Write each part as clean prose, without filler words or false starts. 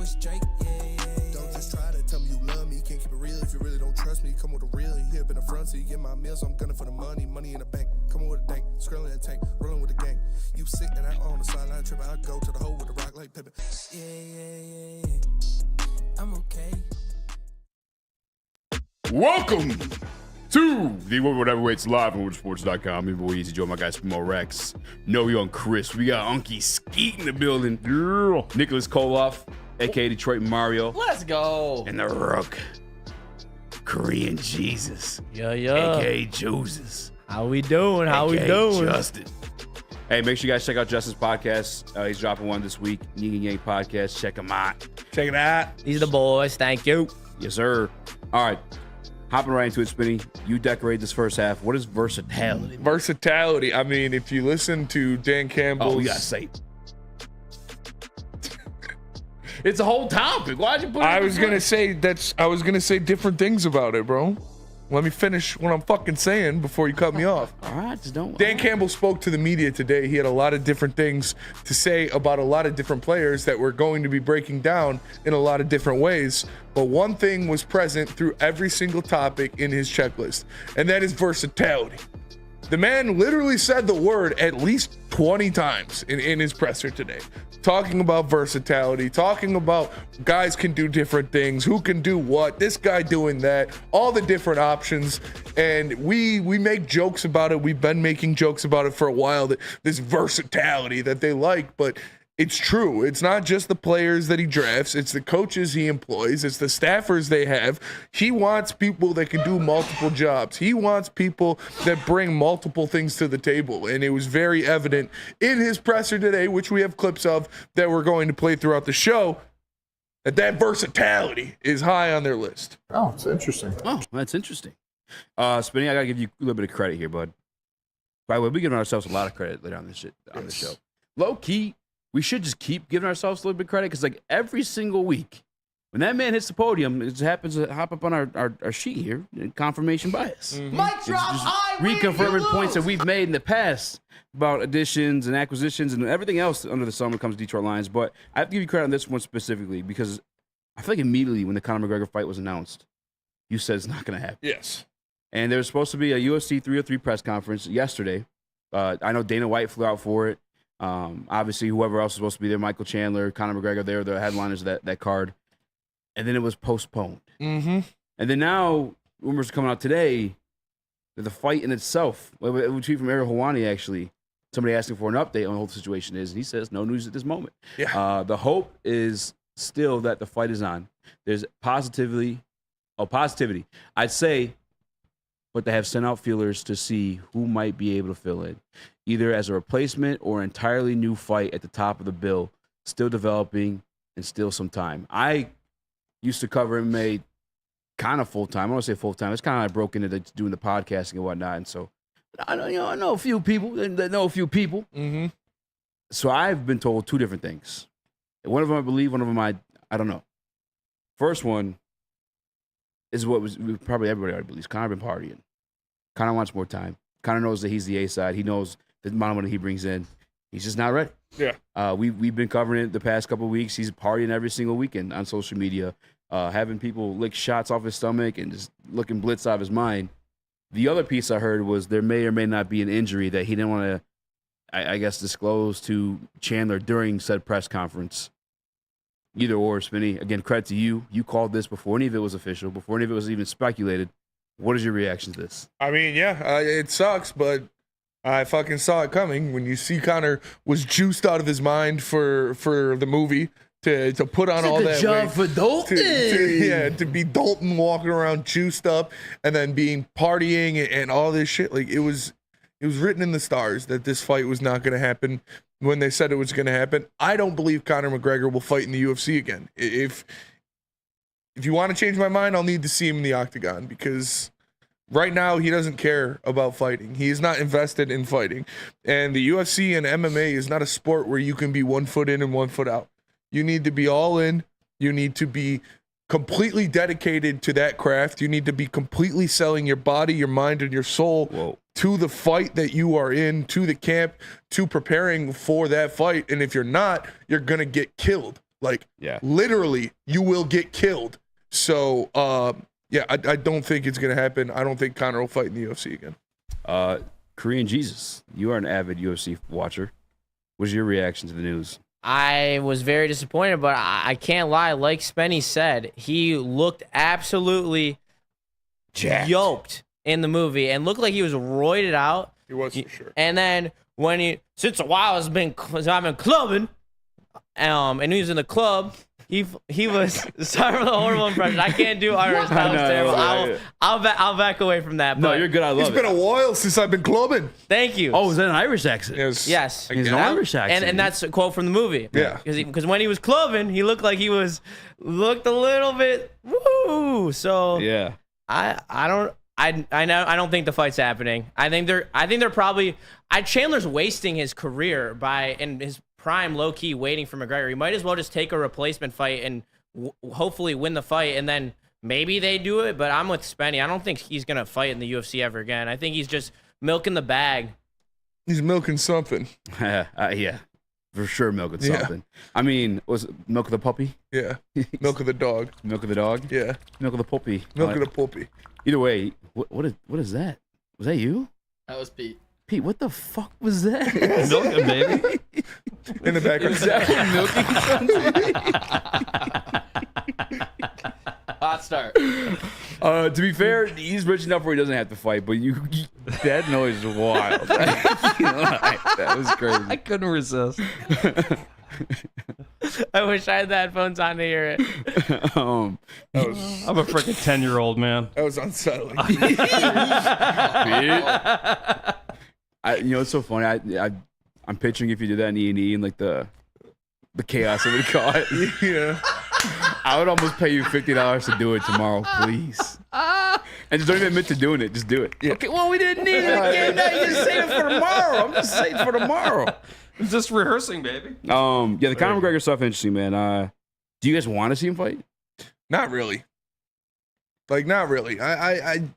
was Drake, Don't just try to tell me you love me. Can't keep it real if you really don't trust me. Come with a real, you here up in the front, so you get my meals. I'm gunning for the money in the bank. Coming with a dank, scrolling in the tank, rolling with the gang. You sick and I on the sideline tripping. I go to the hole with the rock like Pippin. yeah. I'm okay. Welcome to the Woodward Heavyweights live on WoodSports.com. Me boy Easy Joe, my guy Smo Rex. No Young Chris. We got Unky Skeet in the building. Nicholas Koloff, aka Detroit Mario. Let's go. And the Rook, Korean Jesus. Yeah. aka Jesus. How we doing? Justin. Hey, make sure you guys check out Justin's podcast. He's dropping one this week. Yin and Yang podcast. Check him out. Check it out. These are the boys. Thank you. Yes, sir. All right. Hopping right into it, Spinny. You decorate this first half. What is versatility? Versatility. I mean, if you listen to Dan Campbell's... Oh, we got to say it. It's a whole topic. Why'd you put it I was going to say different things about it, bro. Let me finish what I'm fucking saying before you cut me off. All right, just don't. Dan Campbell spoke to the media today. He had a lot of different things to say about a lot of different players that we're going to be breaking down in a lot of different ways. But one thing was present through every single topic in his checklist, and that is versatility. The man literally said the word at least 20 times in his presser today, talking about versatility, talking about guys can do different things, who can do what, this guy doing that, all the different options. And we make jokes about it. We've been making jokes about it for a while, that this versatility that they like, but it's true. It's not just the players that he drafts. It's the coaches he employs. It's the staffers they have. He wants people that can do multiple jobs. He wants people that bring multiple things to the table. And it was very evident in his presser today, which we have clips of that we're going to play throughout the show, that versatility is high on their list. Oh, it's interesting. Oh, that's interesting. Spinny, I got to give you a little bit of credit here, bud. By the way, we're giving ourselves a lot of credit later on this shit on the show. Low key, we should just keep giving ourselves a little bit of credit, because like every single week, when that man hits the podium, it just happens to hop up on our sheet here, confirmation bias. Mic drop. Reconfirming points that we've made in the past about additions and acquisitions and everything else under the sun when it comes to Detroit Lions. But I have to give you credit on this one specifically, because I feel like immediately when the Conor McGregor fight was announced, you said it's not going to happen. Yes. And there was supposed to be a UFC 303 press conference yesterday. I know Dana White flew out for it. Obviously, whoever else was supposed to be there, Michael Chandler, Conor McGregor, they were the headliners of that card. And then it was postponed. Mm-hmm. And then now, rumors are coming out today that the fight in itself, a tweet from Ariel Helwani, actually, somebody asking for an update on the whole situation is, and he says, no news at this moment. Yeah. The hope is still that the fight is on. There's positivity. I'd say, but they have sent out feelers to see who might be able to fill in, either as a replacement or entirely new fight at the top of the bill, still developing and still some time. I used to cover MMA kind of full-time. I don't want to say full-time. It's kind of like broke into doing the podcasting and whatnot. And so I know a few people that know a few people. Mm-hmm. So I've been told two different things. One of them I believe, one of them I don't know. First one is what was probably everybody already believes. Conor been partying. Conor wants more time. Conor knows that he's the A side. He knows the amount of money he brings in. He's just not ready. Yeah. We've been covering it the past couple of weeks. He's partying every single weekend on social media, having people lick shots off his stomach and just looking blitz out of his mind. The other piece I heard was there may or may not be an injury that he didn't want to, I guess, disclose to Chandler during said press conference. Either or, Spinny. Again, credit to you. You called this before any of it was official, before any of it was even speculated. What is your reaction to this? I mean, yeah, it sucks, but I fucking saw it coming. When you see Conor was juiced out of his mind for the movie to put on all that job weight. for Dalton. To be Dalton walking around juiced up and then being partying and all this shit. Like, it was written in the stars that this fight was not going to happen when they said it was going to happen. I don't believe Conor McGregor will fight in the UFC again. If you want to change my mind, I'll need to see him in the octagon, because right now he doesn't care about fighting. He is not invested in fighting. And the UFC and MMA is not a sport where you can be 1 foot in and 1 foot out. You need to be all in. You need to be completely dedicated to that craft. You need to be completely selling your body, your mind, and your soul to the fight that you are in, to the camp, to preparing for that fight. And if you're not, you're going to get killed. Like, Yeah. literally, you will get killed. So, yeah, I don't think it's going to happen. I don't think Conor will fight in the UFC again. Korean Jesus, you are an avid UFC watcher. What's your reaction to the news? I was very disappointed, but I can't lie. Like Spenny said, he looked absolutely Jacked. yoked in the movie and looked like he was roided out. He was for sure. And then since a while I've been clubbing, and he was in the club. He was sorry for the horrible impression. I can't do Irish. That was terrible. I'll back away from that. No, But you're good. I love It's it. been a while since I've been clubbing. thank you. Oh, is that an Irish accent? Yes. He's an Irish accent. And that's a quote from the movie. Yeah. Because when he was clubbing, he looked like he looked a little bit woo. So Yeah. I don't think the fight's happening. I think they're probably Chandler's wasting his career in his prime low key waiting for McGregor. He might as well just take a replacement fight and hopefully win the fight, and then maybe they do it. But I'm with Spenny. I don't think he's gonna fight in the UFC ever again. I think he's just milking the bag. He's milking something. Yeah. For sure, milking Yeah. something. I mean, was it milk of the puppy? Yeah. Milk of the dog. Milk of the dog? Yeah. Milk of the puppy. Milk of the puppy. Either way, what is that? Was that you? That was Pete. Pete, what the fuck was that? Milking, baby. In the background. Hot start. To be fair, he's rich enough where he doesn't have to fight, but that noise was wild. That was crazy. I couldn't resist. I wish I had the headphones on to hear it. I'm a freaking 10-year-old, man. That was unsettling. It's so funny. I'm picturing if you did that in E&E and like the chaos it would cause. Yeah. I would almost pay you $50 to do it tomorrow, please. And just don't even admit to doing it. Just do it. Yeah. Okay. Well, we didn't need it again. Now you just save it for tomorrow. I'm just saying for tomorrow. I'm just rehearsing, baby. Yeah, the Conor McGregor stuff interesting, man. Do you guys want to see him fight? Not really. Like, not really. I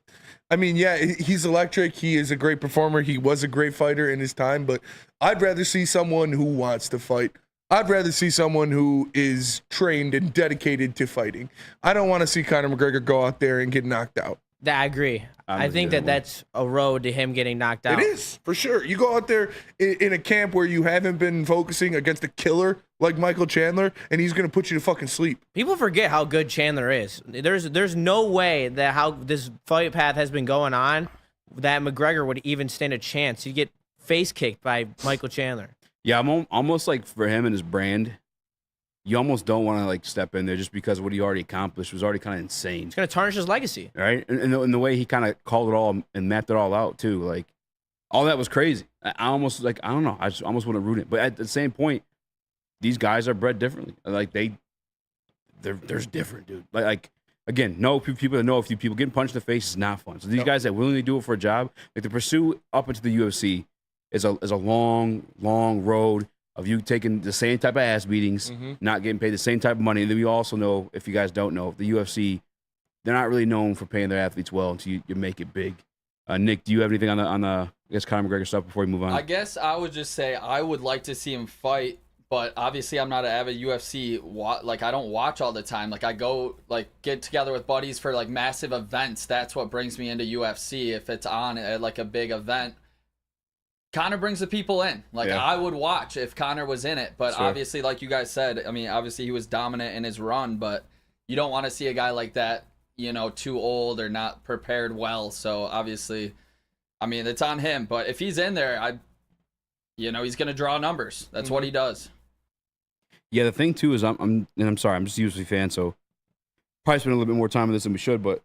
mean, yeah, he's electric. He is a great performer. He was a great fighter in his time, but I'd rather see someone who wants to fight. I'd rather see someone who is trained and dedicated to fighting. I don't want to see Conor McGregor go out there and get knocked out. I agree. I think that's a road to him getting knocked out. It is, for sure. You go out there in a camp where you haven't been focusing against a killer like Michael Chandler, and he's going to put you to fucking sleep. People forget how good Chandler is. There's no way that how this fight path has been going on that McGregor would even stand a chance. He'd get face kicked by Michael Chandler. Yeah, I'm almost like for him and his brand, you almost don't want to like step in there just because what he already accomplished was already kind of insane. It's going to tarnish his legacy. Right? And the way he kind of called it all and mapped it all out too. Like, all that was crazy. I almost, like, I don't know. I just almost want to root it. But at the same point, these guys are bred differently. Like, there's different, dude. Like again, people that know a few people getting punched in the face is not fun. So these guys that willingly do it for a job, like the pursuit up into the UFC is a long road of you taking the same type of ass beatings, not getting paid the same type of money. And then we also know, if you guys don't know, the UFC, they're not really known for paying their athletes well until you make it big. Nick, do you have anything on the I guess Conor McGregor stuff before we move on? I guess I would just say I would like to see him fight, but obviously I'm not an avid UFC. Like, I don't watch all the time. Like, I go like get together with buddies for like massive events. That's what brings me into UFC. If it's on at like a big event, Conor brings the people in. Like, I would watch if Conor was in it. But obviously, like you guys said, I mean, obviously he was dominant in his run, but you don't want to see a guy like that, too old or not prepared well. So obviously, I mean, it's on him. But if he's in there, he's going to draw numbers. That's what he does. Yeah, the thing too is I'm sorry, I'm just a UFC fan, so probably spend a little bit more time on this than we should, but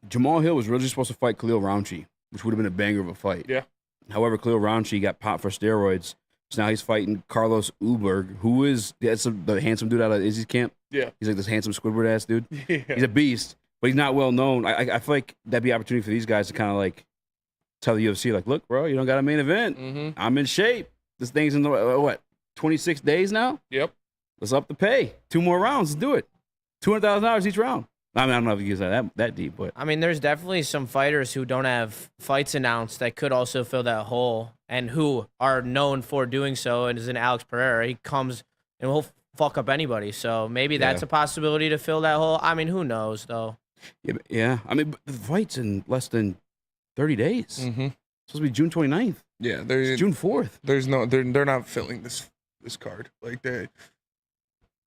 Jamal Hill was really supposed to fight Khalil Rountree, which would have been a banger of a fight. Yeah. However, Khalil Rountree got popped for steroids, so now he's fighting Carlos Ulberg, who is the handsome dude out of Izzy's camp. Yeah. He's like this handsome Squidward ass dude. Yeah. He's a beast, but he's not well known. I feel like that'd be an opportunity for these guys to kind of like tell the UFC, like, look, bro, you don't got a main event. I'm in shape. This thing's in the 26 days now? Yep. Let's up the pay. 2 more rounds. Let's do it. $200,000 each round. I mean, I don't know if you use that deep, but I mean, there's definitely some fighters who don't have fights announced that could also fill that hole, and who are known for doing so. And is in Alex Pereira. He comes and fuck up anybody. So maybe that's a possibility to fill that hole. I mean, who knows though? Yeah. I mean, the fight's in less than 30 days. Mm-hmm. It's supposed to be June 29th. Yeah, It's June 4th. they're not filling this card. Like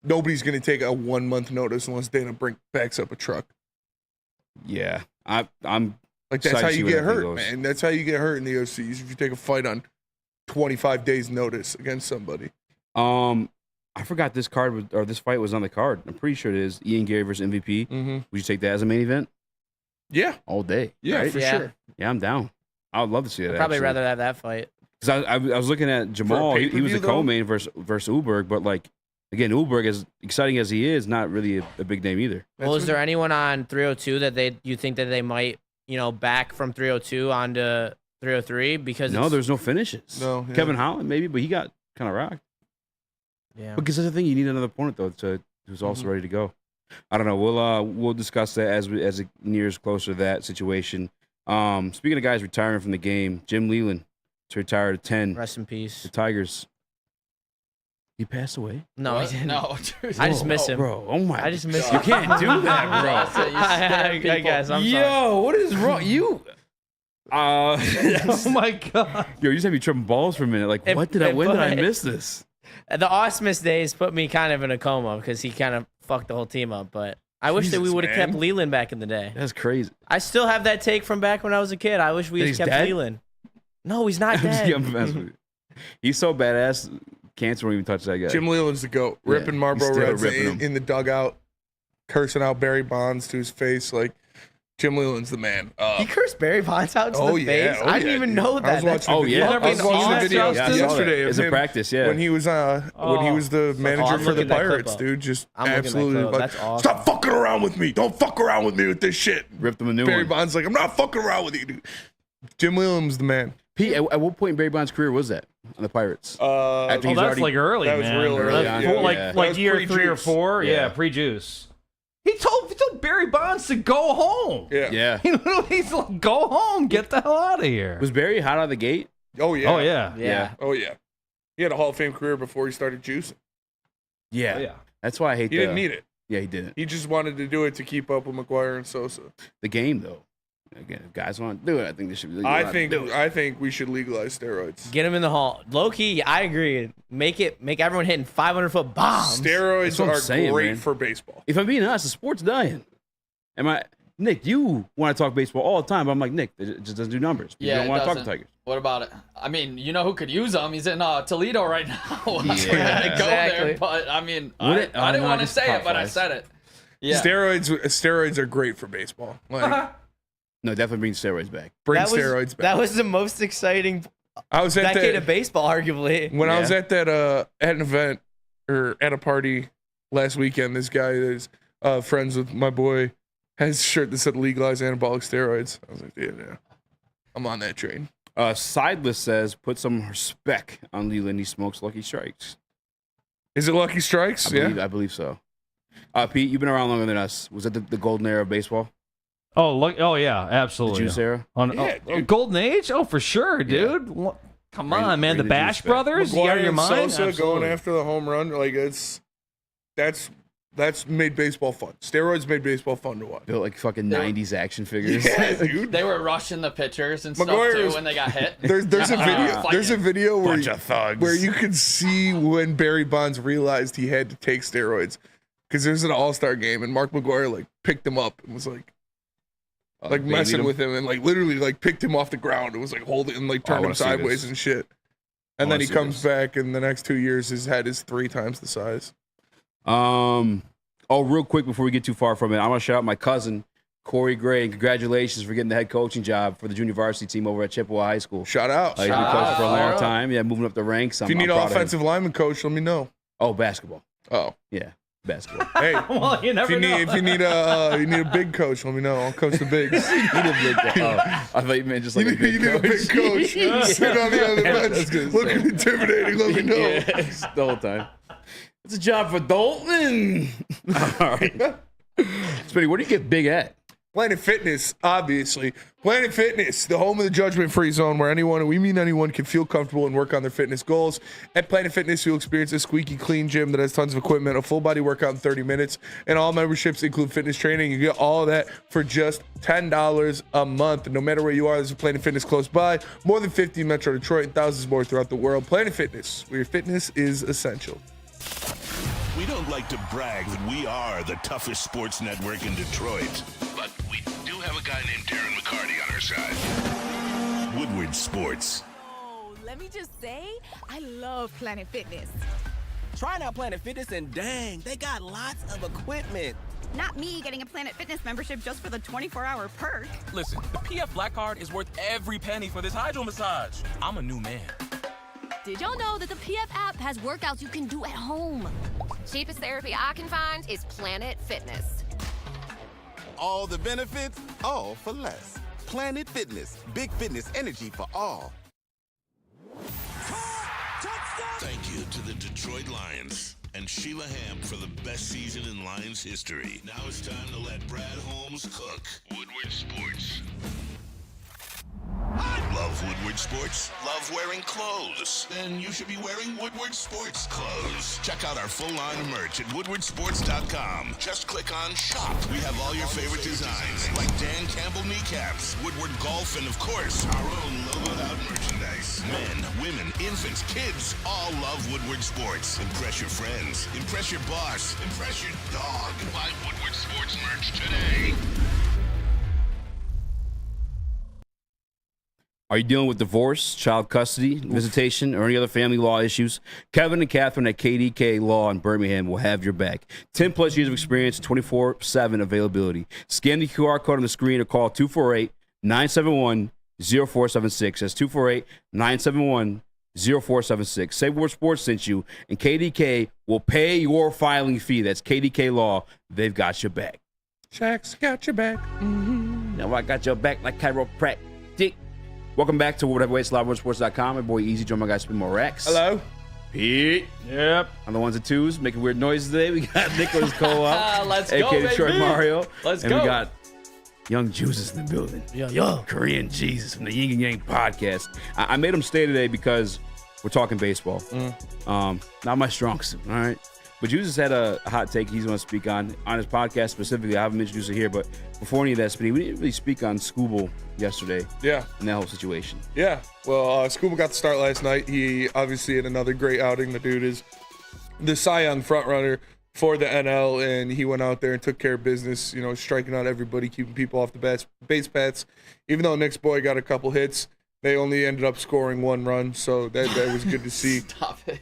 nobody's gonna take a 1 month notice unless Dana backs up a truck. Yeah. I'm Like that's excited how to see you where get that thing hurt, goes. man. That's how you get hurt in the UFC. Is if you take a fight on 25 days notice against somebody. I forgot this this fight was on the card. I'm pretty sure it is. Ian Gary versus MVP. Mm-hmm. Would you take that as a main event? Yeah, All day. yeah, right? for Yeah. sure. Yeah, I'm down. I would love to see that. I'd probably actually. rather have that fight. Because I was looking at Jamal. He was pay-per-view, a though? co-main versus Uberg, but like again, Uberg, as exciting as he is, not really a big name either. Well, is there anyone on 302 that you think that they might, back from 302 onto 303 because No, there's no finishes. No, yeah. Kevin Holland maybe, but he got kind of rocked. yeah. Because that's the thing, you need another opponent though who's also ready to go. I don't know. We'll discuss that as it nears closer to that situation. Speaking of guys retiring from the game, Jim Leyland to retire at 10. Rest in peace. The Tigers. He passed away. No, What? he didn't. No, dude. I just miss him. Bro, oh my! I just miss You him. can't do that, bro. You scare I guess I'm sorry. Yo, what is wrong? You. Oh my god. Yo, you just had me tripping balls for a minute. Like, It- when did I it- miss this? The Osmus days put me kind of in a coma because he kind of fucked the whole team up. But I wish that we Jesus, would have man. kept Leland back in the day. That's crazy. I still have that take from back when I was a kid. I wish we That had he's kept dead? Leland. No, he's not dead. I'm messing with you. He's so badass. Cancer won't even touch that guy. Jim Leyland's the GOAT. Yeah, Ripping Marlboro he's still Reds ripping 'em. in the dugout, cursing out Barry Bonds to his face. Like, Jim Leyland's the man. He cursed Barry Bonds out to Oh, the yeah. face. Oh, I didn't yeah, even dude. know I was that. watching Oh, the yeah. video. I was Never watching seen the that, video Justin? I saw that. yesterday of It's a him practice, yeah. when he was the manager I'm for the looking at that clip Pirates, up. dude. Just I'm looking at that absolutely clip. like, That's awesome. stop fucking around with me. Don't fuck around with me with this shit. Ripped him a new Barry one. Bonds like, I'm not fucking around with you, dude. Jim Leyland's the man. Pete, at what point in Barry Bonds' career was that on the Pirates? After Oh, he's that's already, like early, that was man. real early, Like, yeah. like, Yeah. That like was year 3 or pre-juice. 4. Yeah. Yeah, pre-juice. He told Barry Bonds to go home. Yeah. Yeah. He literally, he's like, go home, get the hell out of here. Was Barry hot out of the gate? Oh yeah. Oh yeah. Yeah. Oh yeah. He had a Hall of Fame career before he started juicing. Yeah. Oh, yeah. That's why I hate He didn't need it. Yeah, he didn't. He just wanted to do it to keep up with McGuire and Sosa. The game, though. Again, if guys want to do it, I think they should be I allowed to do it. think we should legalize steroids. Get him in the hall. Low key, I agree. Make everyone hitting 500-foot bombs. Steroids That's what I'm are saying, great man. for baseball. If I'm being honest, the sport's dying. Nick, you want to talk baseball all the time, but I'm like, Nick, it just doesn't do numbers. You Yeah, don't it want to talk to doesn't. Tigers. What about it? I mean, you know who could use him? He's in Toledo right now. I was Yeah, gonna go exactly. there, but I mean, Would I it? Oh, didn't no, want to just say pop it, but I flies. said it. Yeah. Steroids are great for baseball. Like, No, definitely bring steroids back. bring That was- steroids back. That was the most exciting I was at decade that of baseball, arguably. when I was Yeah. at that at an event or at a party last weekend. This guy is friends with my boy has a shirt that said legalize anabolic steroids. I was like, yeah, I'm on that train. Sideless says, put some respect on Leland. He smokes Lucky Strikes. Is it Lucky Strikes? I believe so. Pete, you've been around longer than us. Was that the golden era of baseball? Oh, look. Oh yeah, The absolutely. juice era? Yeah, dude. Golden Age? Oh, for sure, dude. Come Bring- on, man. bring The the Bash juice back. Brothers? You out McGuire of your and mind? Sosa going Absolutely. after the home run, like that's made baseball fun. Steroids made baseball fun to watch. Built like fucking 90s action figures. Yeah, dude. They were rushing the pitchers and stuff McGuire too was- when they got hit. There's a video. Fighting. There's a video where Bunch of thugs. where you could see when Barry Bonds realized he had to take steroids because there's an All-Star game and Mark McGuire like picked him up and was like babied messing him. with him and like literally like picked him off the ground and was like holding and like Oh, I turned him wanna see sideways this. and shit. I And wanna then he see comes this. back and the next 2 years his head is 3 times the size. Oh, real quick before we get too far from it, I want to shout out my cousin, Corey Gray, and congratulations for getting the head coaching job for the junior varsity team over at Chippewa High School. Shout out. He's been Shout coaching for a long out. time. Yeah, moving up the ranks. If you need I'm an proud of him. offensive lineman coach, let me know. Oh, basketball. Oh, Yeah, basketball. hey. Well, you If never you know. need you need a big coach, let me know. I'll coach the bigs. I thought you meant just like You a big need a big coach. Sit on the other That's bench, gonna looking say. intimidating. Let me know. Yes, the whole time. It's a job for Dalton. All right. Smitty, where do you get big at? Planet Fitness, obviously. Planet Fitness, the home of the judgment-free zone where anyone can feel comfortable and work on their fitness goals. At Planet Fitness, you'll experience a squeaky clean gym that has tons of equipment, a full-body workout in 30 minutes, and all memberships include fitness training. You get all of that for just $10 a month. No matter where you are, there's a Planet Fitness close by. More than 50 in Metro Detroit and thousands more throughout the world. Planet Fitness, where your fitness is essential. We don't like to brag that we are the toughest sports network in Detroit, but we do have a guy named Darren McCarty on our side. Woodward Sports. Oh, let me just say, I love Planet Fitness. Trying out Planet Fitness and dang, they got lots of equipment. Not me getting a Planet Fitness membership just for the 24-hour perk. Listen, the PF Black Card is worth every penny for this hydro massage. I'm a new man. Did y'all know that the PF app has workouts you can do at home? Cheapest therapy I can find is Planet Fitness. All the benefits, all for less. Planet Fitness, big fitness energy for all. Thank you to the Detroit Lions and Sheila Hamp for the best season in Lions history. Now it's time to let Brad Holmes cook. Woodward Sports. Love Woodward Sports? Love wearing clothes? Then you should be wearing Woodward Sports clothes. Check out our full line of merch at woodwardsports.com. Just click on shop. We have all your favorite designs, like Dan Campbell kneecaps, Woodward Golf, and of course, our own logoed out merchandise. Men, women, infants, kids all love Woodward Sports. Impress your friends. Impress your boss. Impress your dog. Buy Woodward Sports merch today. Are you dealing with divorce, child custody, visitation, or any other family law issues? Kevin and Catherine at KDK Law in Birmingham will have your back. 10 plus years of experience, 24/7 availability. Scan the QR code on the screen or call 248-971-0476. That's 248-971-0476. Say Woodward Sports sent you, and KDK will pay your filing fee. That's KDK Law. They've got your back. Shaq's got your back. Mm-hmm. Now I got your back like chiropractic. Welcome back to World Heavyweights, LiveWorldSports.com. My boy Easy, join my guy Spin More Rex. Hello. Pete. Yep. On the ones and twos, making weird noises today. We got Nicholas Cole-Up. Let's AKA go, baby. Detroit Mario. Let's and go. we got Young Jesus in the building. Yeah. Korean Jesus from the Yin and Yang podcast. I made him stay today because we're talking baseball. Not my strong suit, all right? But Jesus had a hot take he's going to speak on his podcast specifically. I haven't introduced it here, but before any of that, Spinny, we didn't really speak on Skubal yesterday. Yeah. And that whole situation. Yeah. Well, Skubal got the start last night. He obviously had another great outing. The dude is the Cy Young frontrunner for the NL, and he went out there and took care of business, striking out everybody, keeping people off the base paths. Even though Nick's boy got a couple hits, they only ended up scoring one run, so that was good to see. Stop it.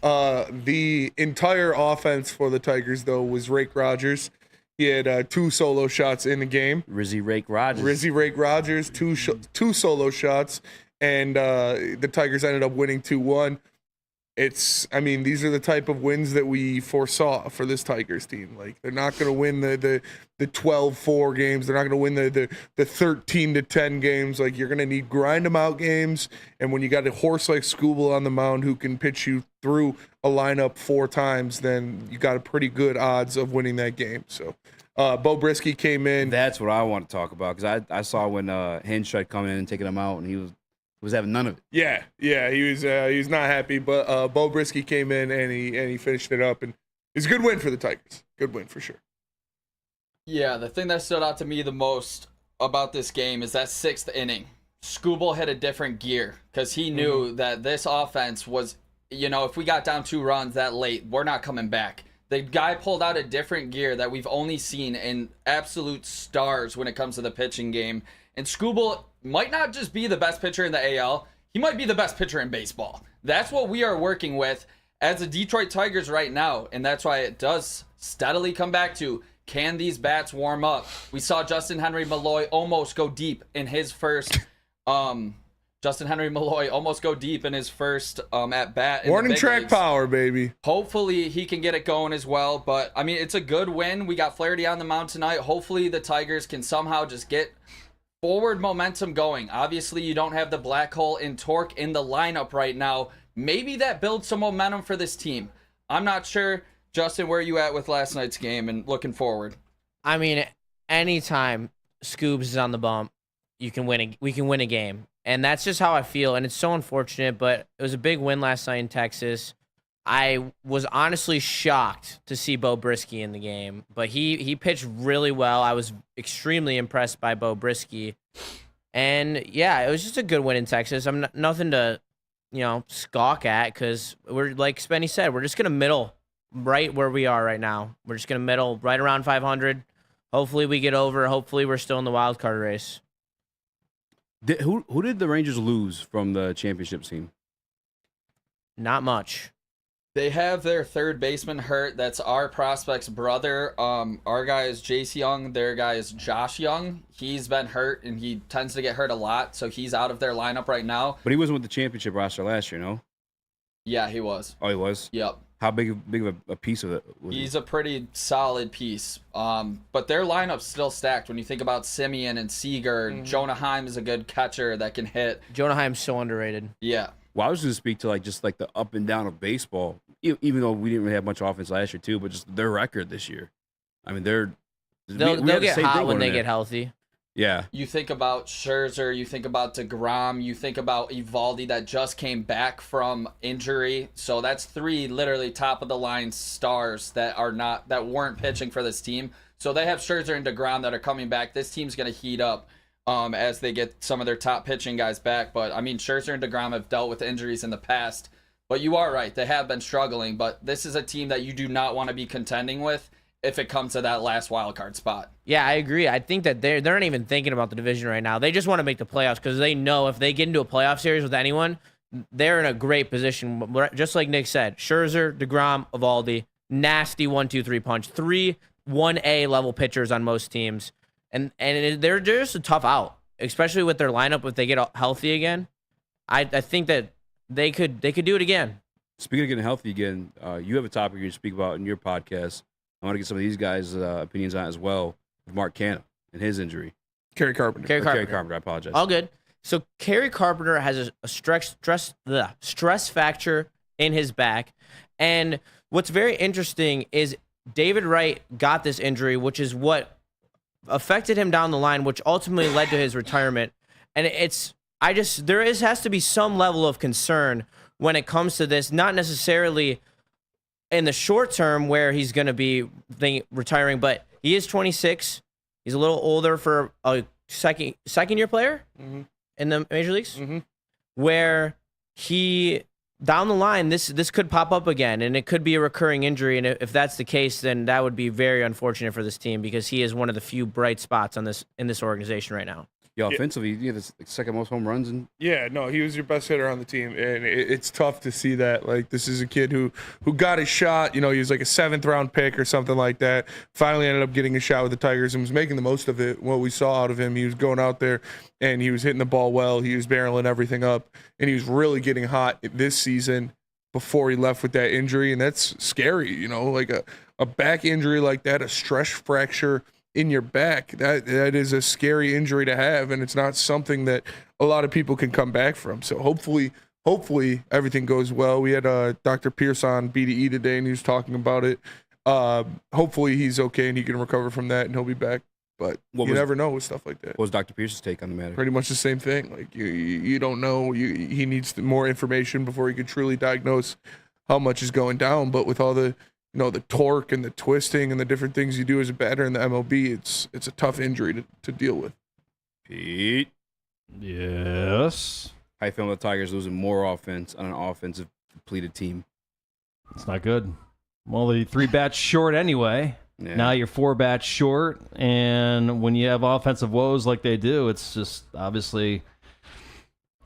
The entire offense for the Tigers, though, was Rake Rogers. He had 2 solo shots in the game. Rizzy Rake Rogers, two solo shots, and the Tigers ended up winning 2-1. These are the type of wins that we foresaw for this Tigers team. Like, they're not going to win the 12-4 games. They're not going to win the 13-10 games. Like, you're going to need grind them out games. And when you got a horse like Skubal on the mound who can pitch you through a lineup 4 times, then you got a pretty good odds of winning that game. So, Bo Brisky came in. That's what I want to talk about, because I saw when Hinch tried coming in and taking him out, and he was having none of it. Yeah, he was not happy, but Bo Brisky came in and he finished it up, and it's a good win for the Tigers. Good win for sure. Yeah, the thing that stood out to me the most about this game is that 6th inning. Skubal hit a different gear because he knew that this offense was, if we got down 2 runs that late, we're not coming back. The guy pulled out a different gear that we've only seen in absolute stars when it comes to the pitching game. And Skubal might not just be the best pitcher in the AL, he might be the best pitcher in baseball. That's what we are working with as the Detroit Tigers right now, and that's why it does steadily come back to, can these bats warm up? We saw Justin Henry Malloy almost go deep in his first at bat. Warning track power, baby. Hopefully he can get it going as well. But it's a good win. We got Flaherty on the mound tonight. Hopefully the Tigers can somehow just get forward momentum going. Obviously you don't have the black hole in Tork in the lineup right now. Maybe that builds some momentum for this team. I'm not sure. Justin, where are you at with last night's game and looking forward? Anytime Scoobs is on the bump, we can win a game. And that's just how I feel. And it's so unfortunate, but it was a big win last night in Texas. I was honestly shocked to see Bo Brisky in the game, but he pitched really well. I was extremely impressed by Bo Brisky. And yeah, it was just a good win in Texas. I'm nothing to, squawk at, because we're, like Spenny said, we're just going to middle right where we are right now. We're just going to middle right around 500. Hopefully we get over. Hopefully we're still in the wild card race. Who did the Rangers lose from the championship team? Not much. They have their third baseman hurt. That's our prospect's brother. Our guy is Jace Young. Their guy is Josh Young. He's been hurt, and he tends to get hurt a lot, so he's out of their lineup right now. But he wasn't with the championship roster last year, no? Yeah, he was. Oh, he was? Yep. How big of a piece of it was He's a pretty solid piece. But their lineup's still stacked. When you think about Simeon and Seager, Jonah Heim is a good catcher that can hit. Jonah Heim's so underrated. Yeah. Well, I was going to speak to just the up and down of baseball, even though we didn't really have much offense last year too, but just their record this year. I mean, they'll get hot when they get healthy. Yeah. You think about Scherzer, you think about DeGrom, you think about Evaldi that just came back from injury. So that's three literally top of the line stars that weren't pitching for this team. So they have Scherzer and DeGrom that are coming back. This team's going to heat up as they get some of their top pitching guys back. But I mean, Scherzer and DeGrom have dealt with injuries in the past. But you are right, they have been struggling. But this is a team that you do not want to be contending with if it comes to that last wild card spot. Yeah, I agree. I think that they're not even thinking about the division right now. They just want to make the playoffs because they know if they get into a playoff series with anyone, they're in a great position. Just like Nick said, Scherzer, DeGrom, Evaldi, nasty 1-2-3 punch. 3 1A level pitchers on most teams. And they're just a tough out, especially with their lineup if they get healthy again. I think that they could do it again. Speaking of getting healthy again, you have a topic you speak about in your podcast. I want to get some of these guys' opinions on it as well. Mark Canha and his injury. Kerry Carpenter. Kerry Carpenter, I apologize. All good. So Kerry Carpenter has a stress fracture in his back. And what's very interesting is David Wright got this injury, which is what affected him down the line, which ultimately led to his retirement. And has to be some level of concern when it comes to this, not necessarily in the short term where he's going to be retiring, but he is 26. He's a little older for a second year player in the major leagues, where he down the line, this could pop up again, and it could be a recurring injury. And if that's the case, then that would be very unfortunate for this team because he is one of the few bright spots in this organization right now. Yeah, offensively, he had the second most home runs. Yeah, no, he was your best hitter on the team, and it's tough to see that. Like, this is a kid who got his shot. He was like a 7th-round pick or something like that. Finally ended up getting a shot with the Tigers and was making the most of it. What we saw out of him, he was going out there, and he was hitting the ball well. He was barreling everything up, and he was really getting hot this season before he left with that injury, and that's scary, like a back injury like that, a stress fracture in your back, that is a scary injury to have, and it's not something that a lot of people can come back from. So hopefully everything goes well. We had Dr. Pierce on BDE today, and he was talking about it. Hopefully he's okay and he can recover from that, and he'll be back. But you never know with stuff like that. What was Dr. Pierce's take on the matter? Pretty much the same thing. Like you don't know. He needs more information before he could truly diagnose how much is going down. But with all the the torque and the twisting and the different things you do as a batter in the MLB, it's a tough injury to deal with. Pete? Yes? How you feeling about the Tigers losing more offense on an offensive depleted team? It's not good. Well, the 3 bats short anyway. Yeah. Now you're 4 bats short, and when you have offensive woes like they do, it's just obviously...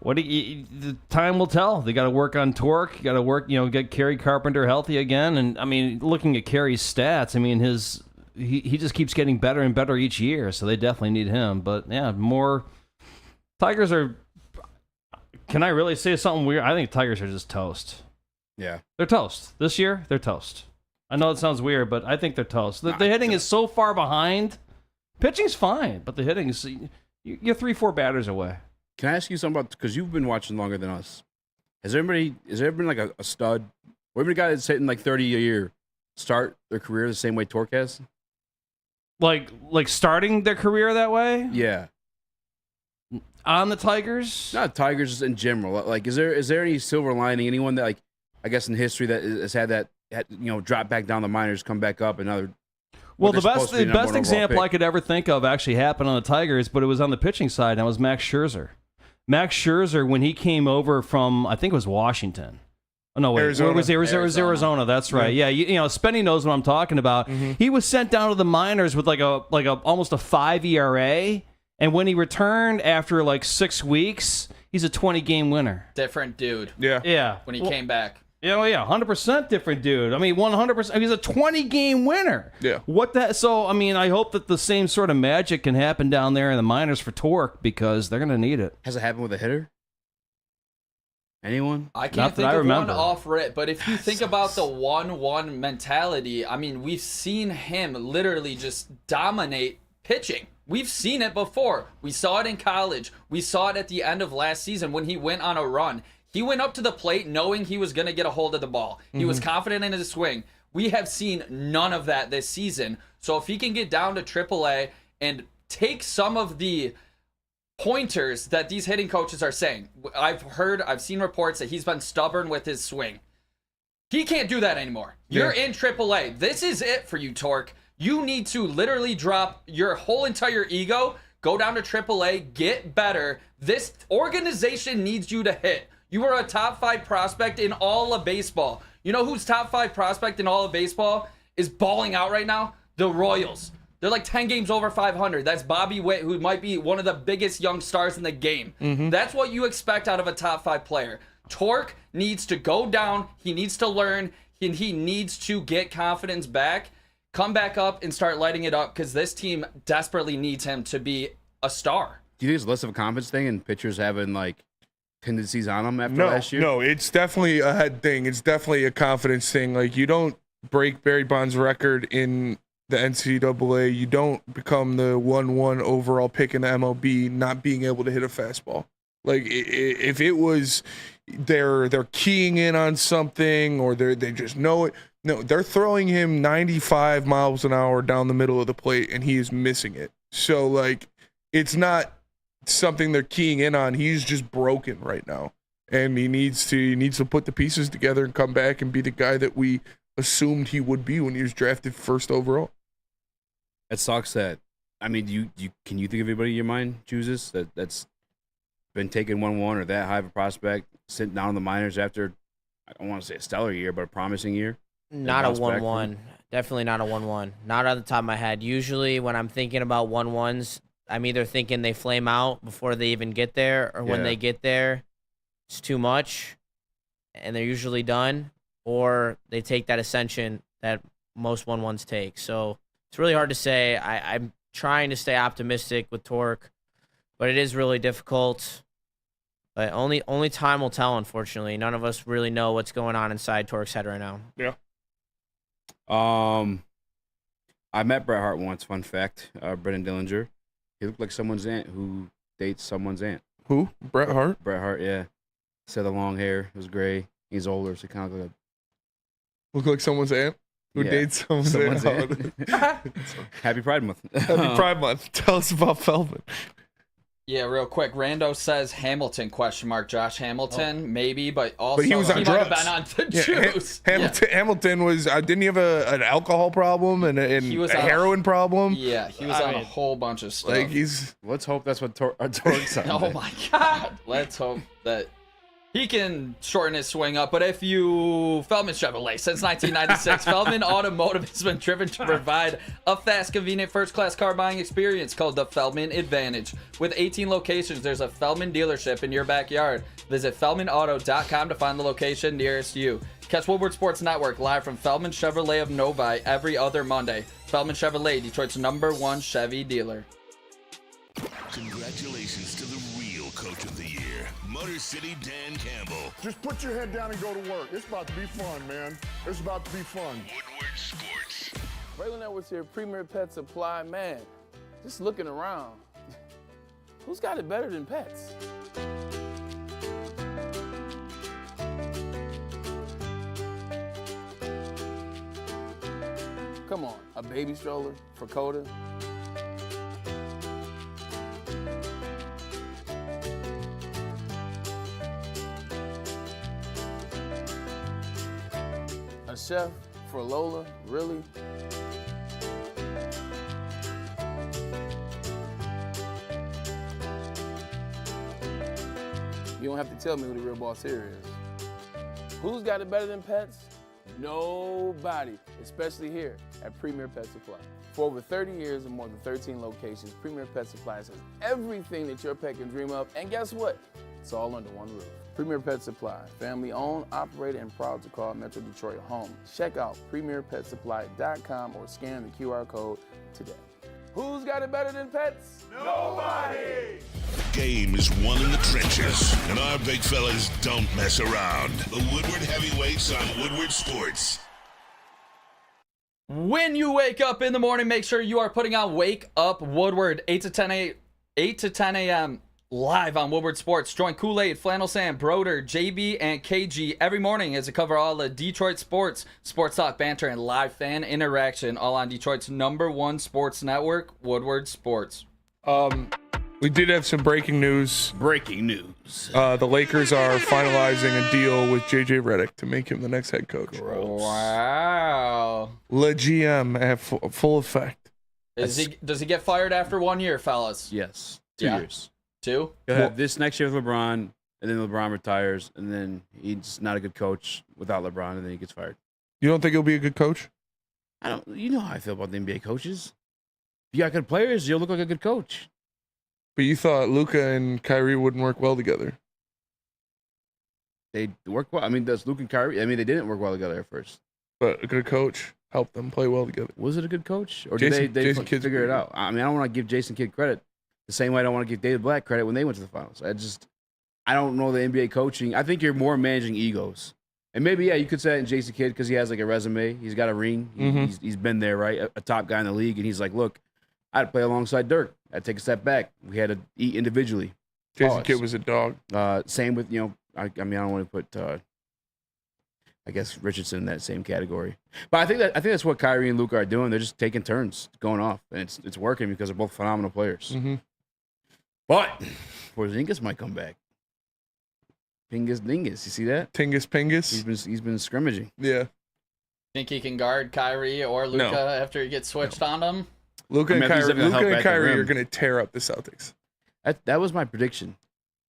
the time will tell. They got to work on Tork. Got to work, get Kerry Carpenter healthy again. And I mean, looking at Kerry's stats, I mean, he just keeps getting better and better each year. So they definitely need him. But yeah, more Tigers are. Can I really say something weird? I think Tigers are just toast. Yeah, they're toast this year. They're toast. I know it sounds weird, but I think they're toast. The hitting is so far behind. Pitching's fine, but the hitting is you're 3-4 batters away. Can I ask you something about, because you've been watching longer than us, has there ever been like a stud, or even a guy that's hitting like 30 a year start their career the same way Tork has? Like starting their career that way Yeah. on the Tigers. Not Tigers in general. Like, is there any silver lining? Anyone that, like, I guess in history that has had that, drop back down the minors, come back up, another. Well, the best example I could ever think of actually happened on the Tigers, but it was on the pitching side, and that was Max Scherzer. Max Scherzer, when he came over from, I think it was Washington. Oh, no, wait. Arizona. Where was Arizona. That's right. Yeah, Spenny knows what I'm talking about. Mm-hmm. He was sent down to the minors with like a almost a 5 ERA, and when he returned after like 6 weeks, he's a 20-game winner. Different dude. Yeah. When he came back. Yeah, 100% different dude. I mean, 100%. He's a 20-game winner. Yeah. So, I mean, I hope that the same sort of magic can happen down there in the minors for Tork because they're going to need it. Has it happened with a hitter? Anyone? I can't think of one off rip, but if you think about the 1-1 mentality, I mean, we've seen him literally just dominate pitching. We've seen it before. We saw it in college. We saw it at the end of last season when he went on a run. He went up to the plate knowing he was going to get a hold of the ball. He was confident in his swing. We have seen none of that this season. So if he can get down to AAA and take some of the pointers that these hitting coaches are saying. I've seen reports that he's been stubborn with his swing. He can't do that anymore. You're in AAA. This is it for you, Tork. You need to literally drop your whole entire ego, go down to AAA, get better. This organization needs you to hit. You are a top 5 prospect in all of baseball. You know who's top 5 prospect in all of baseball is balling out right now? The Royals. They're like 10 games over 500. That's Bobby Witt, who might be one of the biggest young stars in the game. That's what you expect out of a top 5 player. Tork needs to go down. He needs to learn. He needs to get confidence back, come back up, and start lighting it up because this team desperately needs him to be a star. Do you think it's less of a confidence thing and pitchers having, like, tendencies on them after last year? No, it's definitely a head thing. It's definitely a confidence thing. Like, you don't break Barry Bonds' record in the NCAA. You don't become the 1-1 overall pick in the MLB not being able to hit a fastball. Like, if it was they're keying in on something or they just know it. No, they're throwing him 95 miles an hour down the middle of the plate and he is missing it. So, like, it's not something they're keying in on. He's just broken right now. And he needs to put the pieces together and come back and be the guy that we assumed he would be when he was drafted first overall. It sucks that, I mean, can you think of anybody in your mind, chooses that's been taken 1-1 or that high of a prospect, sitting down in the minors after, I don't want to say a stellar year, but a promising year? Not a 1-1. Definitely not a 1-1. Not on the top of my head. Usually when I'm thinking about 1-1s, I'm either thinking they flame out before they even get there, or when they get there, it's too much, and they're usually done, or they take that ascension that most 1-1s take. So it's really hard to say. I'm trying to stay optimistic with Tork, but it is really difficult. But only time will tell, unfortunately. None of us really know what's going on inside Tork's head right now. Yeah. I met Bret Hart once, fun fact. Brendan Dillinger. He looked like someone's aunt who dates someone's aunt. Who? Bret Hart? Bret Hart, yeah. Said the long hair. It was gray. He's older, so kind of look like someone's aunt who dates someone's aunt. Happy Pride Month. Happy Pride Month. Tell us about Feldman. Yeah, real quick. Rando says Hamilton, ? Josh Hamilton, maybe, but also he was on might drugs. have been on the juice. Hamilton was, didn't he have an alcohol problem and a heroin problem? Yeah, he was on a whole bunch of stuff. Like let's hope that's what Tork said. Oh my God. Let's hope that he can shorten his swing up. But if you, Feldman Chevrolet, since 1996, Feldman Automotive has been driven to provide a fast, convenient, first-class car buying experience called the Feldman Advantage. With 18 locations, there's a Feldman dealership in your backyard. Visit FeldmanAuto.com to find the location nearest you. Catch Woodward Sports Network live from Feldman Chevrolet of Novi every other Monday. Feldman Chevrolet, Detroit's #1 Chevy dealer. Congratulations to the real coach of the year, Motor City Dan Campbell. Just put your head down and go to work. It's about to be fun, man. It's about to be fun. Woodward Sports. Raylan Edwards here, Premier Pet Supply. Man, just looking around. Who's got it better than pets? Come on. a baby stroller for Coda. A chef for Lola, really? You don't have to tell me who the real boss here is. Who's got it better than pets? Nobody, especially here at Premier Pet Supply. For over 30 years and more than 13 locations, Premier Pet Supply has everything that your pet can dream of, and guess what? It's all under one roof. Premier Pet Supply, family owned, operated, and proud to call Metro Detroit home. Check out premierpetsupply.com or scan the QR code today. Who's got it better than pets? Nobody! The game is won in the trenches, and our big fellas don't mess around. The Woodward Heavyweights on Woodward Sports. When you wake up in the morning, make sure you are putting on Wake Up Woodward, 8 to 10 a.m. live on Woodward Sports. Join Kool-Aid, Flannel Sam, Broder, JB, and KG every morning as they cover all the Detroit sports talk, banter, and live fan interaction, all on Detroit's #1 sports network, Woodward Sports. We did have some breaking news. Breaking news. The Lakers are finalizing a deal with JJ Redick to make him the next head coach. Gross. Wow. Le GM at full effect. Does he get fired after 1 year, fellas? Yes. 2 Yeah. years. 2? He'll have this next year with LeBron, and then LeBron retires, and then he's not a good coach without LeBron, and then he gets fired. You don't think he'll be a good coach? You know how I feel about the NBA coaches. If you got good players, you'll look like a good coach. But you thought Luka and Kyrie wouldn't work well together. They work well. I mean, does Luka and Kyrie? I mean, they didn't work well together at first. But a good coach helped them play well together. Was it a good coach, or Jason did they Kidd's figure it pretty out? I mean, I don't want to give Jason Kidd credit the same way I don't want to give David Black credit when they went to the finals. I don't know the NBA coaching. I think you're more managing egos. And maybe, yeah, you could say that in Jason Kidd because he has like a resume. He's got a ring. He's been there, right? A top guy in the league. And he's like, look, I had to play alongside Dirk. I had to take a step back. We had to eat individually. Jason Kidd was a dog. Same with, I mean, I don't want to put, I guess, Richardson in that same category. But I think that's what Kyrie and Luka are doing. They're just taking turns going off. And it's working because they're both phenomenal players. Mm-hmm. But Porzingis might come back. Pingus Dingus, you see that? Tingus Pingus. He's been scrimmaging. Yeah. Think he can guard Kyrie or Luka after he gets switched on him? Luka and Kyrie are going to tear up the Celtics. That was my prediction.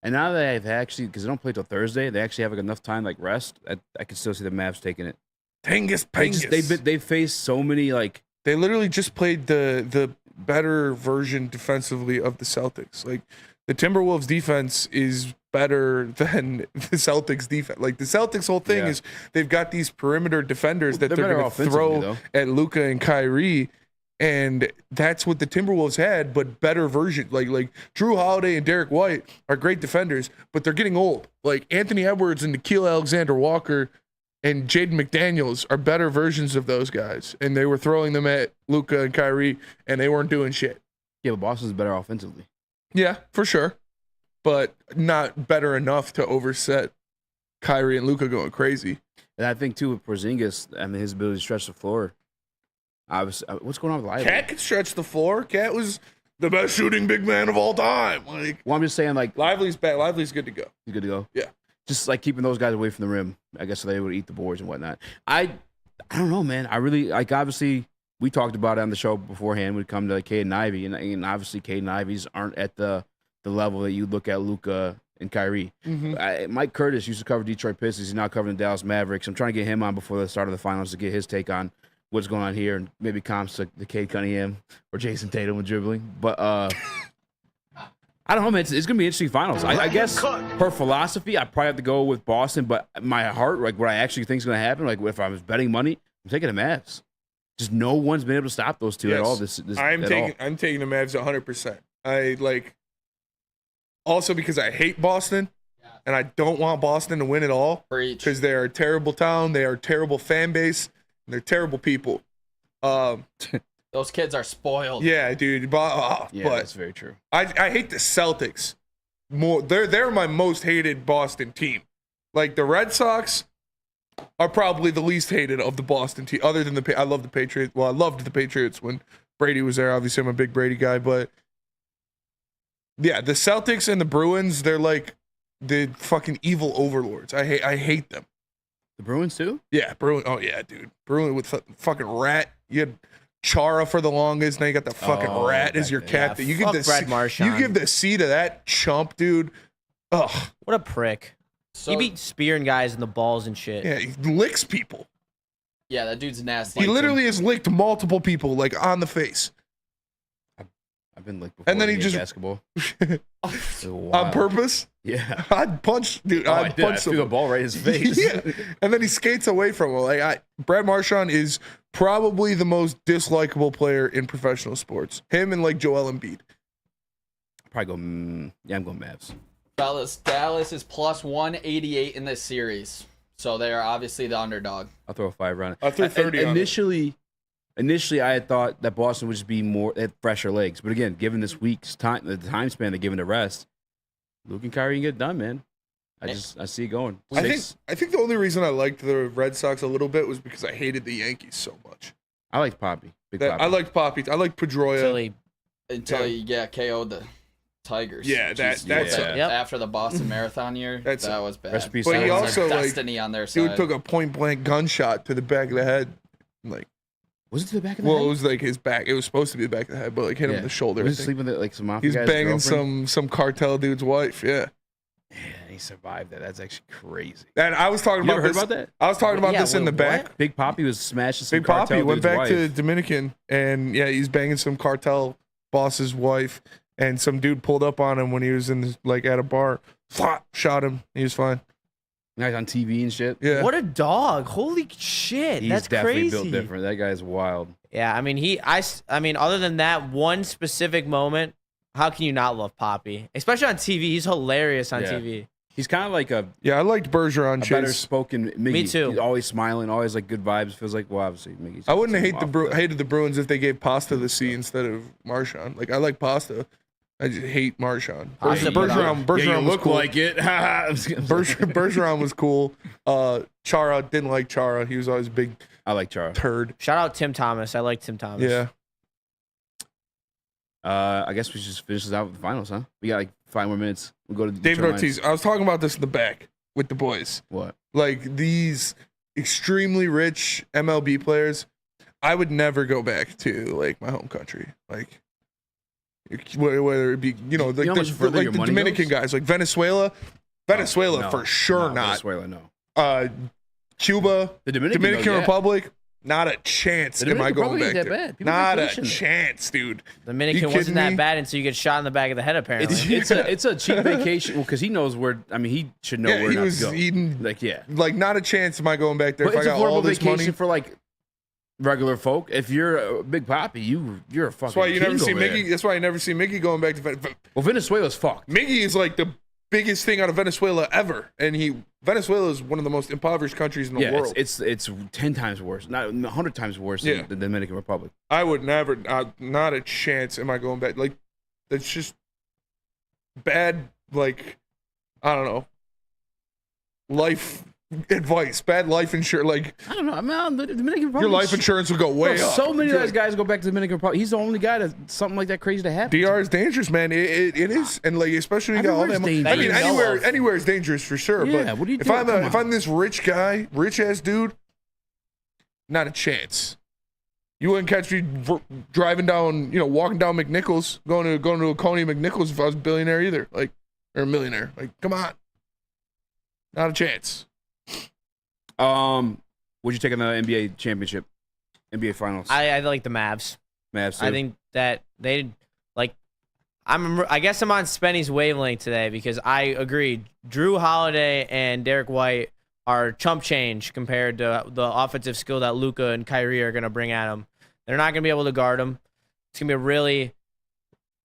And now that I've actually, because they don't play till Thursday, they actually have like enough time like rest. I can still see the Mavs taking it. Tingus Pingus. They've faced so many like. They literally just played the better version defensively of the Celtics. Like the Timberwolves defense is better than the Celtics defense. Like the Celtics whole thing is they've got these perimeter defenders that they're going to throw at Luka and Kyrie. And that's what the Timberwolves had, but better version. Like Drew Holiday and Derek White are great defenders, but they're getting old. Like Anthony Edwards and Nickeil Alexander-Walker and Jaden McDaniels are better versions of those guys. And they were throwing them at Luka and Kyrie, and they weren't doing shit. Yeah, but Boston's better offensively. Yeah, for sure. But not better enough to overset Kyrie and Luka going crazy. And I think, too, with Porzingis, I mean, his ability to stretch the floor. What's going on with Lively? Cat could stretch the floor. Cat was the best shooting big man of all time. Like, well, I'm just saying, like, Lively's bad. Lively's good to go. He's good to go. Yeah, just like keeping those guys away from the rim, I guess, so they would eat the boards and whatnot. I don't know, man. I really like. Obviously, we talked about it on the show beforehand. When it come to Cade and Ivy, and obviously, Cade and Ivy's aren't at the level that you look at Luka and Kyrie. Mm-hmm. Mike Curtis used to cover Detroit Pistons. He's now covering the Dallas Mavericks. I'm trying to get him on before the start of the finals to get his take on what's going on here, and maybe comps to the Cade Cunningham or Jason Tatum with dribbling. But I don't know, man. It's going to be interesting finals. I guess per philosophy, I probably have to go with Boston, but my heart, like what I actually think is going to happen, like if I was betting money, I'm taking the Mavs. Just no one's been able to stop those two at all. I'm taking the Mavs 100%. Also because I hate Boston, and I don't want Boston to win it all. Because they are a terrible town, they are a terrible fan base, and they're terrible people. Those kids are spoiled. Yeah, dude. But that's very true. I hate the Celtics more. They're my most hated Boston team. Like the Red Sox, are probably the least hated of the Boston team, other than I love the Patriots. Well, I loved the Patriots when Brady was there. Obviously, I'm a big Brady guy, but yeah, the Celtics and the Bruins, they're like the fucking evil overlords. I hate them. The Bruins too? Yeah, Bruin. Oh yeah, dude. Bruin with fucking Rat. You had Chara for the longest. Now you got the fucking Rat as your captain. You give the C to that chump, dude. Ugh. What a prick. He beat spearing guys in the balls and shit. Yeah, he licks people. Yeah, that dude's nasty. He literally has licked multiple people, like, on the face. I've been licked before. And then he just basketball on purpose. Yeah, I'd punch, dude. I threw the ball right in his face. Yeah. And then he skates away from him. Like Brad Marchand is probably the most dislikable player in professional sports. Him and like Joel Embiid. I'll probably go. I'm going Mavs. Dallas is plus 188 in this series, so they are obviously the underdog. I'll throw a 5 on it. I threw 30 on it. Initially, I had thought that Boston would just be more at fresher legs, but again, given this week's time, the time span they're given to rest, Luke and Kyrie can get done, man. I see it going. I think the only reason I liked the Red Sox a little bit was because I hated the Yankees so much. I liked Poppy. Poppy. I liked Poppy. I liked Pedroia. Until he KO'd the Tigers. Yeah, that's after the Boston Marathon year. That was bad. But he also destiny on their side. Dude took a point blank gunshot to the back of the head. Like, was it to the back of the head? Well, it was like his back. It was supposed to be the back of the head, but like hit him in the shoulder. Was he sleeping with like some mafia He's guy's banging girlfriend? some cartel dude's wife. Yeah. Yeah, he survived that. That's actually crazy. And I was talking You about ever heard this. about that? I was talking about this in the back. Big Poppy was smashing some Big cartel Poppy went dude's back wife. to Dominican, and yeah, he's banging some cartel boss's wife, and some dude pulled up on him when he was in like at a bar, shot him. He was fine. Now he's on TV and shit. Yeah. What a dog! Holy shit, He's that's definitely crazy. built different. That guy's wild. Yeah, I mean, I mean, other than that one specific moment, how can you not love Poppy? Especially on TV, he's hilarious on TV. He's kind of like a I liked Bergeron. a better spoken Miggy. Me too. He's always smiling, always like good vibes. Feels like obviously Miggy's. I wouldn't have hated the Bruins if they gave Pasta the C instead of Marchand. Like I like Pasta. I just hate Marchand. Bergeron was look cool. like it. Bergeron was cool. Chara didn't like Chara. He was always a big. I like Chara. Turd. Shout out Tim Thomas. I like Tim Thomas. Yeah. I guess we should just finish this out with the finals, huh? We got like 5 more minutes. We'll go to David Ortiz. I was talking about this in the back with the boys. What? Like these extremely rich MLB players, I would never go back to like my home country. Like whether it be like the Dominican guys, like Venezuela no, for sure not. Venezuela, no. Cuba, The Dominican Republic, not a chance. The Am I Dominican going Republic back ain't that there? bad. People Not a vacation there. chance, dude. Dominican You wasn't kidding that me? bad until you get shot in the back of the head, apparently. It's a cheap vacation. Well, because he knows where. I mean, he should know where he not was to go. eating. Like Like not a chance. Am I going back there But if I it's a got all horrible this vacation money? for like regular folk. If you're a big Poppy, you're a fucking. That's why you never king see over Mickey. there. That's why you never see Mickey going back to Venezuela. Well, Venezuela's fucked. Mickey is like the biggest thing out of Venezuela ever, and Venezuela is one of the most impoverished countries in the world. It's 10 times worse, not 100 times worse than the Dominican Republic. I would never, not a chance. Am I going back? Like, that's just bad. Like, I don't know, life advice, bad life insurance. Like, I don't know. I mean, the Dominican Republic. your life insurance will go way up. So many of those guys go back to the Dominican Republic. He's the only guy that something like that crazy to happen. DR is dangerous, man. It is, and like especially when you got all that. Everywhere's I mean, dangerous. anywhere is dangerous for sure. Yeah, but what do you if do? if I'm this rich guy, rich ass dude, not a chance. You wouldn't catch me driving down, walking down McNichols, going to a Coney McNichols if I was a billionaire either, like or a millionaire. Like, come on, not a chance. What'd you take in the NBA championship, NBA finals? I like the Mavs. Mavs too? I think that they like. I guess I'm on Spenny's wavelength today because I agree. Drew Holiday and Derek White are chump change compared to the offensive skill that Luka and Kyrie are going to bring at them. They're not going to be able to guard them. It's going to be a really,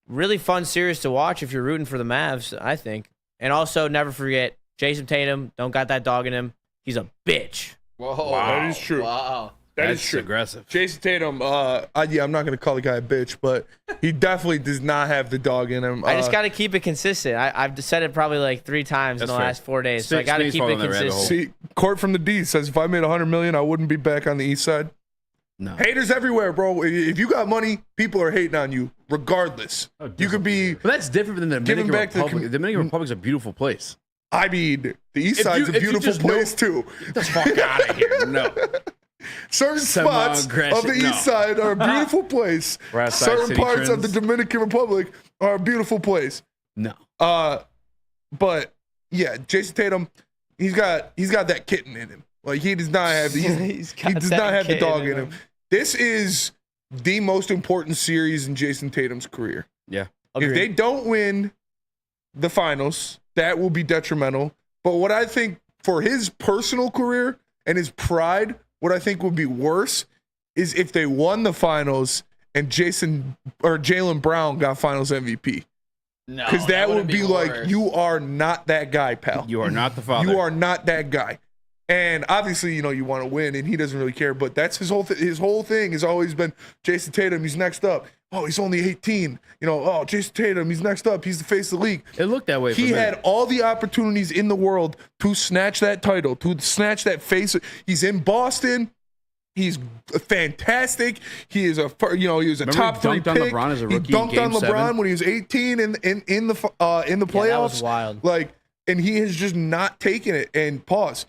really fun series to watch if you're rooting for the Mavs, I think. And also, never forget, Jason Tatum, don't got that dog in him. He's a bitch. Whoa, That is true. Wow. That That's is true. aggressive. Jason Tatum, I'm not going to call the guy a bitch, but he definitely does not have the dog in him. I just got to keep it consistent. I've said it probably like 3 times in the last 4 days, so I got to keep it consistent. See, Court from the D says, if I made $100 million, I wouldn't be back on the east side. No. Haters everywhere, bro. If you got money, people are hating on you, regardless. You could be. But that's different than the Dominican Republic. The Dominican Republic's a beautiful place. I mean, the east side's a beautiful place, too. Get the fuck out of here. No. Certain spots of the east side are a beautiful place. Certain parts of the Dominican Republic are a beautiful place. No. But yeah, Jason Tatum, he's got that kitten in him. Like he does not have he does not have the dog in him. This is the most important series in Jason Tatum's career. Yeah. Agreed. If they don't win the finals, that will be detrimental. But what I think for his personal career and his pride, what I think would be worse is if they won the finals and Jaylen Brown got finals MVP. No, because that would be like, you are not that guy, pal. You are not the father. You are not that guy. And obviously, you want to win, and he doesn't really care. But that's his whole his whole thing has always been Jason Tatum. He's next up. Oh, he's only 18. Oh, Jason Tatum, he's next up. He's the face of the league. It looked that way. He had all the opportunities in the world to snatch that title, to snatch that face. He's in Boston. He's fantastic. He is he was a top 3 pick. On LeBron as a rookie. He dunked on LeBron when he was 18 in the playoffs. Yeah, that was wild. And he has just not taken it. And pause.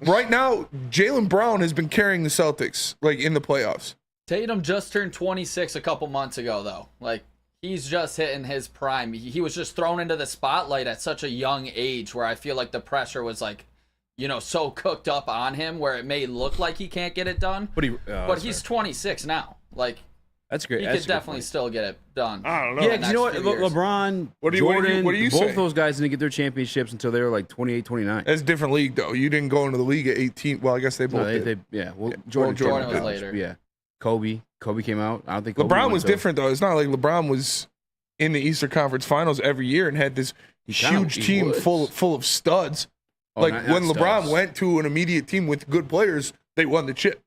Right now, Jaylen Brown has been carrying the Celtics in the playoffs. Tatum just turned 26 a couple months ago, though. He's just hitting his prime. He was just thrown into the spotlight at such a young age where I feel like the pressure was so cooked up on him where it may look like he can't get it done. But he's 26 now. That's great. He could definitely still get it done. I don't know. Yeah, you know what? LeBron, Jordan, both those guys didn't get their championships until they were 28, 29. That's a different league, though. You didn't go into the league at 18. Well, I guess they both did. Jordan was later. Yeah. Kobe came out. I don't think Kobe LeBron was different, though. It's not like LeBron was in the Eastern Conference Finals every year and had this huge team full of studs. When LeBron went to an immediate team with good players, they won the chip.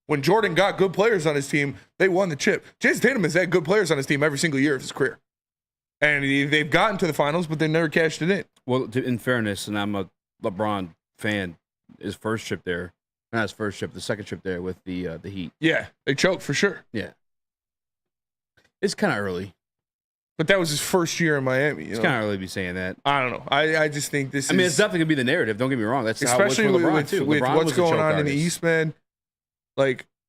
When Jordan got good players on his team, they won the chip. Jason Tatum has had good players on his team every single year of his career. And they've gotten to the finals, but they never cashed it in. Well, in fairness, and I'm a LeBron fan, his first trip there, not his first trip, the second trip there with the Heat. Yeah, they choked for sure. Yeah. It's kind of early. But that was his first year in Miami. It's kind of early to be saying that. I don't know. I just think this is... it's definitely going to be the narrative. Don't get me wrong. That's especially how it was for LeBron, too. With LeBron what's going on in the East, man.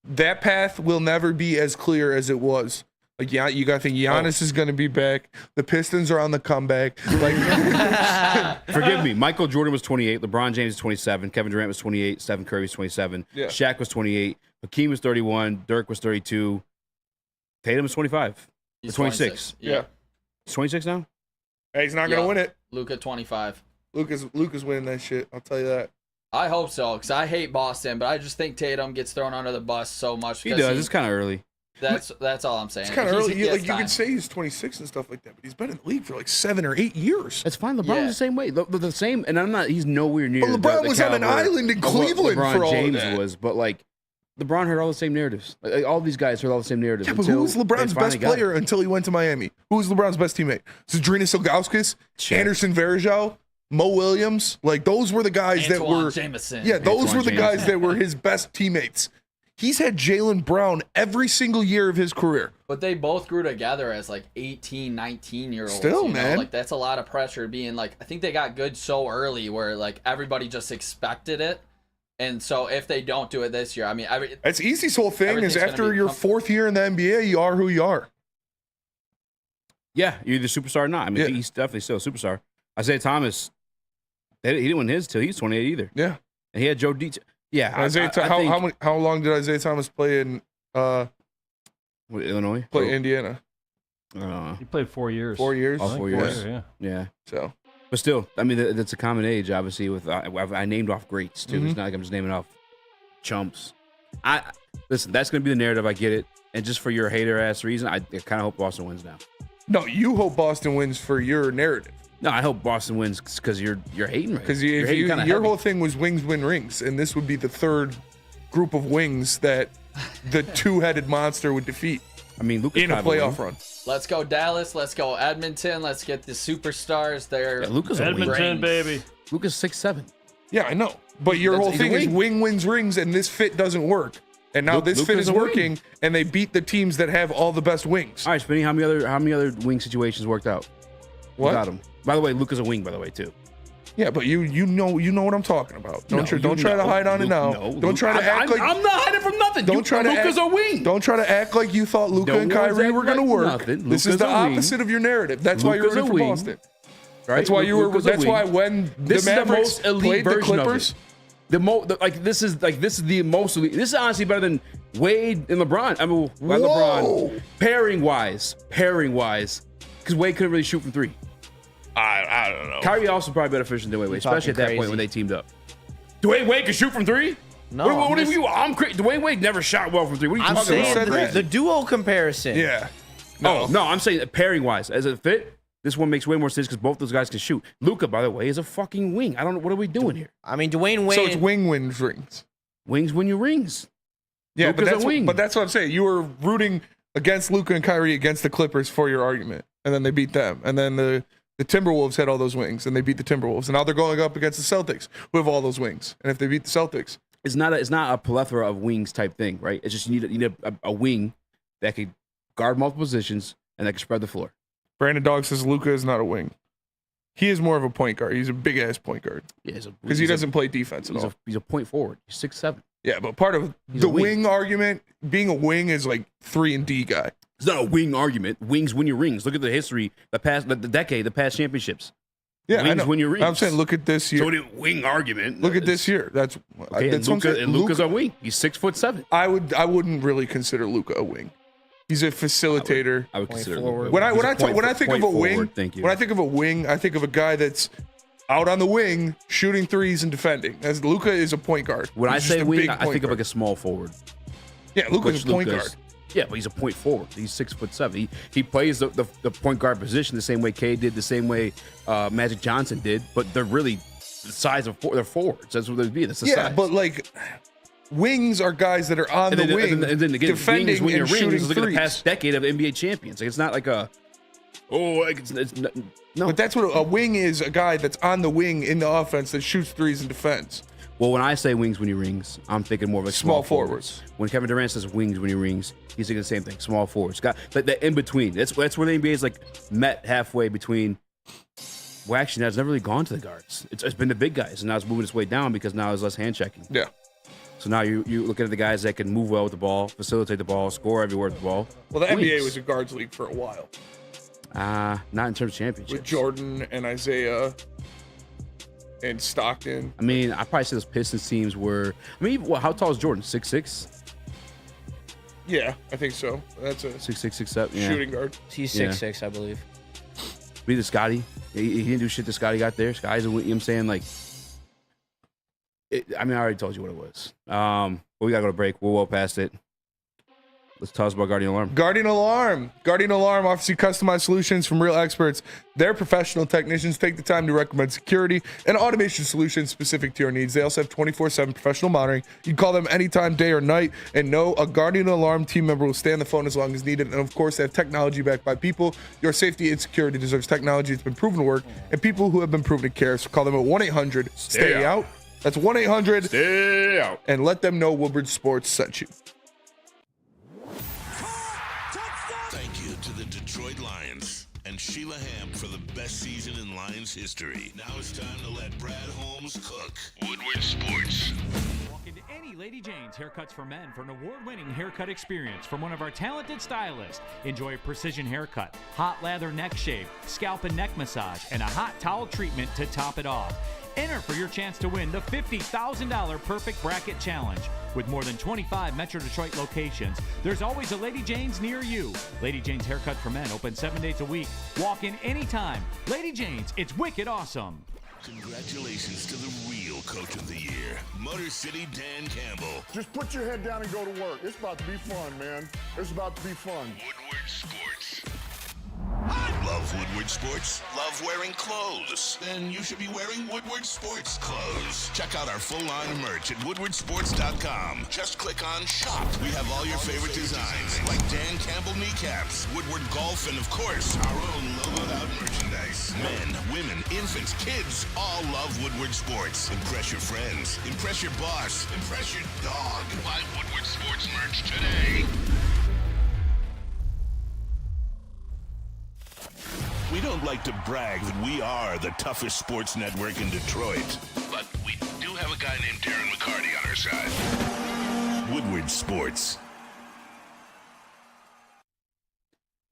That path will never be as clear as it was. You got to think Giannis is going to be back. The Pistons are on the comeback. Forgive me. Michael Jordan was 28. LeBron James was 27. Kevin Durant was 28. Stephen Curry was 27. Yeah. Shaq was 28. Hakeem was 31. Dirk was 32. Tatum was 25. He's 26. Yeah. He's 26 now? Hey, he's not going to win it. Luka 25. Luka's winning that shit. I'll tell you that. I hope so, because I hate Boston, but I just think Tatum gets thrown under the bus so much. He does. It's kind of early. That's all I'm saying. It's kind of early. You can say he's 26 and stuff like that, but he's been in the league for 7 or 8 years. It's fine. LeBron's the same way. The same, and I'm not. He's nowhere near. But LeBron was on an island in Cleveland for all James of that. was, but LeBron heard all the same narratives. All these guys heard all the same narratives. Yeah, but who was LeBron's best player until he went to Miami? Who was LeBron's best teammate? Zadrinas Ilgauskas, Anderson Varejao, Mo Williams. Those were the guys that were. Jameson. Yeah, those were the guys that were his best teammates. He's had Jaylen Brown every single year of his career. But they both grew together as 18, 19-year-olds. Still, man. That's a lot of pressure being I think they got good so early where everybody just expected it. And so if they don't do it this year, that's Easy's whole thing is after your 4th year in the NBA, you are who you are. Yeah, you're either superstar or not. He's definitely still a superstar. Isaiah Thomas, he didn't win his till he was 28 either. Yeah. And he had Joe Deach. Yeah. How long did Isaiah Thomas play in Illinois? Indiana. He played 4 years. 4 years? All 4 years. Yeah. So. But still, that's a common age, obviously. With I named off greats, too. It's not like I'm just naming off chumps. Listen, that's going to be the narrative. I get it. And just for your hater-ass reason, I kind of hope Boston wins now. No, you hope Boston wins for your narrative. No, I hope Boston wins because you're hating right. Because your whole thing was wings win rings, and this would be the third group of wings that the two-headed monster would defeat. I mean, Luka's in a playoff run. Let's go Dallas. Let's go Edmonton. Let's get the superstars there. Yeah, Luka's Edmonton, baby. Luka's 6'7". Yeah, I know. But your whole thing is wing wins rings, and this fit doesn't work. And now this fit is working, and they beat the teams that have all the best wings. All right, Spinny, how many other wing situations worked out? What? Without him. By the way, Luka's a wing, by the way, too. Yeah, but you know what I'm talking about. Don't try to hide on it now. Don't try to act like I'm not hiding from nothing. Luka's a wing. Don't try to act like you thought Luka and Kyrie were going to work. This is the opposite of your narrative. That's why you're rooting for Boston. Right? That's why you were. That's why when the Mavericks played the Clippers. This is the most elite. This is honestly better than Wade and LeBron. I mean, LeBron pairing wise, because Wade couldn't really shoot from three. I don't know. Kyrie also probably better efficient than Wade, especially at that point when they teamed up. Dwayne Wade can shoot from three? No. What are you? I'm crazy. Dwayne Wade never shot well from three. What are you talking about? The duo comparison. Yeah. No, I'm saying pairing wise, as a fit. This one makes way more sense because both those guys can shoot. Luka, by the way, is a fucking wing. I don't know. What are we doing here? I mean, Dwayne Wade. So it's wing wins rings. Wings win you rings. Yeah, Luka's but that's what I'm saying. You were rooting against Luka and Kyrie against the Clippers for your argument, and then they beat them. And then the Timberwolves had all those wings, and they beat the Timberwolves. And now they're going up against the Celtics, who have all those wings. And if they beat the Celtics, it's not a plethora of wings type thing, right? It's just you need a wing that could guard multiple positions and that can spread the floor. Brandon Dog says Luka is not a wing. He is more of a point guard. He's a big ass point guard. Yeah, because he doesn't play defense at all. He's a point forward. He's 6'7". Yeah, but part of the wing argument, being a wing is like 3-and-D guy. It's not a wing argument. Wings win your rings. Look at the history, the decade, the past championships. Yeah, wings win your rings. I'm saying, look at this year. So the wing argument. Look at this year. That's okay. That's and Luka's a wing. He's 6'7". I wouldn't really consider Luka a wing. He's a facilitator. I would consider Luka. When I think of a wing, I think of a guy that's out on the wing shooting threes and defending. As Luka is a point guard. When I say wing, I think of like a small forward. Yeah, Luka's a point guard. Yeah, but he's a point forward. He's 6'7". He plays the point guard position the same way K did, the same way Magic Johnson did. But they're really the size of they're forwards. That's what they'd be. That's the size. But like. Wings are guys that are on the wing, and then again, defending wings and shooting look threes. at the past decade of NBA champions. Like it's not like no. But that's what a wing is, a guy that's on the wing in the offense that shoots threes and defends. Well, when I say wings when he rings, I'm thinking more of like small forwards. When Kevin Durant says wings when he rings, he's thinking the same thing, small forwards. Got that in between. That's where the NBA is like met halfway between. Well, actually, now it's never really gone to the guards. It's been the big guys, and now it's moving its way down because now there's less hand checking. Yeah. So now you look at the guys that can move well with the ball, facilitate the ball, score everywhere with the ball. Well, the NBA was a guards league for a while. Not in terms of championships. With Jordan and Isaiah and Stockton. I mean, I probably say those Pistons teams were. I mean, how tall is Jordan? 6'6"? Yeah, I think so. That's a 6'6", 6'7". Yeah. Shooting guard. He's 6'6", I believe. Be the Scotty. He didn't do shit that Scotty got there. Scotty's, you know what I'm saying? Like. I already told you what it was. But we gotta go to break. We're well past it. Let's talk about Guardian Alarm. Guardian Alarm offers you customized solutions from real experts. Their professional technicians take the time to recommend security and automation solutions specific to your needs. They also have 24/7 professional monitoring. You can call them anytime, day or night, and know a Guardian Alarm team member will stay on the phone as long as needed. And of course, they have technology backed by people. Your safety and security deserves technology that's been proven to work and people who have been proven to care. So call them at 1-800-STAY-OUT. That's 1-800-STAY-OUT. And let them know Woodward Sports sent you. Thank you to the Detroit Lions and Sheila Ham for the best season in Lions history. Now it's time to let Brad Holmes cook. Woodward Sports. Walk into any Lady Jane's Haircuts for Men for an award-winning haircut experience from one of our talented stylists. Enjoy a precision haircut, hot lather neck shave, scalp and neck massage, and a hot towel treatment to top it off. Enter for your chance to win the $50,000 Perfect Bracket Challenge. With more than 25 Metro Detroit locations, there's always a Lady Jane's near you. Lady Jane's Haircut for Men, open 7 days a week. Walk in anytime. Lady Jane's, it's wicked awesome. Congratulations to the real Coach of the Year, Motor City Dan Campbell. Just put your head down and go to work. It's about to be fun, man. It's about to be fun. Woodward Sports. Love Woodward Sports? Love wearing clothes? Then you should be wearing Woodward Sports clothes. Check out our full line of merch at woodwardsports.com. Just click on shop. We have all your favorite designs, like Dan Campbell kneecaps, Woodward golf, and of course, our own logoed out merchandise. Men, women, infants, kids all love Woodward Sports. Impress your friends. Impress your boss. Impress your dog. Buy Woodward Sports merch today. We don't like to brag that we are the toughest sports network in Detroit, but we do have a guy named Darren McCarty on our side. Woodward Sports.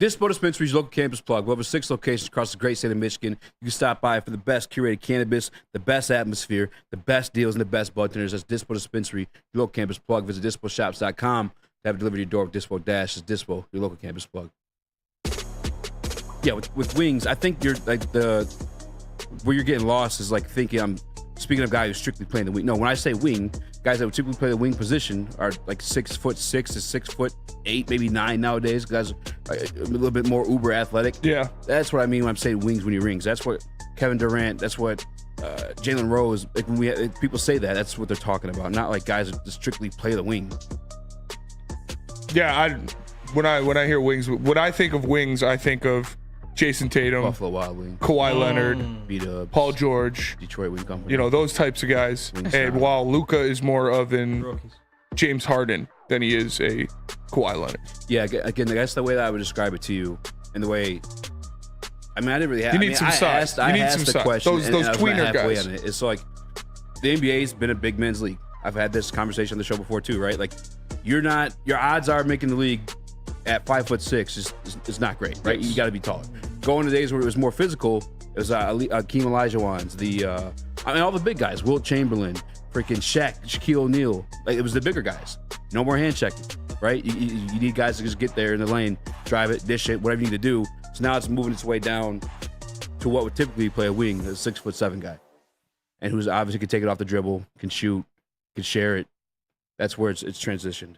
Dispo Dispensary's local campus plug. We have 6 locations across the great state of Michigan. You can stop by for the best curated cannabis, the best atmosphere, the best deals, and the best budtenders. That's Dispo Dispensary, your local campus plug. Visit disposhops.com to have it delivered to your door with Dispo Dash. It's Dispo, your local campus plug. Yeah, with wings, I think you're like where you're getting lost is like thinking I'm speaking of a guy who's strictly playing the wing. No, when I say wing, guys that would typically play the wing position are like 6'6" to 6'8", maybe 9 nowadays. Guys are a little bit more uber athletic. Yeah, that's what I mean when I'm saying wings when he rings. That's what Kevin Durant. That's what Jalen Rose. Like when people say that, that's what they're talking about. Not like guys that strictly play the wing. Yeah, when I hear wings, when I think of wings, I think of Jason Tatum, Buffalo Wild Wings, Kawhi Leonard, Paul George, Detroit Wing Company. You know, those types of guys. And while Luka is more of an James Harden than he is a Kawhi Leonard. Yeah, again, that's the way that I would describe it to you. And the way, I mean, I didn't really have. You need some size. I asked the question. Those tweener guys. On it. It's like the NBA's been a big men's league. I've had this conversation on the show before too, right? Like, your odds are making the league at 5'6" is not great, right? You got to be taller. Going to days where it was more physical, it was Akeem Olajuwon's, all the big guys, Wilt Chamberlain, freaking Shaq, Shaquille O'Neal. Like, it was the bigger guys. No more hand checking, right? You need guys to just get there in the lane, drive it, dish it, whatever you need to do. So now it's moving its way down to what would typically play a wing, a 6'7" guy, and who's obviously can take it off the dribble, can shoot, can share it. That's where it's transitioned.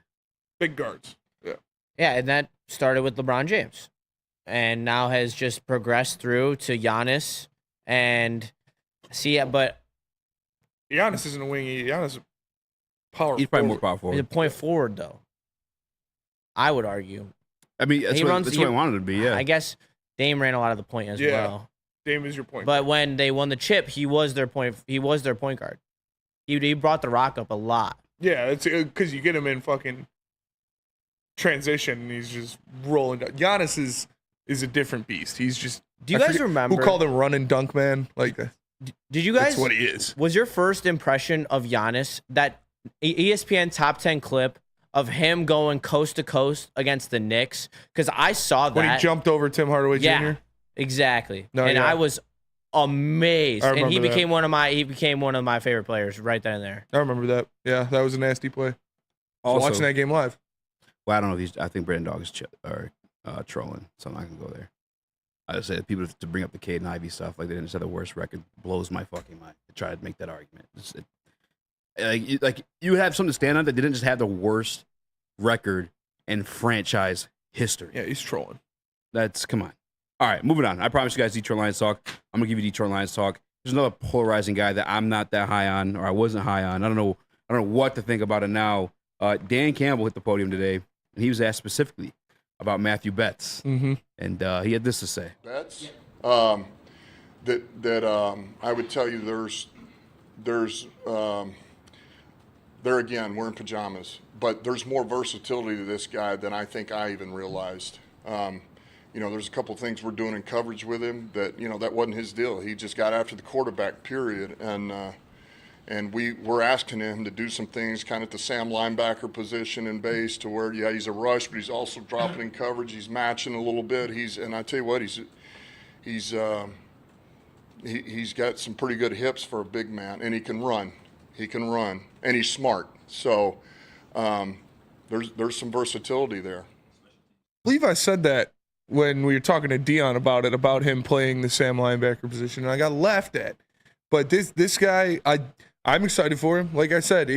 Big guards. Yeah. Yeah, and that started with LeBron James, and now has just progressed through to Giannis. And but Giannis isn't a wing. Giannis is power. He's probably more powerful. He's a point forward, though. I would argue. I mean, that's what I wanted to be. Yeah, I guess Dame ran a lot of the point as well. Dame is your point. But when they won the chip, he was their point. He was their point guard. He brought the rock up a lot. Yeah, it's because you get him in fucking transition and he's just rolling down. Giannis is a different beast. He's just. Do you guys remember who called him Run and Dunk Man? Like, did you guys? That's what he is. Was your first impression of Giannis that ESPN top 10 clip of him going coast to coast against the Knicks? Because I saw that when he jumped over Tim Hardaway Jr. Yeah, exactly. I was amazed, and he became one of my favorite players right then and there. I remember that. Yeah, that was a nasty play. Also, watching that game live. Well, I don't know. I think Brandon Dog is trolling, so I'm not gonna go there. I just say people to bring up the Cade and Ivy stuff, like they didn't say the worst record, blows my fucking mind to try to make that argument. Like you have something to stand on that didn't just have the worst record in franchise history. Yeah, he's trolling. Come on. All right, moving on. I promise you guys Detroit Lions talk. I'm going to give you Detroit Lions talk. There's another polarizing guy that I'm not that high on, or I wasn't high on. I don't know what to think about it now. Dan Campbell hit the podium today, and he was asked specifically about Matthew Betts. Mm-hmm. And he had this to say. Betts? I would tell you there's there again, we're in pajamas, but there's more versatility to this guy than I think I even realized. There's a couple things we're doing in coverage with him that, that wasn't his deal. He just got after the quarterback, period. And we're asking him to do some things kind of at the Sam linebacker position in base to where, he's a rush, but he's also dropping in coverage. He's matching a little bit. And I tell you what, he's got some pretty good hips for a big man, and he can run. And he's smart. So there's some versatility there. I believe I said that when we were talking to Dion about him playing the Sam linebacker position, and I got laughed at. But this guy, I'm excited for him. Like I said,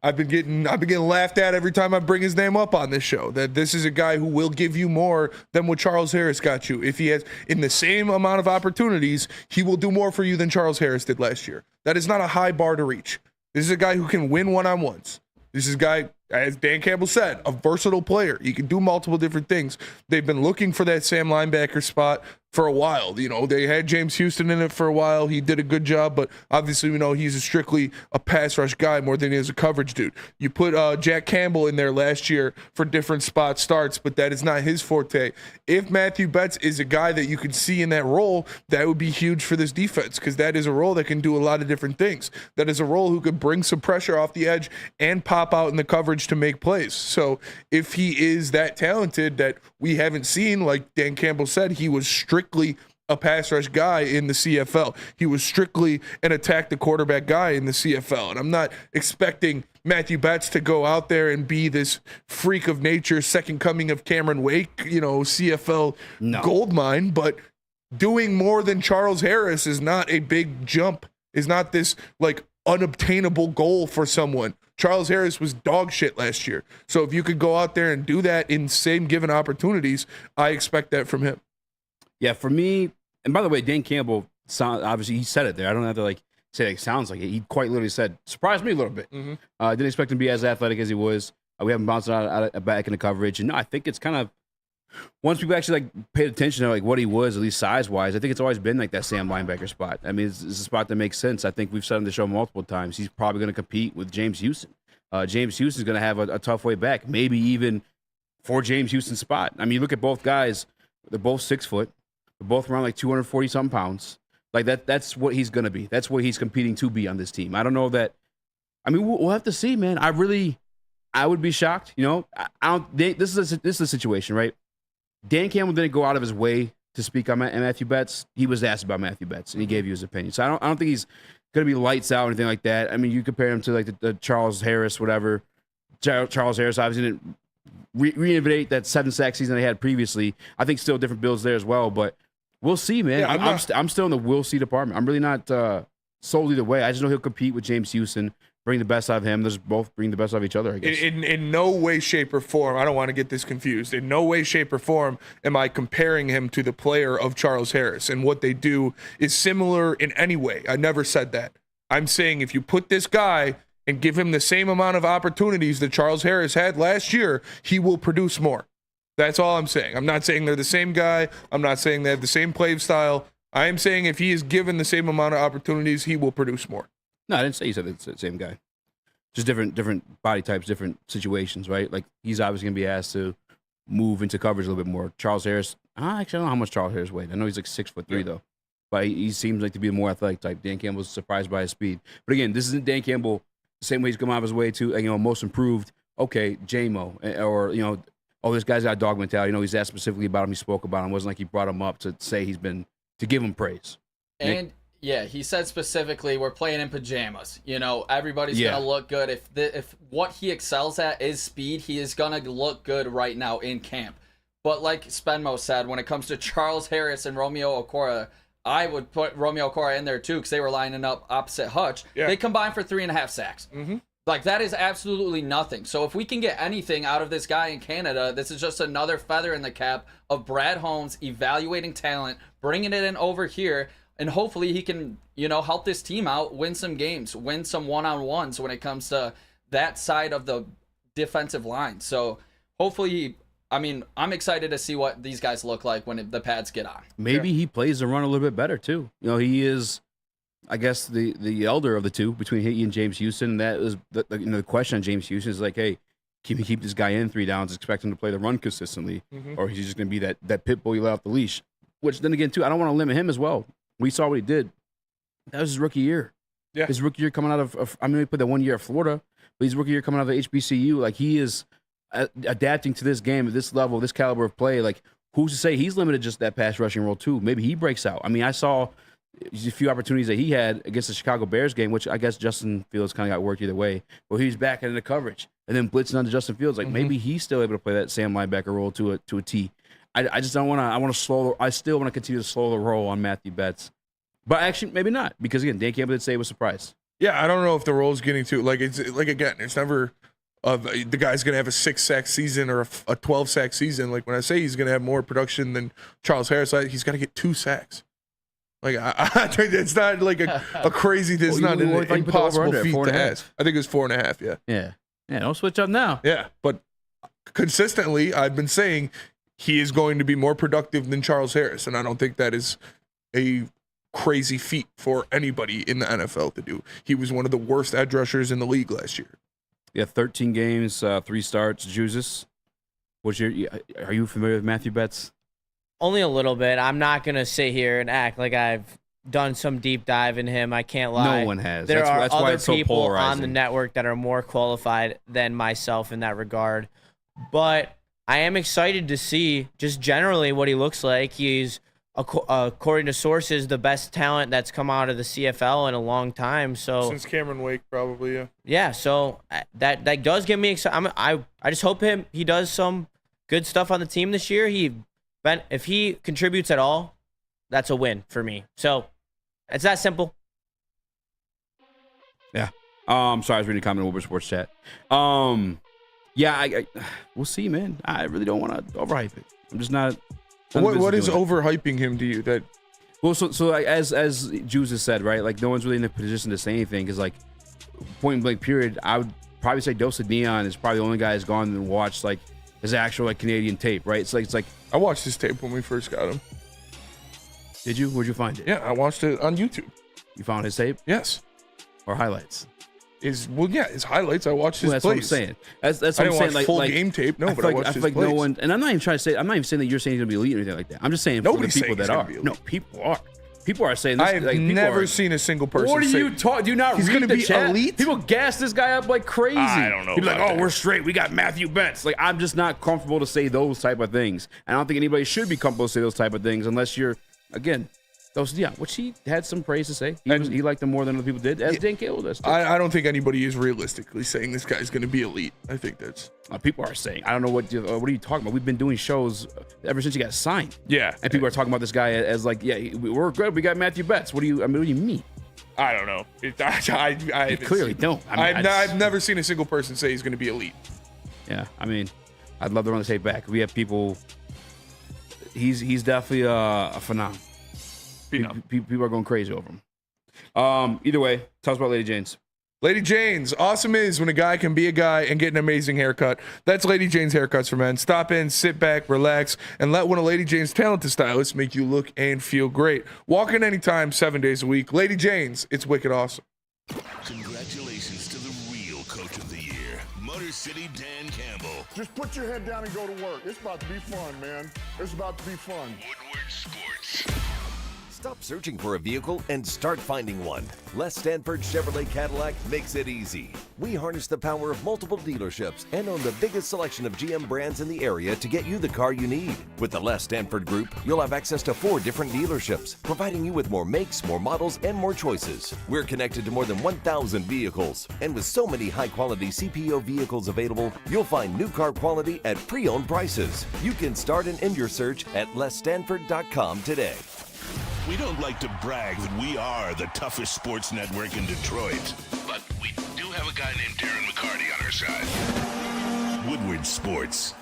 I've been getting laughed at every time I bring his name up on this show, that this is a guy who will give you more than what Charles Harris got you. If he has, in the same amount of opportunities, he will do more for you than Charles Harris did last year. That is not a high bar to reach. This is a guy who can win one-on-ones. This is a guy, as Dan Campbell said, a versatile player. He can do multiple different things. They've been looking for that Sam linebacker spot for a while. You know, they had James Houston in it for a while. He did a good job, but obviously we know he's strictly a pass rush guy more than he is a coverage dude. You put Jack Campbell in there last year for different spot starts, but that is not his forte. If Matthew Betts is a guy that you could see in that role, that would be huge for this defense, because that is a role that can do a lot of different things. That is a role who could bring some pressure off the edge and pop out in the coverage to make plays. So if he is that talented that we haven't seen, like Dan Campbell said, he was strictly a pass rush guy in the CFL. He was strictly an attack the quarterback guy in the CFL. And I'm not expecting Matthew Betts to go out there and be this freak of nature, second coming of Cameron Wake, CFL gold mine, but doing more than Charles Harris is not a big jump, is not this like unobtainable goal for someone. Charles Harris was dog shit last year. So if you could go out there and do that in same given opportunities, I expect that from him. Yeah, for me, and by the way, Dan Campbell, obviously he said it there. I don't have to say it sounds like it. He quite literally said, surprised me a little bit. I didn't expect him to be as athletic as he was. We haven't bounced out back in the coverage. And no, I think it's kind of, once people actually paid attention to what he was, at least size-wise, I think it's always been that Sam linebacker spot. I mean, it's a spot that makes sense. I think we've said on the show multiple times, he's probably going to compete with James Houston. James Houston's going to have a tough way back, maybe even for James Houston's spot. I mean, you look at both guys, they're both 6 foot. They're both around 240-something pounds. That's what he's going to be. That's what he's competing to be on this team. I don't know that. I mean, we'll have to see, man. I would be shocked. This is a situation, right? Dan Campbell didn't go out of his way to speak on Matthew Betts. He was asked about Matthew Betts, and he gave you his opinion. So I don't think he's going to be lights out or anything like that. I mean, you compare him to the Charles Harris, whatever. Charles Harris obviously didn't reinvigorate that 7-sack season they had previously. I think still different builds there as well, but we'll see, man. Yeah, I'm still in the we'll see department. I'm really not sold either way. I just know he'll compete with James Houston, bring the best out of him. They'll just both bring the best out of each other, I guess. In no way, shape, or form, I don't want to get this confused. In no way, shape, or form am I comparing him to the player of Charles Harris, and what they do is similar in any way. I never said that. I'm saying if you put this guy and give him the same amount of opportunities that Charles Harris had last year, he will produce more. That's all I'm saying. I'm not saying they're the same guy. I'm not saying they have the same play style. I am saying if he is given the same amount of opportunities, he will produce more. No, I didn't say you said it's the same guy. Just different body types, different situations, right? He's obviously going to be asked to move into coverage a little bit more. Charles Harris, actually, I don't know how much Charles Harris weighed. I know he's 6'3", though. But he seems to be a more athletic type. Dan Campbell's surprised by his speed. But again, this isn't Dan Campbell the same way he's come out of his way to, most improved, okay, J-Mo, or, this guy's got a dog mentality. He's asked specifically about him. He spoke about him. It wasn't like he brought him up to say to give him praise. And, yeah, he said specifically, we're playing in pajamas. Everybody's going to look good. If what he excels at is speed, he is going to look good right now in camp. But like Spenmo said, when it comes to Charles Harris and Romeo Okwara, I would put Romeo Okwara in there too, because they were lining up opposite Hutch. Yeah. They combined for 3.5 sacks. Mm-hmm. That is absolutely nothing. So if we can get anything out of this guy in Canada, this is just another feather in the cap of Brad Holmes evaluating talent, bringing it in over here, and hopefully he can, help this team out, win some games, win some one-on-ones when it comes to that side of the defensive line. So hopefully, I'm excited to see what these guys look like when the pads get on. Maybe he plays the run a little bit better too. He is, I guess, the elder of the two between he and James Houston. And that is the question on James Houston is hey, can we keep this guy in 3 downs, expect him to play the run consistently, or he's just going to be that pit bull you let off the leash? Which then again too, I don't want to limit him as well. We saw what he did. That was his rookie year. Yeah, his rookie year coming out of he put that 1 year at Florida, but his rookie year coming out of HBCU, he is adapting to this game at this level, this caliber of play. Who's to say he's limited just that pass rushing role too? Maybe he breaks out. I saw a few opportunities that he had against the Chicago Bears game, which I guess Justin Fields kind of got worked either way, but he was back into coverage and then blitzing onto Justin Fields. Maybe he's still able to play that Sam linebacker role to a T. I just don't want to. I want to slow. I still want to continue to slow the roll on Matthew Betts, but actually maybe not, because again, Dan Campbell did say he was surprised. Yeah, I don't know if the role's getting to like it's like again, it's never the guy's gonna have a 6-sack season or a 12-sack season. Like when I say he's gonna have more production than Charles Harris, he's gotta get 2 sacks. Like I think it's not like a crazy. It's not an impossible feat to ask. I think it was 4.5. Yeah. Don't switch up now. Yeah, but consistently, I've been saying he is going to be more productive than Charles Harris, and I don't think that is a crazy feat for anybody in the NFL to do. He was one of the worst edge rushers in the league last year. Yeah, 13 games, 3 starts. Jesus, are you familiar with Matthew Betts? Only a little bit. I'm not going to sit here and act like I've done some deep dive in him. I can't lie. No one has. There are that's why other it's so people polarizing. on the network that are more qualified than myself in that regard. But I am excited to see just generally what he looks like. He's, according to sources, the best talent that's come out of the CFL in a long time. So since Cameron Wake, probably, yeah. Yeah, so that does get me excited. I just hope he does some good stuff on the team this year. If he contributes at all, that's a win for me. So it's that simple. Yeah. Sorry, I was reading a comment in Woodward Sports chat. Yeah, we'll see, man. I really don't want to overhype it. I'm just not. What is overhyping him to you? That so like, as Juice has said, right? Like no one's really in a position to say anything because like point blank period, I would probably say Dosa Dion is probably the only guy who's gone and watched like his actual like Canadian tape, right? It's like I watched his tape when we first got him. Did you? Where'd you find it? Yeah, I watched it on YouTube. You found his tape? Yes. Or highlights? His highlights. I watched his that's plays. what I'm saying. That's what I I'm didn't saying. watch full game tape. No, but I watched his plays. No one, and I'm not even trying to say. I'm not even saying that you're saying he's gonna be elite or anything like that. I'm just saying Nobody's for the people saying that he's are. gonna be elite. No, people are. People are saying this. I have never seen a single person. What are say, you talking? Do you not he's read gonna the be chat? elite? People gas this guy up like crazy. I don't know. People like, about oh, that. we're straight. We got Matthew Betts. Like, I'm just not comfortable to say those type of things. I don't think anybody should be comfortable to say those type of things unless you're, again, which he had some praise to say. He liked them more than other people did, as Dan Cagle does. I don't think anybody is realistically saying this guy's going to be elite. I think that's people are saying. I don't know what are you talking about? We've been doing shows ever since he got signed. Yeah, and people are talking about this guy as like, yeah, we're good. We got Matthew Betts. What do you mean? I don't know. I clearly don't. I've never seen a single person say he's going to be elite. Yeah, I mean, I'd love to run the tape back. We have people. He's definitely a phenomenon. People are going crazy over him. Either way, tell us about Lady Jane's. Lady Jane's. Awesome is when a guy can be a guy and get an amazing haircut. That's Lady Jane's Haircuts for Men. Stop in, sit back, relax, and let one of Lady Jane's talented stylists make you look and feel great. Walk in anytime, 7 days a week. Lady Jane's. It's wicked awesome. Congratulations to the real Coach of the Year, Motor City Dan Campbell. Just put your head down and go to work. It's about to be fun, man. It's about to be fun. Woodward Sports. Stop searching for a vehicle and start finding one. Les Stanford Chevrolet Cadillac makes it easy. We harness the power of multiple dealerships and own the biggest selection of GM brands in the area to get you the car you need. With the Les Stanford Group, you'll have access to 4 different dealerships, providing you with more makes, more models, and more choices. We're connected to more than 1,000 vehicles. And with so many high-quality CPO vehicles available, you'll find new car quality at pre-owned prices. You can start and end your search at lesstanford.com today. We don't like to brag that we are the toughest sports network in Detroit, but we do have a guy named Darren McCarty on our side. Woodward Sports.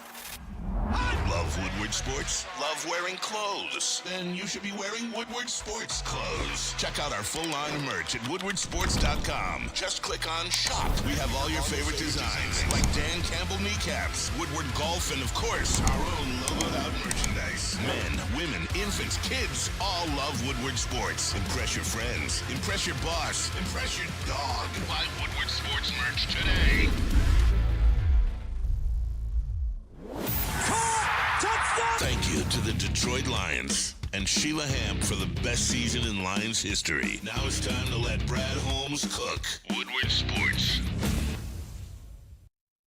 Love Woodward Sports? Love wearing clothes? Then you should be wearing Woodward Sports clothes. Check out our full line of merch at woodwardsports.com. Just click on shop. We have all your favorite designs, like Dan Campbell kneecaps, Woodward golf, and of course, our own logoed out merchandise. Men, women, infants, kids all love Woodward Sports. Impress your friends. Impress your boss. Impress your dog. Buy Woodward Sports merch today. Thank you to the Detroit Lions and Sheila Hamp for the best season in Lions history. Now it's time to let Brad Holmes cook. Woodward Sports.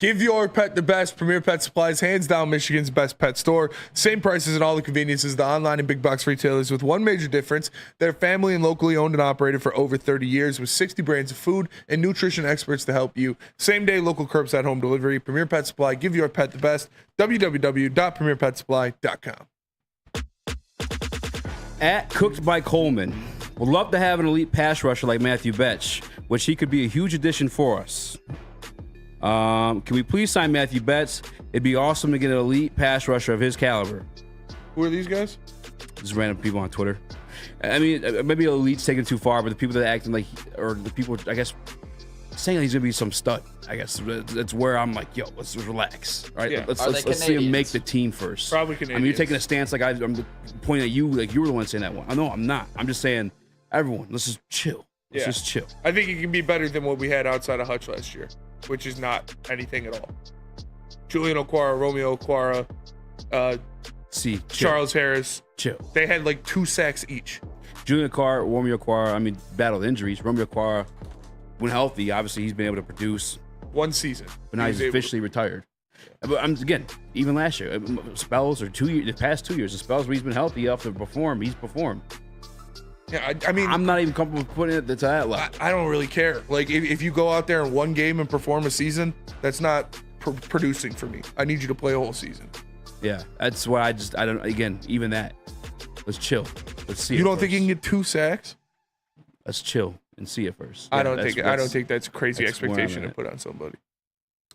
Give your pet the best. Premier Pet Supplies, hands down Michigan's best pet store. Same prices and all the conveniences the online and big box retailers, with one major difference. They're family and locally owned and operated for over 30 years with 60 brands of food and nutrition experts to help you. Same day local curbside home delivery. Premier Pet Supply. Give your pet the best. www.premierpetsupply.com. At Cooked by Coleman. Would love to have an elite pass rusher like Matthew Betch, which he could be a huge addition for us. Can we please sign Matthew Betts? It'd be awesome to get an elite pass rusher of his caliber. Who are these guys? Just random people on Twitter. I mean, maybe elite's taken too far, but the people that are acting like, or the people, I guess, saying he's gonna be some stud. I guess that's where I'm like, yo, let's relax, right? Yeah. Let's see him make the team first. Probably Canadians. I mean, you're taking a stance like I'm pointing at you, like you were the one saying that one. I know I'm not. I'm just saying, everyone, let's just chill. Let's just chill. I think it can be better than what we had outside of Hutch last year, which is not anything at all. Julian Okwara, Romeo Okwara, Charles Harris. Chill. They had like 2 sacks each. Julian Okwara, Romeo Okwara, I mean, battled injuries. Romeo Okwara, when healthy, obviously he's been able to produce. 1 season. But now he's officially retired. But again, even last year, spells or 2 years, the past 2 years, the spells where he's been healthy enough to perform, he's performed. Yeah, I mean, I'm not even comfortable with putting it to that level. I don't really care. Like, if you go out there in 1 game and perform a season, that's not producing for me. I need you to play a whole season. Yeah, that's what I don't. Again, even that. Let's chill. Let's see. You don't think he can get 2 sacks? Let's chill and see it first. I don't think that's a crazy expectation to put on somebody.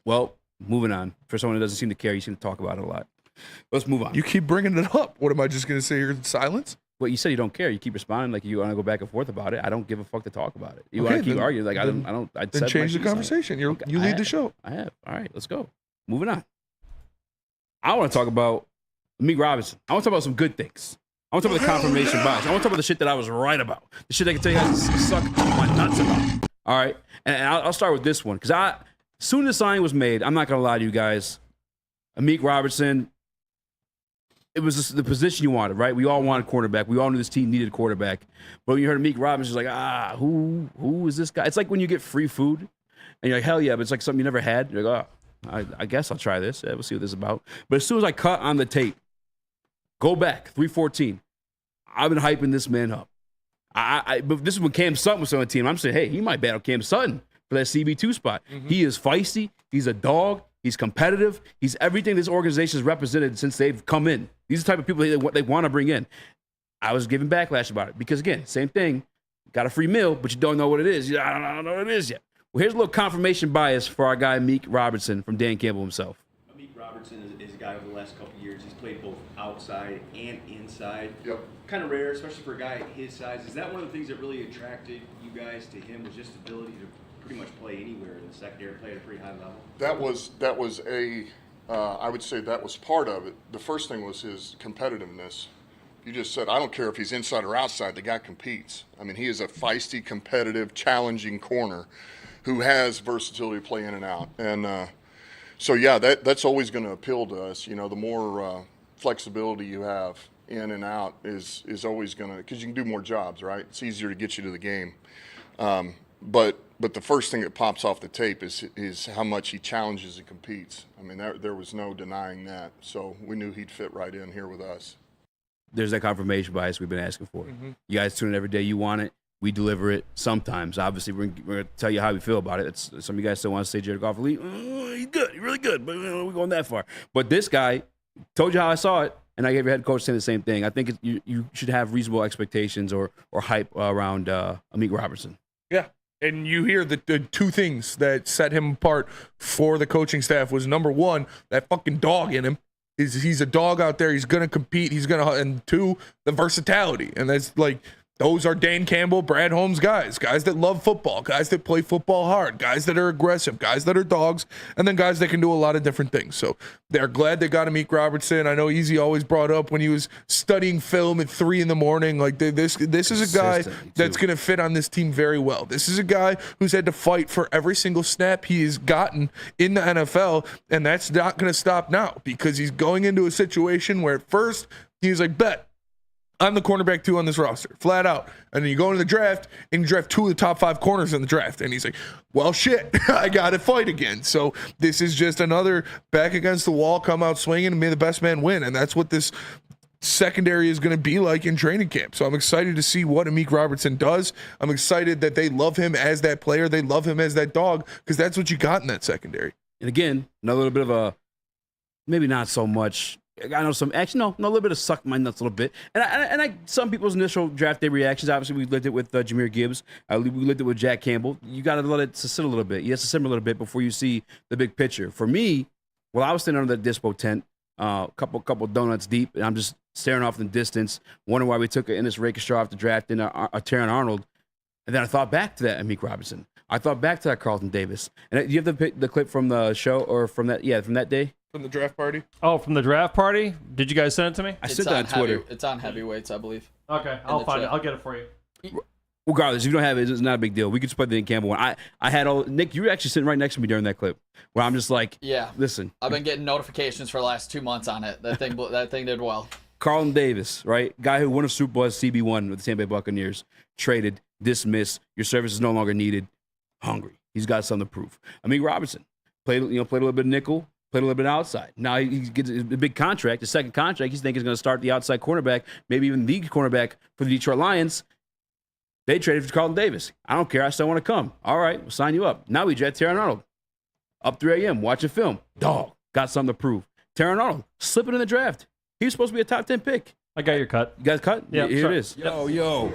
Well, moving on. For someone who doesn't seem to care, you seem to talk about it a lot. Let's move on. You keep bringing it up. What am I just going to say here in silence? Well, you said you don't care. You keep responding like you want to go back and forth about it. I don't give a fuck to talk about it. You want to keep arguing like I don't. Then change the conversation. You lead the show. I have. All right, let's go. Moving on. I want to talk about Amon-Ra Robinson. I want to talk about some good things. I want to talk about the confirmation bias. I want to talk about the shit that I was right about. The shit I can tell you guys to suck my nuts about. All right, and I'll start with this one because as soon as the signing was made, I'm not gonna lie to you guys. Amon-Ra Robinson. It was just the position you wanted, right? We all wanted quarterback. We all knew this team needed a quarterback. But when you heard Amon-Ra Robinson, it's like, who is this guy? It's like when you get free food, and you're like, hell yeah, but it's like something you never had. You're like, I guess I'll try this. Yeah, we'll see what this is about. But as soon as I cut on the tape, go back, 314, I've been hyping this man up. But this is when Cam Sutton was on the team. I'm saying, hey, he might battle Cam Sutton for that CB2 spot. Mm-hmm. He is feisty. He's a dog. He's competitive. He's everything this organization has represented since they've come in. These are the type of people they want to bring in. I was giving backlash about it because, again, same thing. Got a free meal, but you don't know what it is. I don't know what it is yet. Well, here's a little confirmation bias for our guy, Amon-Ra Robinson, from Dan Campbell himself. Amon-Ra Robinson is a guy over the last couple of years. He's played both outside and inside. Yep. Kind of rare, especially for a guy his size. Is that one of the things that really attracted you guys to him, was just the ability to pretty much play anywhere in the secondary, play at a pretty high level? That was I would say that was part of it. The first thing was his competitiveness. You just said, I don't care if he's inside or outside, the guy competes. I mean, he is a feisty, competitive, challenging corner who has versatility to play in and out. And so, yeah, that's always going to appeal to us. You know, the more flexibility you have in and out is always going to, because you can do more jobs, right? It's easier to get you to the game. But the first thing that pops off the tape is how much he challenges and competes. I mean, there was no denying that. So we knew he'd fit right in here with us. There's that confirmation bias we've been asking for. Mm-hmm. You guys tune in every day. You want it. We deliver it sometimes. Obviously, we're going to tell you how we feel about it. Some of you guys still want to say Jared Goff elite. He's good. He's really good, but we're going that far. But this guy, told you how I saw it, and I gave your head coach saying the same thing. I think you should have reasonable expectations or hype around Amon-Ra Robinson. Yeah. And you hear the 2 things that set him apart for the coaching staff was, number 1, that fucking dog in him. He's a dog out there. He's going to compete. And 2, the versatility. And that's like, those are Dan Campbell, Brad Holmes guys that love football, guys that play football hard, guys that are aggressive, guys that are dogs, and then guys that can do a lot of different things. So they're glad they got Amon-Ra Robinson. I know Easy always brought up when he was studying film at 3 a.m, like this is a guy that's going to fit on this team very well. This is a guy who's had to fight for every single snap he has gotten in the NFL, and that's not going to stop now because he's going into a situation where at first he was like, bet. I'm the cornerback 2 on this roster, flat out. And then you go into the draft, and you draft 2 of the top 5 corners in the draft. And he's like, well, shit, I got to fight again. So this is just another back against the wall, come out swinging, and may the best man win. And that's what this secondary is going to be like in training camp. So I'm excited to see what Amon-Ra Robinson does. I'm excited that they love him as that player. They love him as that dog because that's what you got in that secondary. And again, another little bit of a maybe not so much I know some action. No, a little bit of suck my nuts a little bit. And I some people's initial draft day reactions. Obviously, we lived it with Jahmyr Gibbs. We lived it with Jack Campbell. You got to let it sit a little bit. You have to simmer a little bit before you see the big picture. For me, while I was standing under the dispo tent, couple donuts deep, and I'm just staring off in the distance, wondering why we took an Ennis Rakestraw off the draft and a Taron Arnold. And then I thought back to that Amik Robinson. I thought back to that Carlton Davis. And do you have the clip from the show or from that? Yeah, from that day. From the draft party? Oh, from the draft party? Did you guys send it to me? I sent that on Twitter. It's on heavyweights, I believe. Okay, I'll find it. I'll get it for you. Regardless, if you don't have it, it's not a big deal. We could just play the Campbell one. I had all Nick. You were actually sitting right next to me during that clip, where I'm just like, yeah, listen. I've been getting notifications for the last 2 months on it. That thing did well. Carlton Davis, right, guy who won a Super Bowl as CB1 with the Tampa Bay Buccaneers, traded, dismissed. Your service is no longer needed. Hungry. He's got something to prove. Amik Robinson played a little bit of nickel. Played a little bit outside. Now he gets a big contract, the second contract. He's thinking he's going to start the outside cornerback, maybe even the cornerback for the Detroit Lions. They traded for Carlton Davis. I don't care. I still want to come. All right, we'll sign you up. Now we draft Taron Arnold. Up 3 a.m., watching film. Dog, got something to prove. Taron Arnold, slipping in the draft. He was supposed to be a top 10 pick. I got your cut. You guys cut? Yeah, Here it is. Yo. You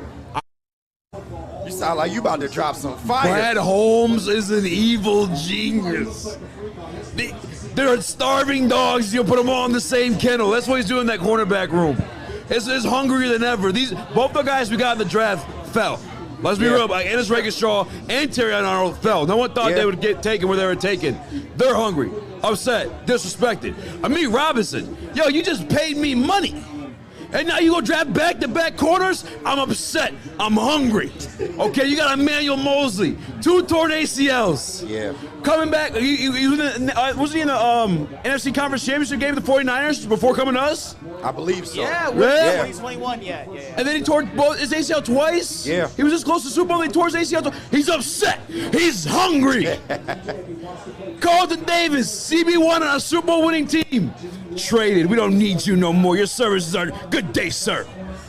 sound like you about to drop some fire. Brad Holmes is an evil genius. They're starving dogs. You put them all in the same kennel. That's what he's doing in that cornerback room. It's hungrier than ever. Both the guys we got in the draft fell. Let's be real. Like Ennis Rakestraw and Taron Arnold fell. No one thought they would get taken where they were taken. They're hungry, upset, disrespected. Amik Robinson, yo, you just paid me money. And now you go draft back-to-back corners? I'm upset. I'm hungry. Okay, you got Emmanuel Mosley, 2 torn ACLs. Yeah. Coming back, wasn't he in the NFC Conference Championship game with the 49ers before coming to us? I believe so. Yeah. 2021, yeah. And then he tore his ACL twice? Yeah. He was this close to Super Bowl, he tore his ACL twice. He's upset. He's hungry. Carlton Davis, CB1 on a Super Bowl winning team. Traded. We don't need you no more. Your services are good day, sir.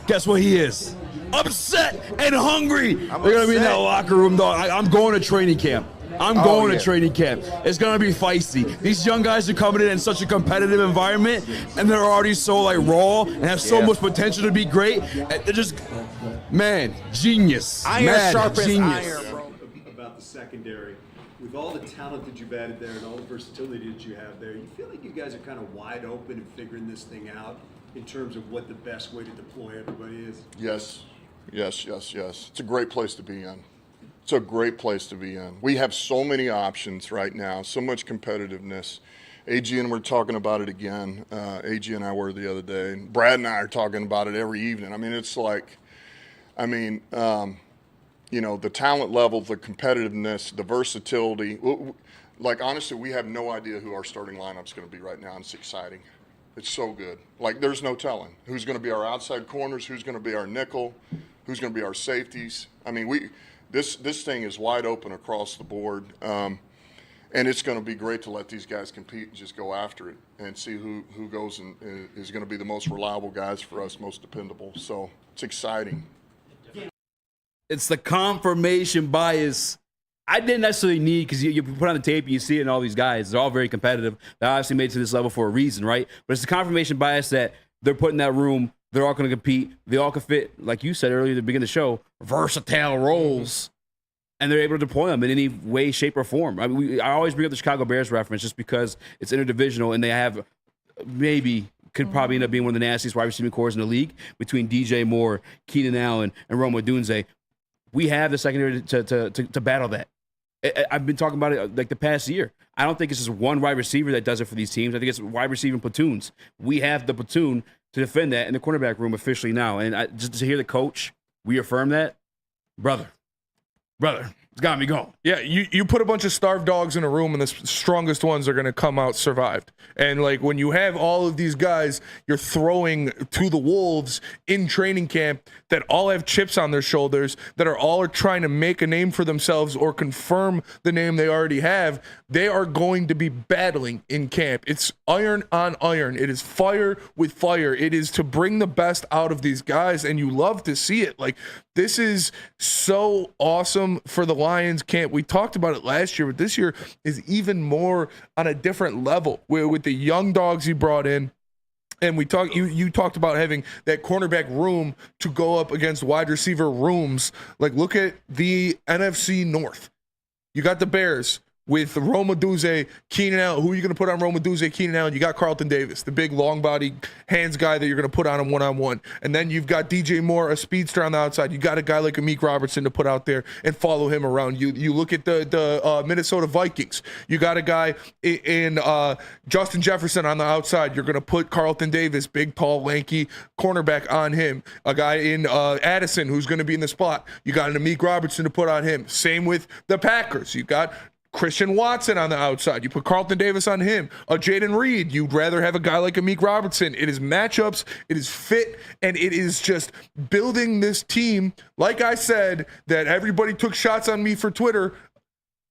Guess what he is? Upset and hungry. They're going to be in that locker room, dog. I'm going to training camp. I'm going to training camp. It's going to be feisty. These young guys are coming in such a competitive environment, and they're already so like raw and have so much potential to be great. They're just, man, genius. Iron sharpens genius. iron, bro. About the secondary. With all the talent that you've added there and all the versatility that you have there, you feel like you guys are kind of wide open and figuring this thing out in terms of what the best way to deploy everybody is? Yes. It's a great place to be in. It's a great place to be in. We have so many options right now, so much competitiveness. AG and we're talking about it again. AG and I were the other day. And Brad and I are talking about it every evening. I mean, it's like, you know, the talent level, the competitiveness, the versatility. Like, honestly, we have no idea who our starting lineup's going to be right now, and it's exciting. It's so good. Like, there's no telling who's going to be our outside corners, who's going to be our nickel, who's going to be our safeties. I mean, this thing is wide open across the board, and it's going to be great to let these guys compete and just go after it and see who goes and is going to be the most reliable guys for us, most dependable. So it's exciting. It's the confirmation bias I didn't necessarily need, because you put on the tape and you see it in all these guys. They're all very competitive. They obviously made it to this level for a reason, right? But it's the confirmation bias that they're put in that room. They're all going to compete. They all can fit, like you said earlier at the beginning of the show, versatile roles. And they're able to deploy them in any way, shape, or form. I mean, I always bring up the Chicago Bears reference just because it's interdivisional and they have could probably end up being one of the nastiest wide receiving corps in the league between DJ Moore, Keenan Allen, and Rome Odunze. We have the secondary to battle that. I've been talking about it like the past year. I don't think it's just one wide receiver that does it for these teams. I think it's wide receiving platoons. We have the platoon to defend that in the cornerback room officially now. And just to hear the coach reaffirm that, brother, it's got me going. Yeah, you put a bunch of starved dogs in a room and the strongest ones are going to come out survived. And like when you have all of these guys you're throwing to the wolves in training camp that all have chips on their shoulders, that are all trying to make a name for themselves or confirm the name they already have, they are going to be battling in camp. It's iron on iron. It is fire with fire. It is to bring the best out of these guys, and you love to see it. Like, this is so awesome for the Lions camp. We talked about it last year, but this year is even more on a different level with the young dogs he brought in. And you talked about having that cornerback room to go up against wide receiver rooms. Like, look at the NFC North. You got the Bears with Rome Odunze, Keenan Allen. Who are you going to put on Rome Odunze, Keenan Allen? You got Carlton Davis, the big long body hands guy that you're going to put on him one-on-one. And then you've got DJ Moore, a speedster on the outside. You got a guy like Amik Robertson to put out there and follow him around. You look at the Minnesota Vikings. You got a guy in Justin Jefferson on the outside. You're going to put Carlton Davis, big, tall, lanky cornerback on him. A guy in Addison who's going to be in the spot. You got an Amik Robertson to put on him. Same with the Packers. You got Christian Watson on the outside. You put Carlton Davis on him. Jaden Reed. You'd rather have a guy like Amik Robertson. It is matchups. It is fit. And it is just building this team. Like I said, that everybody took shots on me for Twitter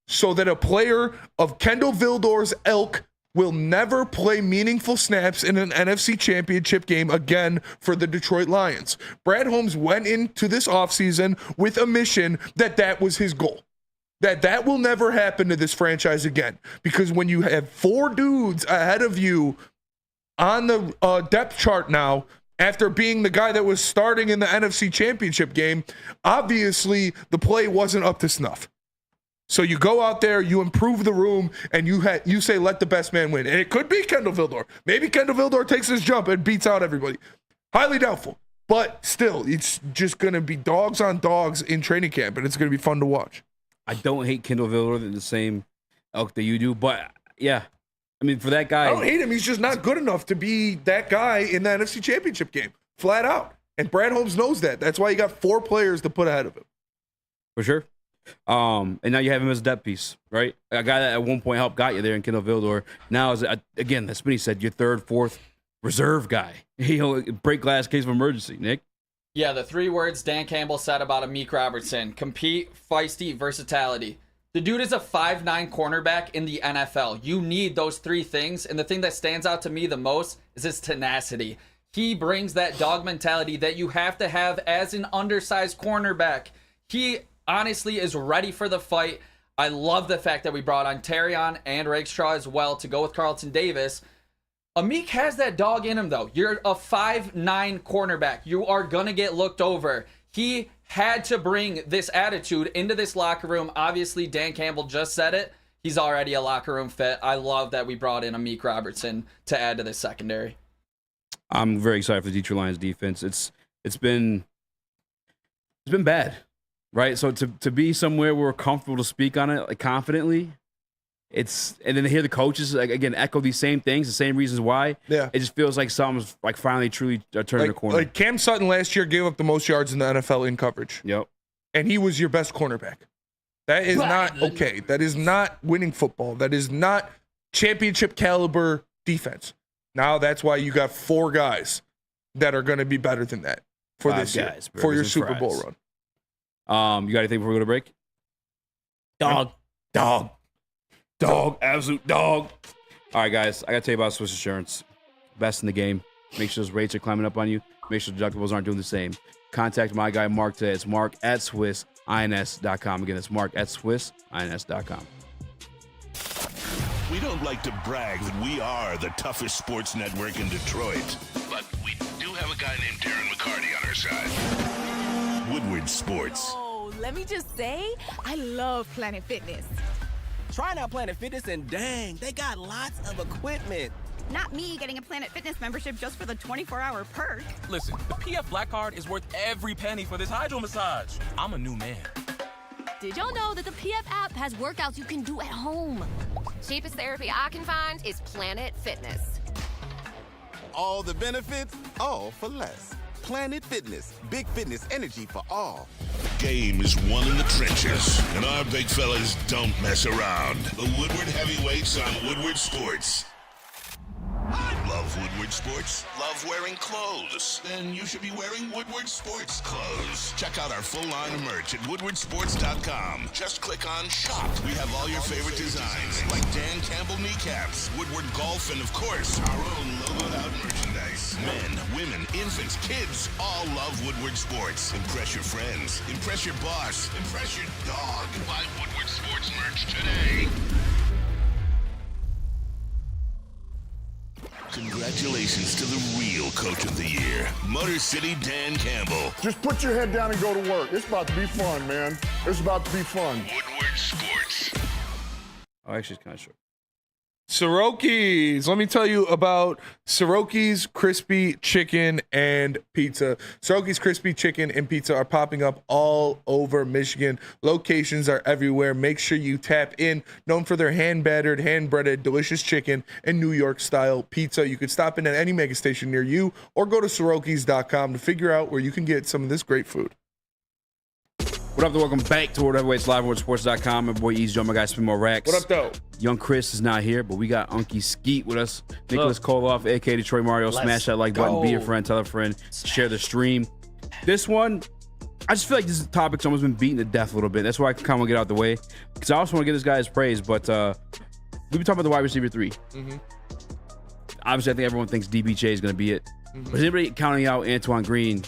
so that a player of Kendall Vildor's ilk will never play meaningful snaps in an NFC championship game again for the Detroit Lions. Brad Holmes went into this offseason with a mission that was his goal. That will never happen to this franchise again. Because when you have 4 dudes ahead of you on the depth chart now, after being the guy that was starting in the NFC Championship game, obviously the play wasn't up to snuff. So you go out there, you improve the room, and you say, let the best man win. And it could be Kendall Vildor. Maybe Kendall Vildor takes his jump and beats out everybody. Highly doubtful. But still, it's just going to be dogs on dogs in training camp, and it's going to be fun to watch. I don't hate Kendall Vildor in the same elk that you do, but yeah. I mean, for that guy. I don't hate him. He's just not good enough to be that guy in the NFC Championship game, flat out. And Brad Holmes knows that. That's why you got 4 players to put ahead of him. For sure. And now you have him as a depth piece, right? A guy that at one point helped got you there in Kendall Vildor. Now, again, that's what he said, your 3rd, 4th reserve guy. He'll break glass case of emergency, Nick. Yeah, the 3 words Dan Campbell said about Amik Robertson: compete, feisty, versatility. The dude is a 5'9" cornerback in the NFL. You need those 3 things, and the thing that stands out to me the most is his tenacity. He brings that dog mentality that you have to have as an undersized cornerback. He honestly is ready for the fight. I love the fact that we brought on Terrion and Rakestraw as well to go with Carlton Davis. Amik has that dog in him, though. You're a 5'9" cornerback. You are going to get looked over. He had to bring this attitude into this locker room. Obviously, Dan Campbell just said it. He's already a locker room fit. I love that we brought in Amik Robertson to add to this secondary. I'm very excited for the Detroit Lions defense. It's been bad, right? So to be somewhere where we're comfortable to speak on it confidently, and then to hear the coaches again echo these same things, the same reasons why. Yeah, it just feels like something's finally truly turning the corner. Like Cam Sutton last year gave up the most yards in the NFL in coverage. Yep, and he was your best cornerback. That is not okay. That is not winning football. That is not championship caliber defense. Now that's why you got 4 guys that are going to be better than that for 5 this year, guys, for your and Super fries. Bowl run. You got anything before we go to break? Dog, absolute dog. All right, guys, I got to tell you about Swiss Insurance. Best in the game. Make sure those rates are climbing up on you. Make sure deductibles aren't doing the same. Contact my guy, Mark, today. It's mark@swissins.com. Again, it's mark@swissins.com. We don't like to brag that we are the toughest sports network in Detroit, but we do have a guy named Darren McCarty on our side. Woodward Sports. Oh, let me just say, I love Planet Fitness. Trying out Planet Fitness, and dang, they got lots of equipment. Not me getting a Planet Fitness membership just for the 24-hour perk. Listen, the PF Black Card is worth every penny for this hydro massage. I'm a new man. Did y'all know that the PF app has workouts you can do at home? Cheapest therapy I can find is Planet Fitness. All the benefits, all for less. Planet Fitness, big fitness energy for all. The game is won in the trenches, and our big fellas don't mess around. The Woodward Heavyweights on Woodward Sports. Love Woodward Sports? Love wearing clothes? Then you should be wearing Woodward Sports clothes. Check out our full line of merch at woodwardsports.com. Just click on shop. We have all your favorite designs, like Dan Campbell kneecaps, Woodward golf, and of course, our own logoed out merchandise. Men, women, infants, kids all love Woodward Sports. Impress your friends. Impress your boss. Impress your dog. Buy Woodward Sports merch today. Congratulations to the real coach of the year, Motor City Dan Campbell. Just put your head down and go to work. It's about to be fun, man. It's about to be fun. Woodward Sports. Oh, actually, it's kind of short. Soroki's. Let me tell you about Soroki's Crispy Chicken and Pizza. Soroki's Crispy Chicken and Pizza are popping up all over Michigan. Locations are everywhere. Make sure you tap in. Known for their hand-battered, hand-breaded, delicious chicken and New York-style pizza. You can stop in at any mega station near you or go to Sorokis.com to figure out where you can get some of this great food. What up, though? Welcome back to World Heavyweights Live, WorldSports.com. My boy Easy Joe, my guy Spin More Racks. What up, though? Young Chris is not here, but we got Unky Skeet with us. Nicholas Koloff, a.k.a. Detroit Mario. Smash that like button, be a friend, tell a friend, share the stream. This one, I just feel like this topic's almost been beaten to death a little bit. That's why I can kind of get out the way. Because I also want to give this guy his praise, but we've been talking about the wide receiver 3. Mm-hmm. Obviously, I think everyone thinks DBJ is going to be it. But is anybody counting out Antoine Green?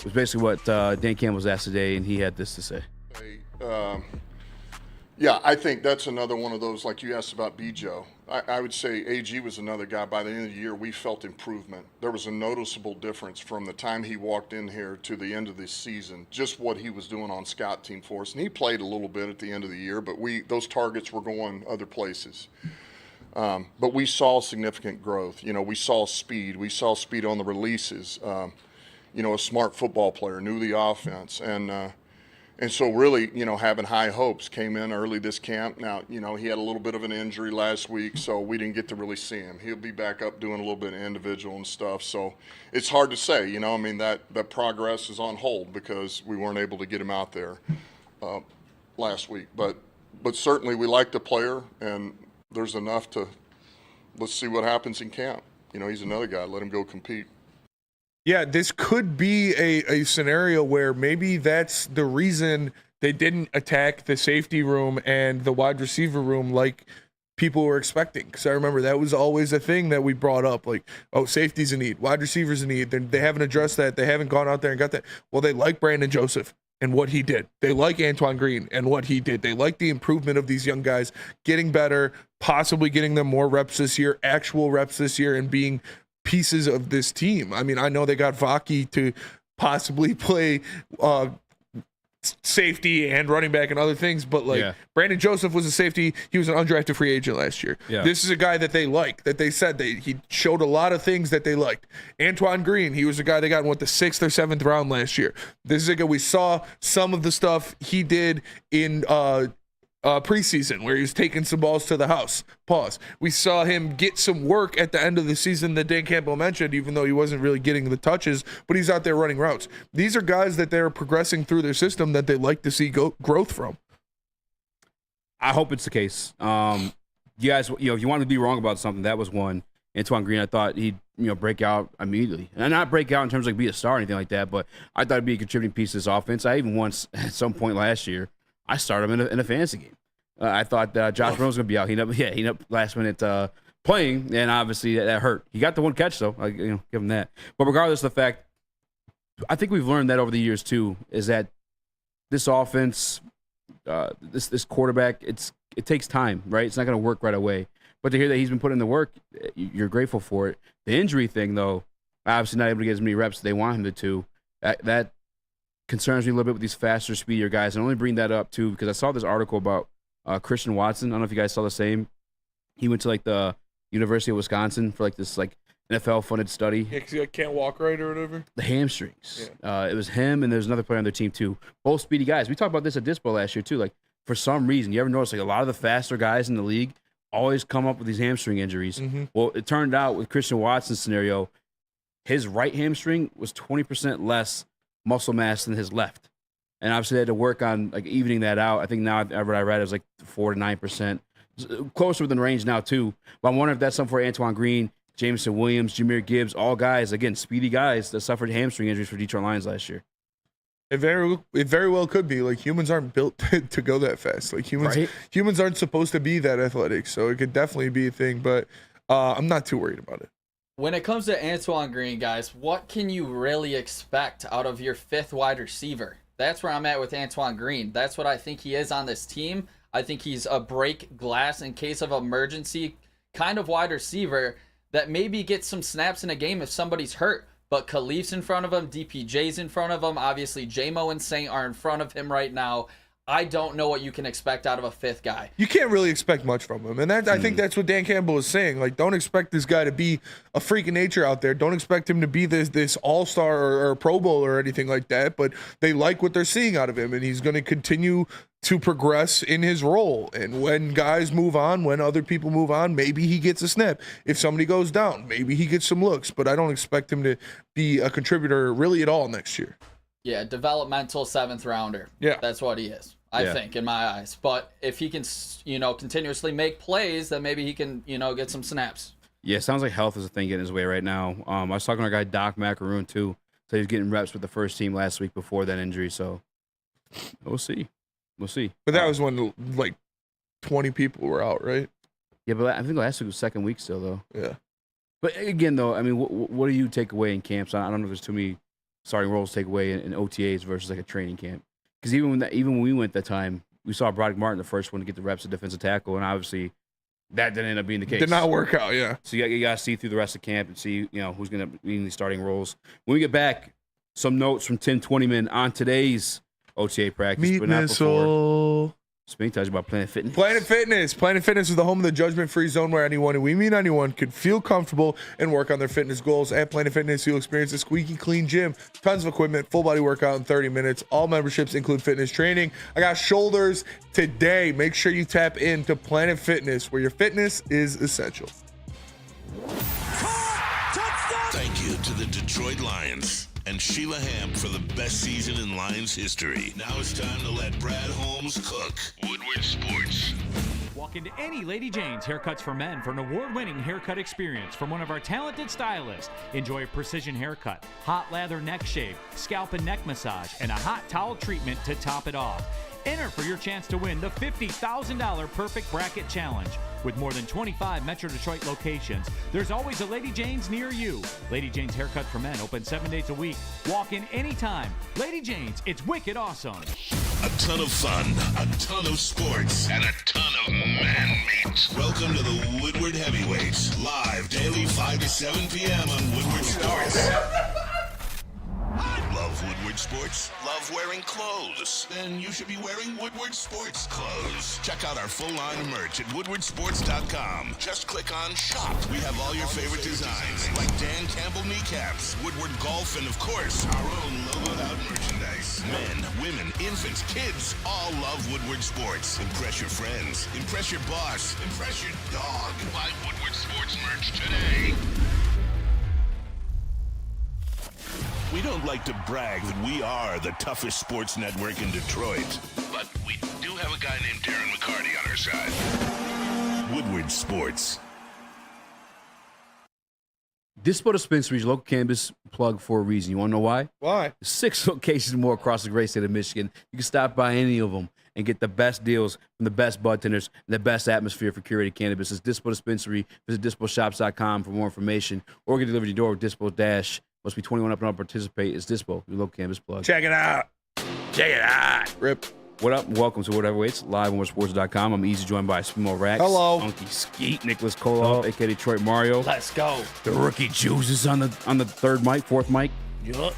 Was basically what Dan Campbell was asked today, and he had this to say. Yeah, I think that's another one of those, like you asked about Bijo. I would say AG was another guy. By the end of the year, we felt improvement. There was a noticeable difference from the time he walked in here to the end of this season, just what he was doing on scout team for us. And he played a little bit at the end of the year, but those targets were going other places. But we saw significant growth. You know, we saw speed. We saw speed on the releases. You know, a smart football player, knew the offense. And so really, you know, having high hopes, came in early this camp. Now, you know, he had a little bit of an injury last week, so we didn't get to really see him. He'll be back up doing a little bit of individual and stuff. So it's hard to say, you know, I mean, that progress is on hold because we weren't able to get him out there last week. But certainly we like the player, and there's enough to let's see what happens in camp. You know, he's another guy. Let him go compete. Yeah, this could be a scenario where maybe that's the reason they didn't attack the safety room and the wide receiver room like people were expecting. Because I remember that was always a thing that we brought up, like, oh, safety's a need, wide receivers a need. They haven't addressed that. They haven't gone out there and got that. Well, they like Brandon Joseph and what he did. They like Antoine Green and what he did. They like the improvement of these young guys getting better, possibly getting them more reps this year, actual reps this year, and being pieces of this team. I mean, I know they got Vaki to possibly play safety and running back and other things, but Brandon Joseph was a safety. He was an undrafted free agent last year. Yeah. This is a guy that they like, that they said he showed a lot of things that they liked. Antoine Green, he was a guy they got in the 6th or 7th round last year. This is a guy we saw some of the stuff he did in preseason where he was taking some balls to the house. Pause. We saw him get some work at the end of the season that Dan Campbell mentioned, even though he wasn't really getting the touches, but he's out there running routes. These are guys that they're progressing through their system that they like to see growth from. I hope it's the case. You guys, if you want to be wrong about something, that was one. Antoine Green, I thought he'd break out immediately, and not break out in terms of be a star or anything like that, but I thought he'd be a contributing piece to this offense. I even once at some point last year, I started him in a fantasy game. I thought Josh Reynolds was going to be out. He ended up last minute playing, and obviously that hurt. He got the one catch, though. Give him that. But regardless of the fact, I think we've learned that over the years, too, is that this offense, this quarterback, it takes time, right? It's not going to work right away. But to hear that he's been putting in the work, you're grateful for it. The injury thing, though, obviously not able to get as many reps as they want him to. That concerns me a little bit with these faster, speedier guys. And I only bring that up, too, because I saw this article about Christian Watson. I don't know if you guys saw the same. He went to the University of Wisconsin for this NFL funded study. Yeah, because he can't walk right or whatever. The hamstrings. Yeah. It was him, and there's another player on their team too. Both speedy guys. We talked about this at Dispo last year too. For some reason, you ever notice a lot of the faster guys in the league always come up with these hamstring injuries. Mm-hmm. Well, it turned out with Christian Watson's scenario, his right hamstring was 20% less muscle mass than his left. And obviously, they had to work on evening that out. I think now, ever I read, it was 4 to 9%. Closer within range now, too. But I'm wondering if that's something for Antoine Green, Jameson Williams, Jahmyr Gibbs, all guys, again, speedy guys that suffered hamstring injuries for Detroit Lions last year. It very well could be. Humans aren't built to go that fast. Humans aren't supposed to be that athletic. So it could definitely be a thing. But I'm not too worried about it. When it comes to Antoine Green, guys, what can you really expect out of your 5th wide receiver? That's where I'm at with Antoine Green. That's what I think he is on this team. I think he's a break glass in case of emergency kind of wide receiver that maybe gets some snaps in a game if somebody's hurt. But Khalif's in front of him, DPJ's in front of him. Obviously, J-Mo and Saint are in front of him right now. I don't know what you can expect out of a fifth guy. You can't really expect much from him. And I think that's what Dan Campbell is saying. Like, don't expect this guy to be a freak of nature out there. Don't expect him to be this all-star or Pro Bowl or anything like that. But they like what they're seeing out of him, and he's going to continue to progress in his role. And when guys move on, when other people move on, maybe he gets a snap. If somebody goes down, maybe he gets some looks. But I don't expect him to be a contributor really at all next year. Yeah, developmental 7th rounder. Yeah. That's what he is, I think, in my eyes. But if he can, continuously make plays, then maybe he can, get some snaps. Yeah, it sounds like health is a thing getting his way right now. I was talking to our guy Doc Macaroon, too. So he was getting reps with the first team last week before that injury. So we'll see. But that was when, 20 people were out, right? Yeah, but I think last week was second week still, though. Yeah. But again, though, I mean, what do you take away in camps? I don't know if there's too many starting roles to take away in OTAs versus like a training camp. Because even when we went that time, we saw Broderick Martin, the first one to get the reps at defensive tackle, and obviously that didn't end up being the case. Did not work out, yeah. So you got to see through the rest of camp and see who's going to be in these starting roles. When we get back, some notes from Tim Twentyman on today's OTA practice, but not before. Speaking to us about Planet Fitness. Planet Fitness is the home of the judgment-free zone where anyone, and we mean anyone, can feel comfortable and work on their fitness goals. At Planet Fitness, you'll experience a squeaky clean gym, tons of equipment, full body workout in 30 minutes. All memberships include fitness training. I got shoulders today. Make sure you tap into Planet Fitness, where your fitness is essential. Thank you to the Detroit Lions and Sheila Hamp for the best season in Lions history. Now it's time to let Brad Holmes cook. Woodward Sports. Walk into any Lady Jane's Haircuts for Men for an award-winning haircut experience from one of our talented stylists. Enjoy a precision haircut, hot lather neck shave, scalp and neck massage, and a hot towel treatment to top it off. Enter for your chance to win the $50,000 Perfect Bracket Challenge. With more than 25 Metro Detroit locations, there's always a Lady Jane's near you. Lady Jane's Haircut for Men, open 7 days a week. Walk in anytime. Lady Jane's, it's wicked awesome. A ton of fun, a ton of sports, and a ton of man meat. Welcome to the Woodward Heavyweights, live daily 5 to 7 p.m. on Woodward Sports. Love Woodward Sports? Love wearing clothes? Then you should be wearing Woodward Sports clothes. Check out our full line of merch at woodwardsports.com. Just click on shop. We have all your favorite designs, like Dan Campbell kneecaps, Woodward golf, and of course, our own logoed out merchandise. Men, women, infants, kids, all love Woodward Sports. Impress your friends. Impress your boss. Impress your dog. Buy Woodward Sports merch today. We don't like to brag that we are the toughest sports network in Detroit, but we do have a guy named Darren McCarty on our side. Woodward Sports. Dispo Dispensary's local cannabis plug for a reason. You want to know why? Why? 6 locations more across the great state of Michigan. You can stop by any of them and get the best deals from the best bud tenders and the best atmosphere for curated cannabis. It's Dispo Dispensary. Visit disposhops.com for more information or get delivered to your door with Dispo Dash. Must be 21 up and up. Participate. It's Dispo, your local cannabis plug. Check it out. Rip. What up? Welcome to Whatever Waits, live on WoodwardSports.com. I'm Easy, joined by Spimo Rax. Hello. Funky Skeet, Nicholas Koloff, a.k.a. Detroit Mario. Let's go. The rookie Juice is on the third mic, fourth mic. Yup.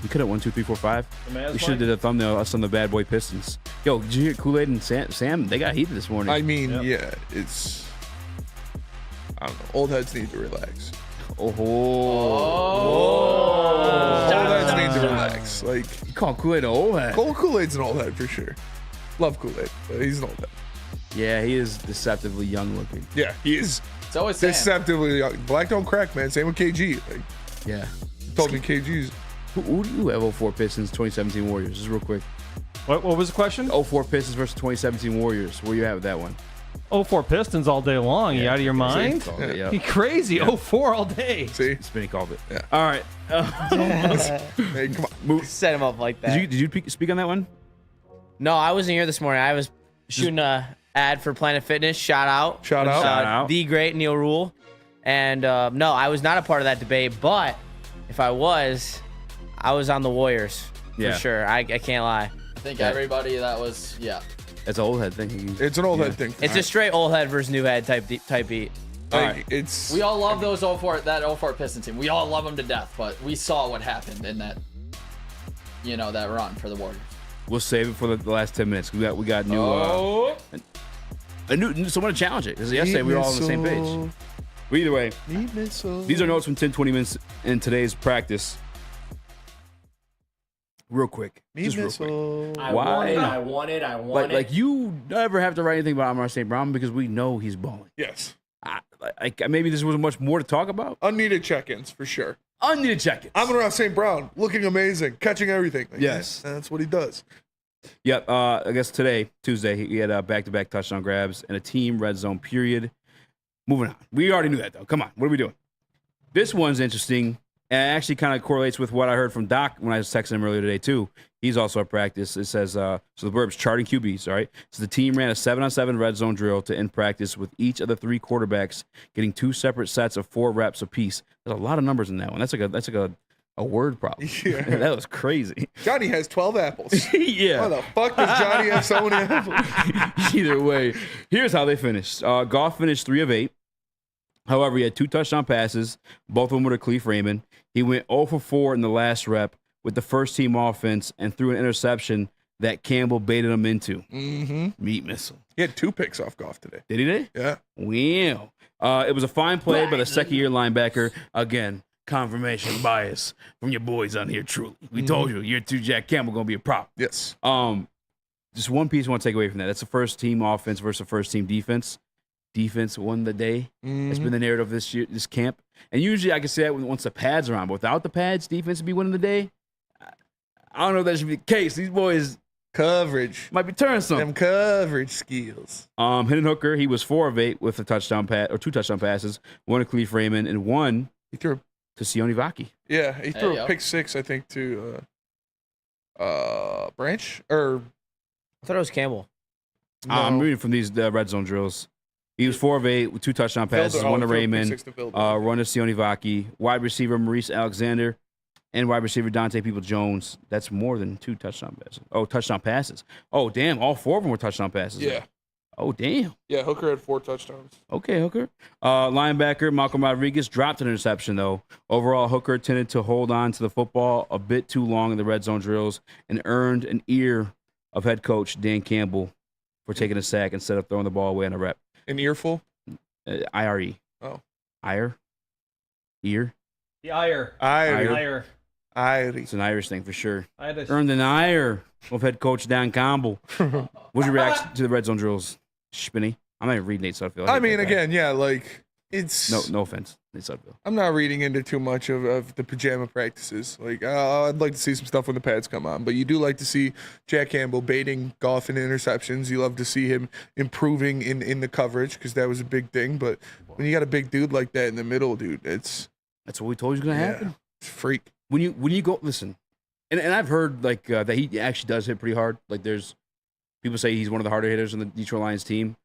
We could have 1, 2, 3, 4, 5. We should have did a thumbnail us on the Bad Boy Pistons. Yo, did you hear Kool-Aid and Sam? They got heated this morning. I mean, yeah, it's... I don't know. Old heads need to relax. Oh. Old heads need to relax. Like, you call Kool-Aid an old head? Kool-Aid's an old head for sure. Love Kool-Aid, but he's an old head. Yeah, he is deceptively young looking. Yeah, he is. It's always Sam. Deceptively young. Black don't crack, man. Same with KG. Like, yeah. Told me KG's. Who do you have 04 Pistons, 2017 Warriors? Just real quick. What was the question? 04 Pistons versus 2017 Warriors. Where you at with that one? 04 Pistons all day long. You out of your mind? You crazy. Yeah. 04 all day. See? Spinny called it. Yeah. All right. Hey, come on. Set him up like that. Did you speak on that one? No, I wasn't here this morning. I was shooting a ad for Planet Fitness. Shout out. Shout out. The great Neil Rule. And no, I was not a part of that debate, but if I was on the Warriors for sure. I can't lie. I think everybody that was, It's an old head thing. It's an old head thing. It's a straight old head versus new head type beat. Like, we all love those 04 Pistons team. We all love them to death, but we saw what happened in that, that run for the Warriors. We'll save it for the last 10 minutes. We got new. Someone to challenge it because yesterday we were all on the same page. But either way, these are notes from 10-20 minutes in today's practice. Real quick. Just real quick. I want it. Like you never have to write anything about Amon-Ra St. Brown because we know he's balling. Yes. Maybe this wasn't much more to talk about. Unneeded check-ins for sure. Unneeded check-ins. Amon-Ra St. Brown looking amazing, catching everything. Yes. That's what he does. Yep. I guess today, Tuesday, he had back-to-back touchdown grabs and a team red zone period. Moving on. We already knew that, though. Come on. What are we doing? This one's interesting, and it actually kind of correlates with what I heard from Doc when I was texting him earlier today, too. He's also at practice. It says, so the Burbs charting QBs, all right? So the team ran a 7-on-7 red zone drill to end practice with each of the 3 quarterbacks getting 2 separate sets of 4 reps apiece. There's a lot of numbers in that one. That's like a word problem. Yeah. That was crazy. Johnny has 12 apples. Yeah. Why the fuck does Johnny have so many apples? Either way, here's how they finished. Goff finished 3 of 8. However, he had 2 touchdown passes, both of them were to Khalif Raymond. He went 0 for 4 in the last rep with the first team offense and threw an interception that Campbell baited him into. Mm-hmm. Meat missile. He had 2 picks off Goff today. Did he? Yeah. Wow. It was a fine play by the second-year linebacker. Again, confirmation bias from your boys on here, truly. We told you, year 2 Jack Campbell going to be a prop. Yes. Just one piece I want to take away from that. That's the first team offense versus the first team defense. Defense won the day. It's been the narrative this year, this camp. And usually I can say that once the pads are on, but without the pads, defense would be winning the day. I don't know if that should be the case. These boys coverage might be turning something. Them coverage skills. Hendon Hooker, he was 4 of 8 with a touchdown pass or 2 touchdown passes, 1 to Khalif Raymond and 1 he threw to Sione Vaki. Yeah, he threw a pick 6, I think, to Branch or I thought it was Campbell. No. I'm reading from these red zone drills. He was 4 of 8 with 2 touchdown passes, 1 to Raymond, 1 to Sione Vaki, wide receiver Maurice Alexander, and wide receiver Dante People-Jones. That's more than 2 touchdown passes. Oh, touchdown passes. Oh, damn. All 4 of them were touchdown passes. Yeah. Oh, damn. Yeah, Hooker had 4 touchdowns. Okay, Hooker. Linebacker Malcolm Rodriguez dropped an interception, though. Overall, Hooker tended to hold on to the football a bit too long in the red zone drills and earned an ear of head coach Dan Campbell for taking a sack instead of throwing the ball away on a rep. An earful? IRE. Oh. Ear? Ear? The ire. Ire. It's an Irish thing for sure. Irish. Earned an ire of head coach Dan Campbell. What's your reaction to the red zone drills, Spinney? I'm not even reading Nate Sudfeld. I mean, again, yeah, like it's no offense, Nate Sudfeld. I'm not reading into too much of the pajama practices. Like I'd like to see some stuff when the pads come on, but you do like to see Jack Campbell baiting Goff in interceptions. You love to see him improving in the coverage because that was a big thing. But when you got a big dude like that in the middle, dude, that's what we told you was gonna happen. It's freak. When you go listen, and I've heard like that he actually does hit pretty hard. Like there's people say he's one of the harder hitters on the Detroit Lions team.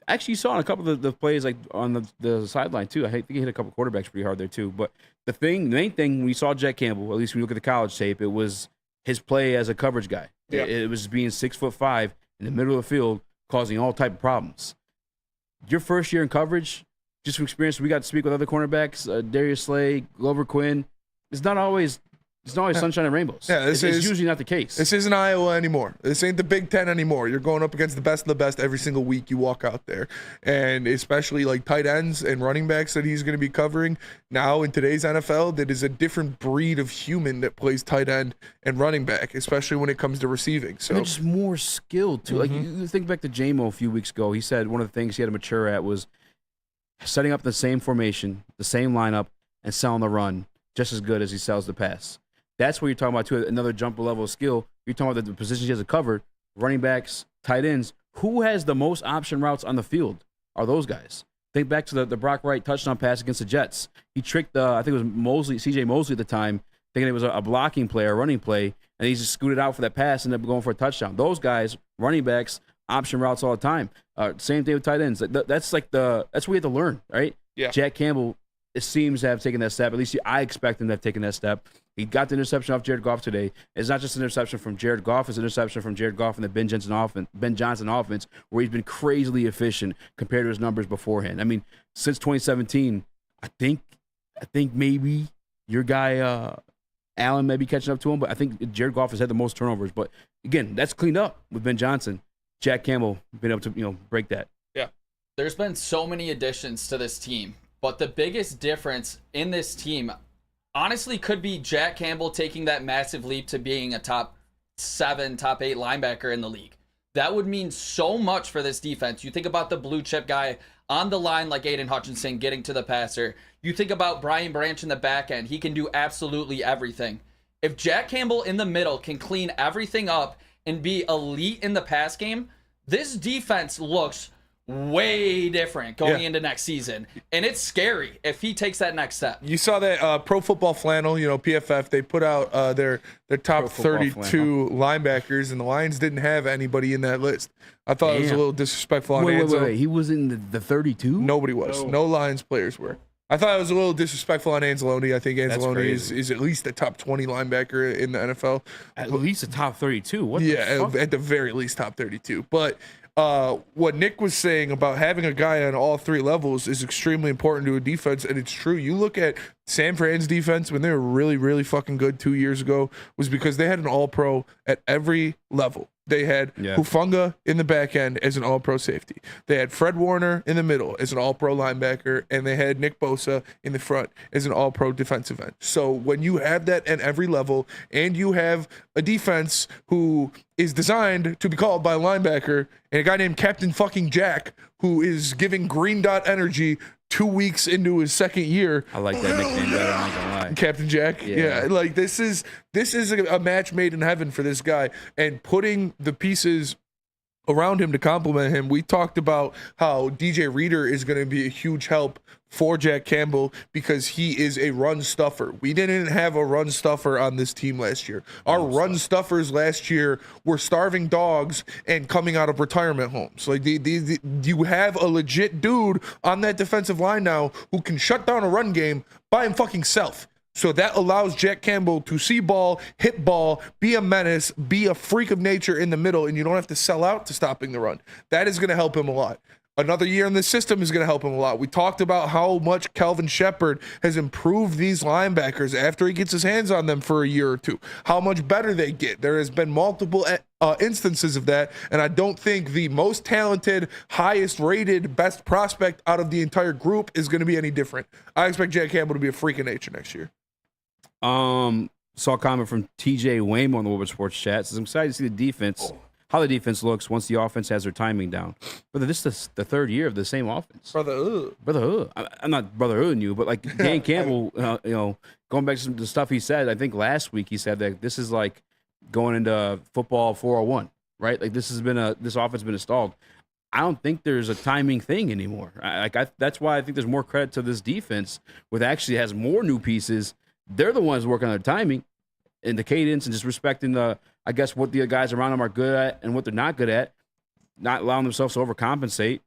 Actually, you saw in a couple of the plays like on the sideline too. I think he hit a couple quarterbacks pretty hard there too. But the main thing when you saw Jack Campbell, at least when you look at the college tape, it was his play as a coverage guy. Yeah. It was being 6'5" in the middle of the field, causing all type of problems. Your first year in coverage, just from experience, we got to speak with other cornerbacks, Darius Slay, Glover Quinn. It's not always sunshine and rainbows. Yeah, it's usually not the case. This isn't Iowa anymore. This ain't the Big Ten anymore. You're going up against the best of the best every single week you walk out there. And especially like tight ends and running backs that he's going to be covering. Now in today's NFL, that is a different breed of human that plays tight end and running back, especially when it comes to receiving. So and they're just more skilled too. Like you think back to J-Mo a few weeks ago. He said one of the things he had to mature at was setting up the same formation, the same lineup, and selling the run just as good as he sells the pass. That's what you're talking about, too, another jumper level of skill. You're talking about the positions he has covered, running backs, tight ends. Who has the most option routes on the field are those guys. Think back to the Brock Wright touchdown pass against the Jets. He tricked, I think it was CJ Mosley at the time, thinking it was a blocking play or a running play, and he just scooted out for that pass and ended up going for a touchdown. Those guys, running backs, option routes all the time. Same thing with tight ends. That's what we have to learn, right? Yeah. Jack Campbell it seems to have taken that step. At least I expect him to have taken that step. He got the interception off Jared Goff today. It's not just an interception from Jared Goff. It's an interception from Jared Goff and the Ben Johnson offense, where he's been crazily efficient compared to his numbers beforehand. I mean, since 2017, I think maybe your guy Allen may be catching up to him, but I think Jared Goff has had the most turnovers. But again, that's cleaned up with Ben Johnson. Jack Campbell been able to break that. Yeah. There's been so many additions to this team, but the biggest difference in this team honestly could be Jack Campbell taking that massive leap to being a top 7, top 8 linebacker in the league. That would mean so much for this defense. You think about the blue chip guy on the line like Aiden Hutchinson getting to the passer. You think about Brian Branch in the back end. He can do absolutely everything. If Jack Campbell in the middle can clean everything up and be elite in the pass game, this defense looks way different going into next season. And it's scary if he takes that next step. You saw that Pro Football Flannel, PFF, they put out their top 32 linebackers, and the Lions didn't have anybody in that list. I thought it was a little disrespectful on Ansel. Wait. He was in the 32? Nobody was. No Lions players were. I thought it was a little disrespectful on Anzalone. I think Anzalone is at least a top 20 linebacker in the NFL. At least a top 32? What the fuck? At the very least top 32. But what Nick was saying about having a guy on all 3 levels is extremely important to a defense, and it's true. You look at San Fran's defense when they were really, really fucking good 2 years ago was because they had an all-pro at every level. They had Hufanga in the back end as an all-pro safety. They had Fred Warner in the middle as an all-pro linebacker, and they had Nick Bosa in the front as an all-pro defensive end. So when you have that at every level, and you have a defense who is designed to be called by a linebacker, and a guy named Captain fucking Jack, who is giving green dot energy 2 weeks into his second year. I like that nickname better, I'm not gonna lie. Captain Jack. Yeah. Like this is a match made in heaven for this guy, and putting the pieces around him to complement him. We talked about how DJ Reader is going to be a huge help for Jack Campbell because he is a run stuffer. We didn't have a run stuffer on this team last year. Our run stuffers last year were starving dogs and coming out of retirement homes. Like you have a legit dude on that defensive line now who can shut down a run game by him fucking self. So that allows Jack Campbell to see ball, hit ball, be a menace, be a freak of nature in the middle, and you don't have to sell out to stopping the run. That is going to help him a lot. Another year in the system is going to help him a lot. We talked about how much Kelvin Shepard has improved these linebackers after he gets his hands on them for a year or two, how much better they get. There has been multiple instances of that, and I don't think the most talented, highest rated, best prospect out of the entire group is going to be any different. I expect Jack Campbell to be a freak of nature next year. Saw a comment from TJ Waymo on the Woodward Sports chat. Says, I'm excited to see the defense, how the defense looks once the offense has their timing down. Brother, this is the 3rd year of the same offense. Brotherhood. I'm not brotherhooding you, but like Dan Campbell, going back to the stuff he said, I think last week he said that this is like going into football 401, right? Like this offense has been installed. I don't think there's a timing thing anymore. That's why I think there's more credit to this defense, which actually has more new pieces. They're the ones working on their timing and the cadence and just respecting what the guys around them are good at and what they're not good at, not allowing themselves to overcompensate.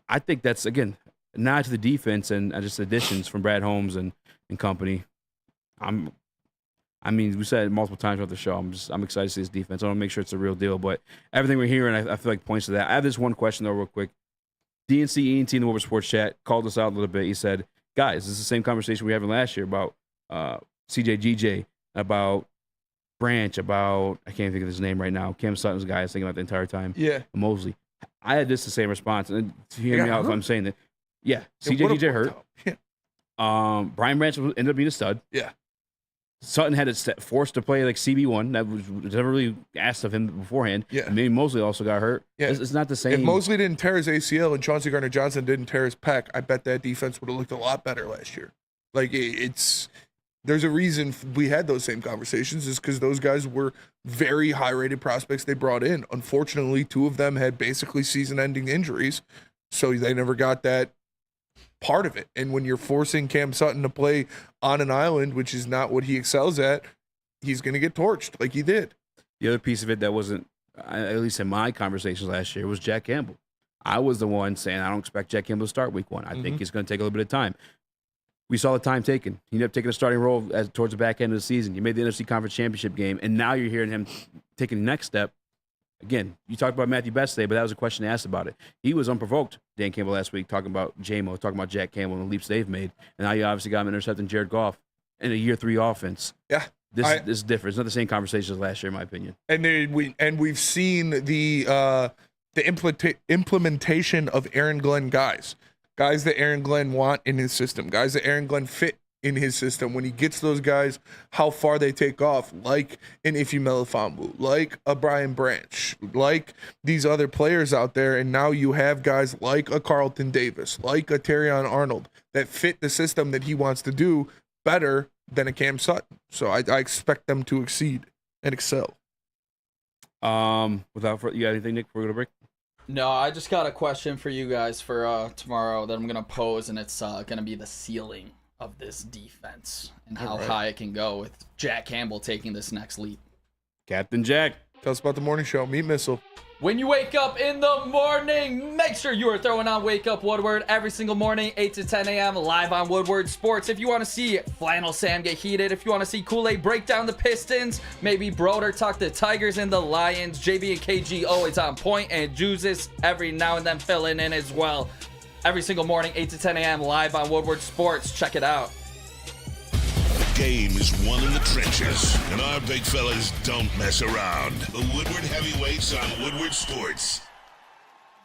I think that's, again, a nod to the defense and just additions from Brad Holmes and company. We said it multiple times throughout the show. I'm excited to see this defense. I want to make sure it's a real deal, but everything we're hearing, I feel like points to that. I have this one question though, real quick. DNC ENT in the Woodward Sports chat called us out a little bit. He said, guys, this is the same conversation we were having last year about CJ GJ, about Branch, about, I can't think of his name right now. Cam Sutton's the guy I was thinking about the entire time. Yeah. Mosley. I had the same response. And to hear me out if I'm saying that. Yeah. CJ GJ hurt. Yeah. Brian Branch ended up being a stud. Yeah. Sutton had it forced to play like CB1. That was never really asked of him beforehand. Yeah. And maybe Mosley also got hurt. Yeah. It's not the same. If Mosley didn't tear his ACL and Chauncey Gardner-Johnson didn't tear his pec, I bet that defense would have looked a lot better last year. Like, there's a reason we had those same conversations, is because those guys were very high-rated prospects they brought in. Unfortunately, 2 of them had basically season-ending injuries, so they never got that part of it. And when you're forcing Cam Sutton to play on an island, which is not what he excels at, he's going to get torched like he did. The other piece of it that wasn't, at least in my conversations last year, was Jack Campbell. I was the one saying I don't expect Jack Campbell to start week 1. I think it's going to take a little bit of time. We saw the time taken. He ended up taking a starting role towards the back end of the season. You made the NFC Conference Championship game, and now you're hearing him taking the next step. Again, you talked about Matthew Best today, but that was a question asked about it. He was unprovoked, Dan Campbell, last week, talking about J-Mo, talking about Jack Campbell and the leaps they've made. And now you obviously got him intercepting Jared Goff in a year 3 offense. Yeah. This is different. It's not the same conversation as last year, in my opinion. And we've seen the implementation of Aaron Glenn guys that Aaron Glenn want in his system, guys that Aaron Glenn fit in his system. When he gets those guys, how far they take off, like an Ife Melifonwu, like a Brian Branch, like these other players out there. And now you have guys like a Carlton Davis, like a Terrion Arnold that fit the system that he wants to do better than a Cam Sutton. So I expect them to exceed and excel. Without further, you got anything, Nick, before we go to break? No, I just got a question for you guys for tomorrow that I'm going to pose, and it's going to be the ceiling of this defense and how high it can go with Jack Campbell taking this next leap. Captain Jack. Tell us about the morning show. Meat Missile. When you wake up in the morning, make sure you are throwing on Wake Up Woodward every single morning, 8 to 10 a.m. live on Woodward Sports. If you want to see Flannel Sam get heated, if you want to see Kool-Aid break down the Pistons, maybe Broder talk the Tigers and the Lions, JB and KG always on point, and Juices every now and then filling in as well. Every single morning, 8 to 10 a.m. live on Woodward Sports. Check it out. The game is won in the trenches, and our big fellas don't mess around. The Woodward Heavyweights on Woodward Sports.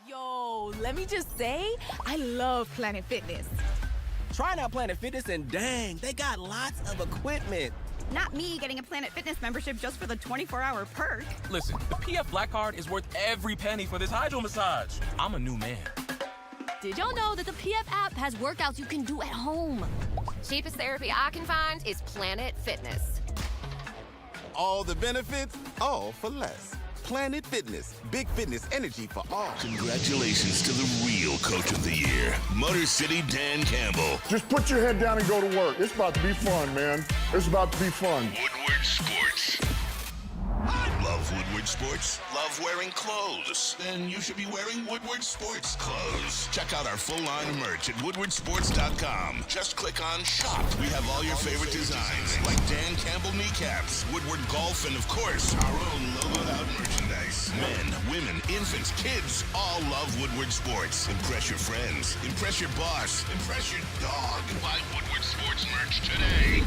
Yo, let me just say, I love Planet Fitness. Trying out Planet Fitness and dang, they got lots of equipment. Not me getting a Planet Fitness membership just for the 24-hour perk. Listen, the PF Black Card is worth every penny for this hydro massage. I'm a new man. Did y'all know that the PF app has workouts you can do at home? Cheapest therapy I can find is Planet Fitness. All the benefits, all for less. Planet Fitness, big fitness energy for all. Congratulations to the real Coach of the Year, Motor City Dan Campbell. Just put your head down and go to work. It's about to be fun, man. It's about to be fun. Woodward Sports. Love Woodward Sports? Love wearing clothes? Then you should be wearing Woodward Sports clothes. Check out our full line of merch at woodwardsports.com. Just click on shop. We have all your favorite designs, like Dan Campbell kneecaps, Woodward golf, and of course, our own logoed out merchandise. Men, women, infants, kids all love Woodward Sports. Impress your friends. Impress your boss. Impress your dog. Buy Woodward Sports merch today.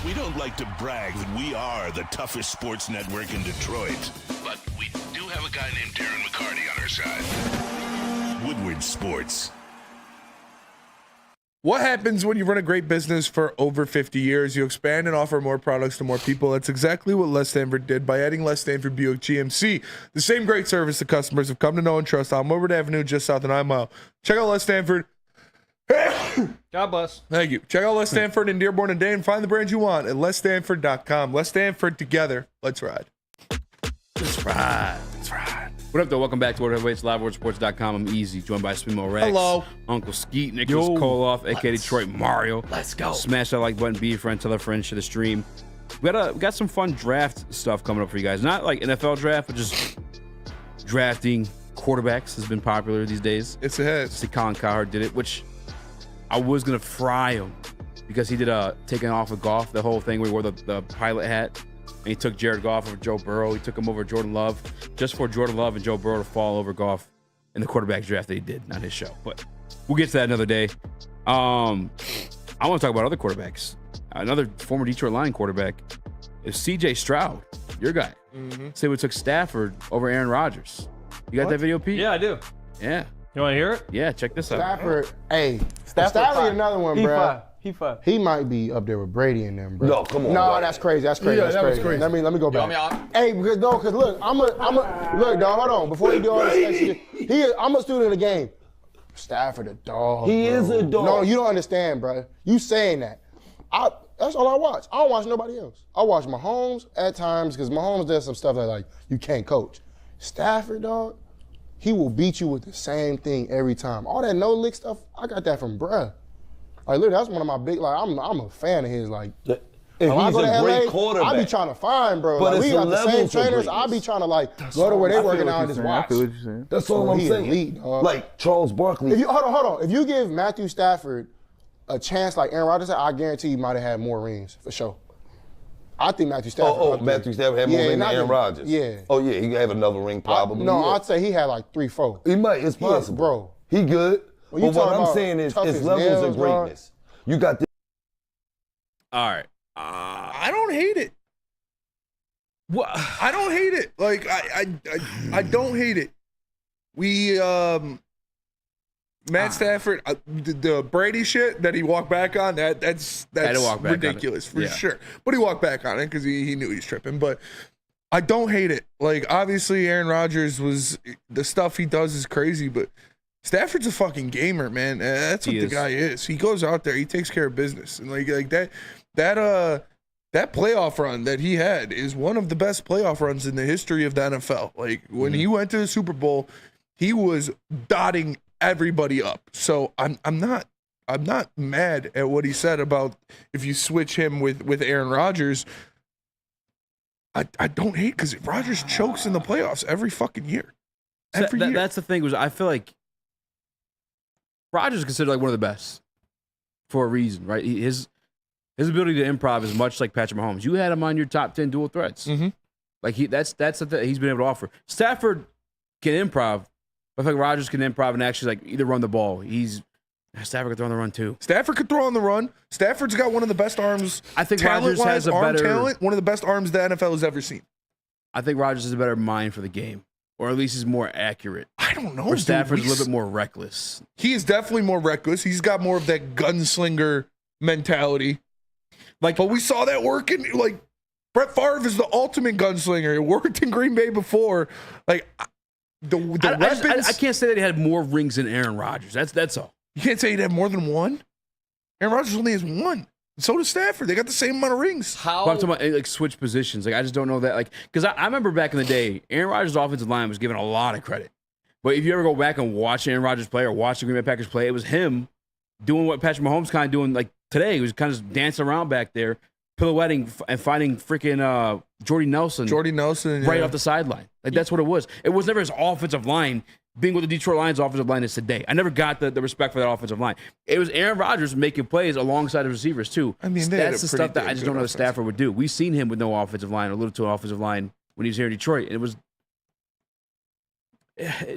We don't like to brag that we are the toughest sports network in Detroit, but we do have a guy named Darren McCarty on our side. Woodward Sports. What happens when you run a great business for over 50 years? You expand and offer more products to more people. That's exactly what Les Stanford did by adding Les Stanford Buick GMC. The same great service the customers have come to know and trust on Woodward Avenue, just south of 9 Mile. Check out Les Stanford. God bless. Thank you. Check out Les Stanford in Dearborn and Dane. Find the brand you want at lesstanford.com. Les Stanford together. Let's ride. Let's ride. Let's ride. What up, though? Welcome back to World Heavyweights, liveworldsports.com. I'm Easy, joined by Swimo Rex. Hello. Uncle Skeet, Nicholas Koloff, a.k.a. Detroit Mario. Let's go. Smash that like button, be a friend, tell a friend, share the stream. We got some fun draft stuff coming up for you guys. Not like NFL draft, but just drafting quarterbacks has been popular these days. It's a hit. See, Colin Cowherd did it, which I was going to fry him because he did taking off of Goff, the whole thing where he wore the pilot hat. And he took Jared Goff over Joe Burrow. He took him over Jordan Love just for Jordan Love and Joe Burrow to fall over Goff in the quarterback draft that he did, not his show. But we'll get to that another day. I want to talk about other quarterbacks. Another former Detroit Lion quarterback is CJ Stroud, your guy. Mm-hmm. Say we took Stafford over Aaron Rodgers. You got that video, Pete? Yeah, I do. Yeah. You want to hear it? Yeah, check this out. Stafford, hey, Stafford another one, bro. He might be up there with Brady and them, bro. No, come on. No, bro. that's crazy. That's crazy. Yeah, that's that was crazy. crazy. Let me go You want me back. on? Hey, because look, look, dog, hold on. Before you do all this extra shit, I'm a student of the game. Stafford a dog. He bro. is a dog. No, you don't understand, bro. You saying that. That's all I watch. I don't watch nobody else. I watch Mahomes at times because Mahomes does some stuff that like you can't coach. Stafford, dog, he will beat you with the same thing every time. All that no lick stuff, I got that from bruh. Like, literally, that's one of my big, like, I'm a fan of his, like. It's when I he's go to a great LA, quarterback. I be trying to find, bro. But Like, it's we the got the same levels of trainers. I greatness. be trying to like go to where they working out and just watch. That's all I'm He saying. elite, dog. Like Charles Barkley. If you hold on. If you give Matthew Stafford a chance like Aaron Rodgers, I guarantee he might have had more rings for sure. I think Matthew Stafford. Matthew Stafford had more rings than not Aaron the- Rodgers. Yeah. Oh yeah, he could have another ring probably. No, yeah. I'd say he had like 3-4. He might. It's possible, bro. He good. When But you what talking I'm about saying is, tough it's as levels nails, of dog. greatness. You got this. All right. I don't hate it. What? I don't hate it. Like I don't hate it. We Matt Stafford, the Brady shit that he walked back on, that's Had to walk back on it. ridiculous for Yeah. sure. But he walked back on it because he knew he was tripping. But I don't hate it. Like obviously Aaron Rodgers was the stuff he does is crazy, but Stafford's a fucking gamer, man. That's what He the is. guy is. He goes out there, he takes care of business, and like that playoff run that he had is one of the best playoff runs in the history of the NFL. Like when he went to the Super Bowl, he was dotting everybody up. So I'm not mad at what he said about if you switch him with Aaron Rodgers. I don't hate because Rodgers chokes in the playoffs every fucking year. Every year. That's the thing. Was I feel like Rodgers is considered like one of the best for a reason, right? His ability to improv is much like Patrick Mahomes. You had him on your top 10 dual threats. Mm-hmm. Like that's the thing he's been able to offer. Stafford can improv, but I feel like Rodgers can improv and actually like either run the ball. Stafford can throw on the run too. Stafford could throw on the run. Stafford's got one of the best arms. I think Rodgers talent-wise, has a arm better talent, one of the best arms the NFL has ever seen. I think Rodgers has a better mind for the game, or at least he's more accurate. I don't know. Or Stafford's dude. a little bit more reckless. He is definitely more reckless. He's got more of that gunslinger mentality. But we saw that working. Like Brett Favre is the ultimate gunslinger. It worked in Green Bay before. Like the weapons. I can't say that he had more rings than Aaron Rodgers. That's all. You can't say he'd have more than one. Aaron Rodgers only has one. So does Stafford. They got the same amount of rings. But I'm talking about like switch positions. Like I just don't know that. Like because I remember back in the day, Aaron Rodgers' offensive line was given a lot of credit. But if you ever go back and watch Aaron Rodgers play or watch the Green Bay Packers play, it was him doing what Patrick Mahomes kind of doing. Like today, he was kind of just dancing around back there, pirouetting and finding freaking Jordy Nelson right off the sideline. Like that's what it was. It was never his offensive line being what the Detroit Lions offensive line is today. I never got the respect for that offensive line. It was Aaron Rodgers making plays alongside his receivers too. I mean, that's the stuff that I just don't know that Stafford would do. We've seen him with no offensive line, or little to an offensive line when he was here in Detroit. And it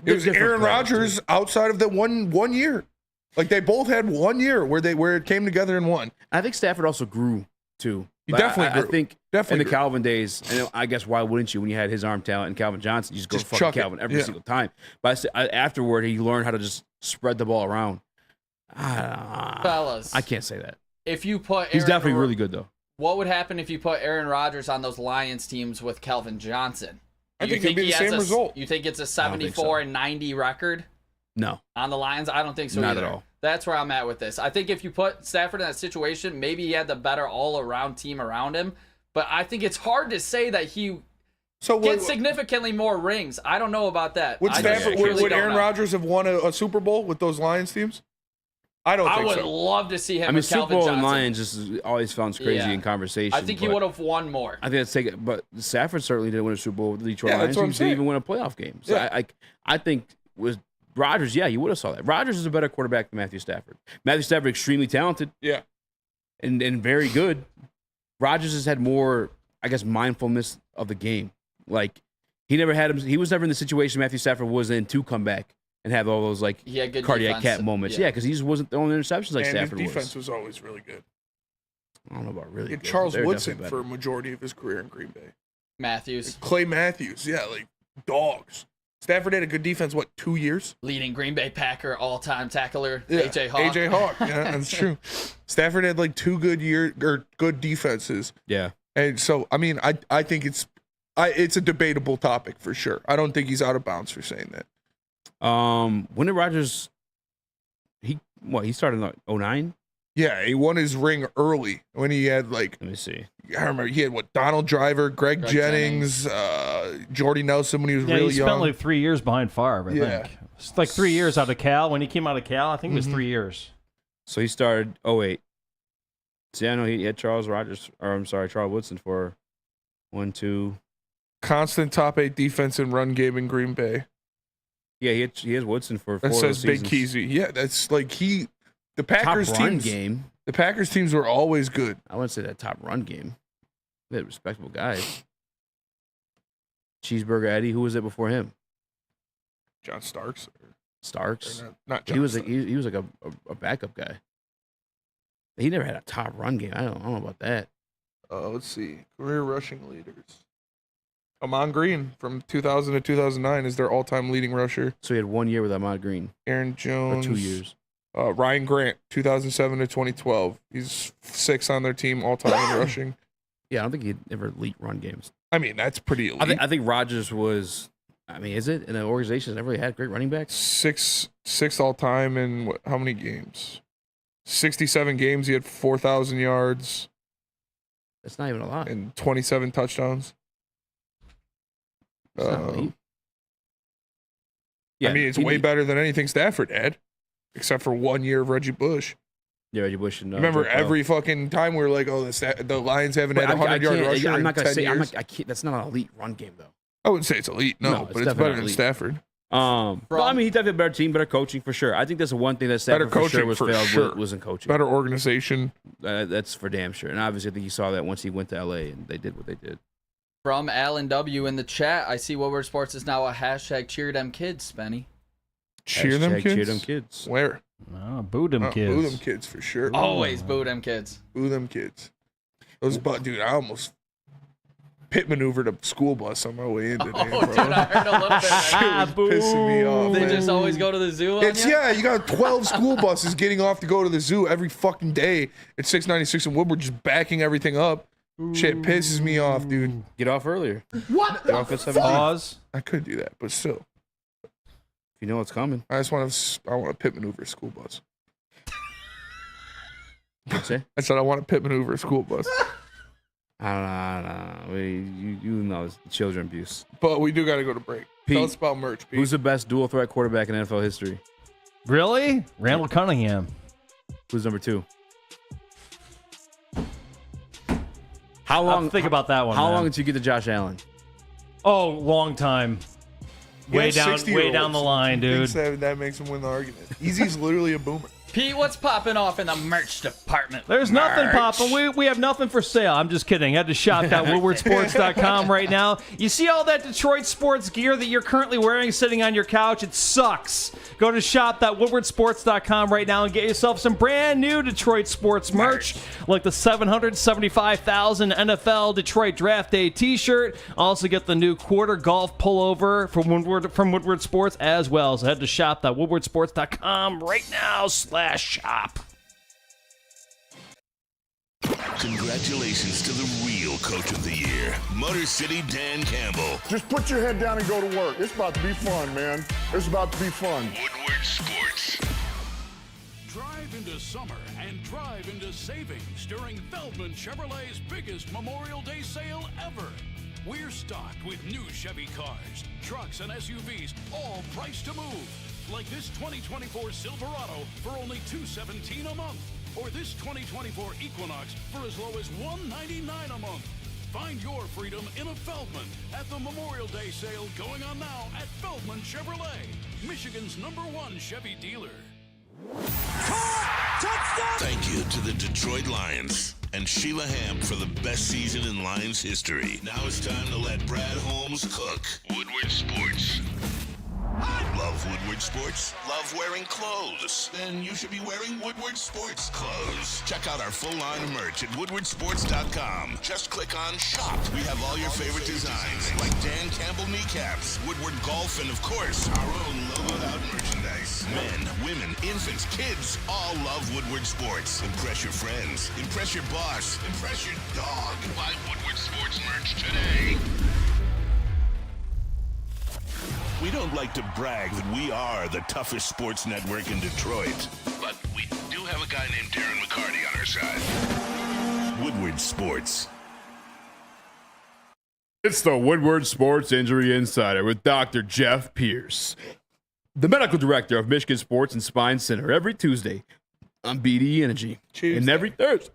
was Aaron Rodgers outside of that one year. Like they both had 1 year where it came together and won. I think Stafford also grew too. He Like, definitely grew. I think Definitely in the grew. Calvin days, and I guess why wouldn't you when you had his arm talent and Calvin Johnson? You just go Just fucking chuck it. Calvin every Yeah. single time. But afterward, he learned how to just spread the ball around. Fellas, I can't say that. if you put He's Aaron definitely Ro- really good though. What would happen if you put Aaron Rodgers on those Lions teams with Calvin Johnson? I You think it'd be he the has same a- result. You think it's a I don't think so. 74-90 record No, on the Lions? I don't think so Not either. at all. That's where I'm at with this. I think if you put Stafford in that situation, maybe he had the better all-around team around him. But I think it's hard to say that he gets significantly more rings. I don't know about that. Would I Stafford, just really would don't Aaron know. Rodgers have won a Super Bowl with those Lions teams? I don't I think would so. love to see him I mean with Super Calvin Bowl Johnson. and Lions just always sounds crazy Yeah. in conversation. I think he but would have won more. I think that's taken, but Stafford certainly didn't win a Super Bowl with the Detroit Yeah, Lions. that's what He I'm didn't saying. even win a playoff game. So Yeah. I think with Rodgers, yeah, you would have saw that. Rodgers is a better quarterback than Matthew Stafford. Matthew Stafford extremely talented. Yeah. And very good. Rodgers has had more, I guess, mindfulness of the game. Like he never had him. He was never in the situation Matthew Stafford was in to come back and have all those like He had good cardiac defense. cat moments. Yeah. Yeah, because he just wasn't throwing interceptions like and Stafford his defense was. was always really good. I don't know about really. He had good, Charles but they're Woodson definitely for a better. majority of his career in Green Bay. Matthews. Clay Matthews, yeah, like dogs. Stafford had a good defense, 2 years? Leading Green Bay Packer all-time tackler, Yeah, AJ Hawk. AJ Hawk, yeah, that's true. Stafford had like 2 good defenses. Yeah. And so, I mean, I think it's a debatable topic for sure. I don't think he's out of bounds for saying that. When did Rodgers? He started in 2009? Yeah, he won his ring early when he had like. Let me see. I remember he had Donald Driver, Greg Jennings, Jordy Nelson when he was Yeah, really he young. spent like 3 years behind Favre, I Yeah. think. It's like 3 years out of Cal. When he came out of Cal, I think it was 3 years. So he started 08 See, I know he had Charles Woodson for 1, 2. Constant top 8 defense and run game in Green Bay. Yeah, he has Woodson for 4 That says Big Keezy. Yeah, that's like the Packers top run teams. game. The Packers teams were always good. I wouldn't say that top run game. They had respectable guys. Cheeseburger Eddie, who was it before him? John Starks. Starks. Not John he was Starks. like he was like a backup guy. He never had a top run game. I don't know about that. Let's see. Career rushing leaders. Amon Green from 2000 to 2009 is their all-time leading rusher. So he had 1 year with Ahmad Green. Aaron Jones. Or 2 years. Ryan Grant, 2007 to 2012. He's 6th on their team all-time in rushing. Yeah, I don't think he'd ever elite run games. I mean, that's pretty elite. I think Rodgers was. I mean, is it in an organization that never really had great running backs? Sixth all-time in how many games? 67 games. He had 4,000 yards. That's not even a lot. And 27 touchdowns. It's not elite. I mean, it's way better than anything Stafford had, except for 1 year of Reggie Bush. Yeah, Reggie Bush. And, remember, every fucking time we were like, "Oh, the Lions haven't had a 100-yard rusher I'm in not gonna 10 say. years." I can't. That's not an elite run game, though. I wouldn't say it's elite, no, but it's better than elite. Stafford. But I mean, he definitely had a better team, better coaching for sure. I think that's the one thing that Stafford Better for sure coaching was for failed sure. was in coaching. Better organization. That's for damn sure. And obviously, I think you saw that once he went to LA and they did what they did. From Alan W in the chat, I see Woodward Sports is now a hashtag cheer them kids, Spenny. Cheer them kids? Cheer them kids. Where? Oh, boo them kids. Boo them kids for sure. Always boo them kids. Boo them kids. Those dude, I almost pit maneuvered a school bus on my way in today. Oh, bro. dude, I heard a little bit of that. Shit was pissing me off. They man. just always go to the zoo on you? Yeah, you got 12 school buses getting off to go to the zoo every fucking day at 696 and Woodward, just backing everything up. Shit pisses me off, dude. Get off earlier. What? Get off at 17. Pause. I could do that, but still. If you know what's coming. I want to pit maneuver a school bus. What'd you say? I said I want to pit maneuver a school bus. I don't know. You know it's children abuse. But we do got to go to break. Pete, Tell us about merch, Pete. Who's the best dual threat quarterback in NFL history? Really? Randall Cunningham. Who's number 2? How long? I'll think about that one. How man. long did you get to Josh Allen? Oh, long time. Way down the line, dude. That makes him win the argument. Easy's literally a boomer. Pete, what's popping off in the merch department? There's nothing popping. We have nothing for sale. I'm just kidding. Head to shop.woodwardsports.com right now. You see all that Detroit sports gear that you're currently wearing sitting on your couch? It sucks. Go to shop.woodwardsports.com right now and get yourself some brand new Detroit sports merch, like the 775,000 NFL Detroit Draft Day t-shirt. Also get the new quarter golf pullover from Woodward Sports as well. So head to shop.woodwardsports.com right now /shop. Congratulations to the real coach of the year, Motor City Dan Campbell. Just put your head down and go to work. It's about to be fun, man. It's about to be fun. Woodward Sports. Drive into summer and drive into savings during Feldman Chevrolet's biggest Memorial Day sale ever. We're stocked with new Chevy cars, trucks, and SUVs, all priced to move. Like this 2024 Silverado for only $217 a month. Or this 2024 Equinox for as low as $199 a month. Find your freedom in a Feldman at the Memorial Day sale going on now at Feldman Chevrolet, Michigan's #1 Chevy dealer. Thank you to the Detroit Lions and Sheila Hamp for the best season in Lions history. Now it's time to let Brad Holmes cook. Woodward Sports. Love Woodward Sports? Love wearing clothes? Then you should be wearing Woodward Sports clothes. Check out our full line of merch at woodwardsports.com. Just click on shop. We have all your favorite designs, like Dan Campbell kneecaps, Woodward Golf, and of course, our own logoed out merchandise. Men, women, infants, kids all love Woodward Sports. Impress your friends. Impress your boss. Impress your dog. Buy Woodward Sports merch today. We don't like to brag that we are the toughest sports network in Detroit, but we do have a guy named Darren McCarty on our side. Woodward Sports. It's the Woodward Sports Injury Insider with Dr. Jeff Pierce, the medical director of Michigan Sports and Spine Center, every Tuesday on BDE Energy. And every Thursday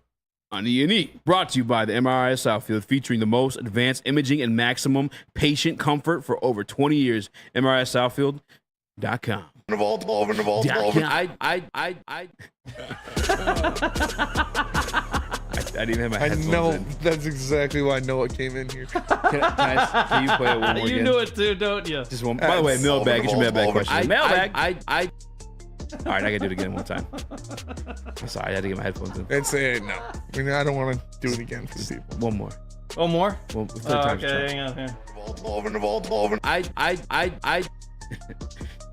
on E&E, brought to you by the MRI Southfield, featuring the most advanced imaging and maximum patient comfort for over 20 years. MRISouthfield.com. I didn't have my headphones I know. in. That's exactly why Noah came in here. Can you play it one more You again? knew it too, don't you? Just one. By the way, mailbag. Get your mailbag question. Mailbag. All right, I gotta do it again one time. I'm sorry, I had to get my headphones in. And say no. I mean, I don't want to do it again for the people. One more. One more? Well, third time's Okay, charm. hang on here.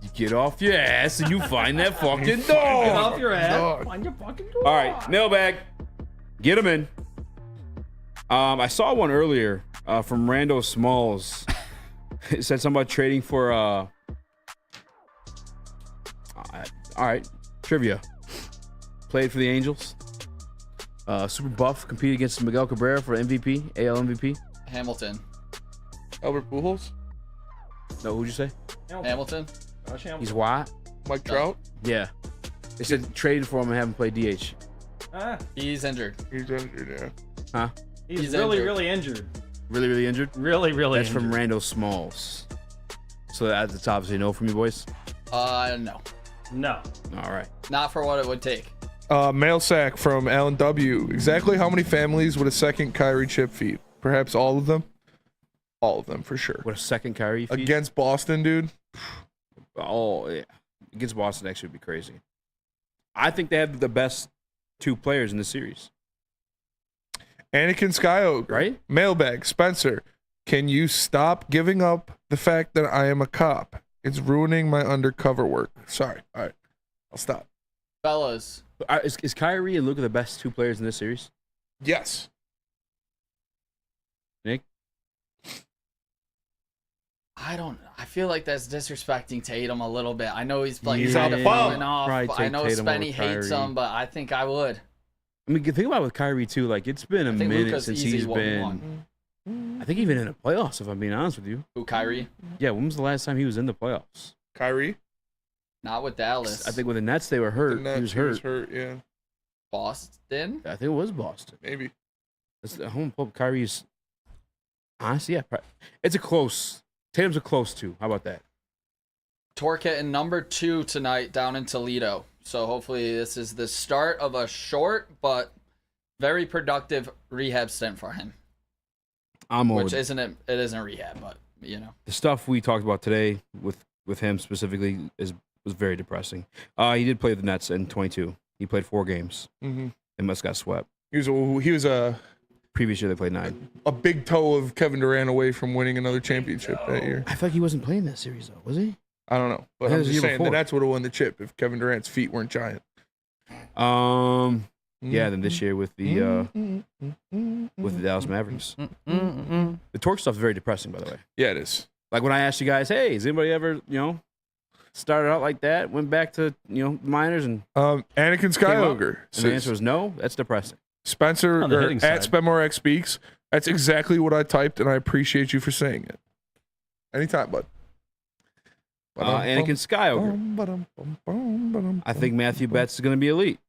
You get off your ass and you find that fucking Get dog. off your ass. Dog. Find your fucking dog. All right, mailbag. Get him in. I saw one earlier from Randall Smalls. It said something about trading for. All right, trivia. Played for the Angels. Super buff. Competed against Miguel Cabrera for MVP, AL MVP. Hamilton. Albert Pujols? No, who'd you say? Hamilton. He's white. Mike Trout? Yeah. They said traded for him and have him play DH. He's injured. He's injured, yeah. Huh? He's really, really injured. Really, really injured? Really, really That's injured. from Randall Smalls. So that's obviously a no from you boys? No. No. All right. Not for what it would take. Mail sack from Alan W. Exactly how many families would a second Kyrie chip feed? Perhaps all of them? All of them, for sure. What, a second Kyrie feed? Against Boston, dude? Oh, yeah. Against Boston, actually would be crazy. I think they have the best two players in the series. Anakin Skyogre. Right? Mailbag. Spencer, can you stop giving up the fact that I am a cop? It's ruining my undercover work. Sorry. All right. I'll stop. Fellas. Is Kyrie and Luka the best two players in this series? Yes. Nick? I feel like that's disrespecting Tatum a little bit. I know he's like Yeah. kind of falling Probably off. take I know Tatum Spenny over hates Kyrie. him, but I think I would. I mean, think about it with Kyrie, too. Like, it's been a I think minute Luka's since easy he's what we been... want. I think even in the playoffs, if I'm being honest with you. Who, Kyrie? Yeah, when was the last time he was in the playoffs? Kyrie? Not with Dallas. I think with the Nets, they were hurt. The He Nets, was hurt. yeah. Boston? I think it was Boston. Maybe. That's the home club. Kyrie's... Honestly, yeah. It's a close... Tatum's a close two. How about that? Tork hitting number 2 tonight down in Toledo. So hopefully this is the start of a short but very productive rehab stint for him. Which isn't it isn't rehab, but you know. The stuff we talked about today with him specifically was very depressing. He did play the Nets in 22. He played 4 games. Mm-hmm. They must got swept. He was a Previous year they played 9. A big toe of Kevin Durant away from winning another championship that year. I feel like he wasn't playing that series though, was he? I don't know, but That I'm was the just year saying before. the Nets would have won the chip if Kevin Durant's feet weren't giant. Yeah. Then this year with the Dallas Mavericks. The Tork stuff's very depressing, by the way. Yeah, it is. Like when I asked you guys, hey, has anybody ever started out like that, went back to minors and Anakin Skyogre. And the answer was no. That's depressing. Spencer On the or hitting at side. SpenMoreX speaks. That's exactly what I typed, and I appreciate you for saying it. Anytime, bud. Anakin Skyogre. I think Matthew Betts is going to be elite.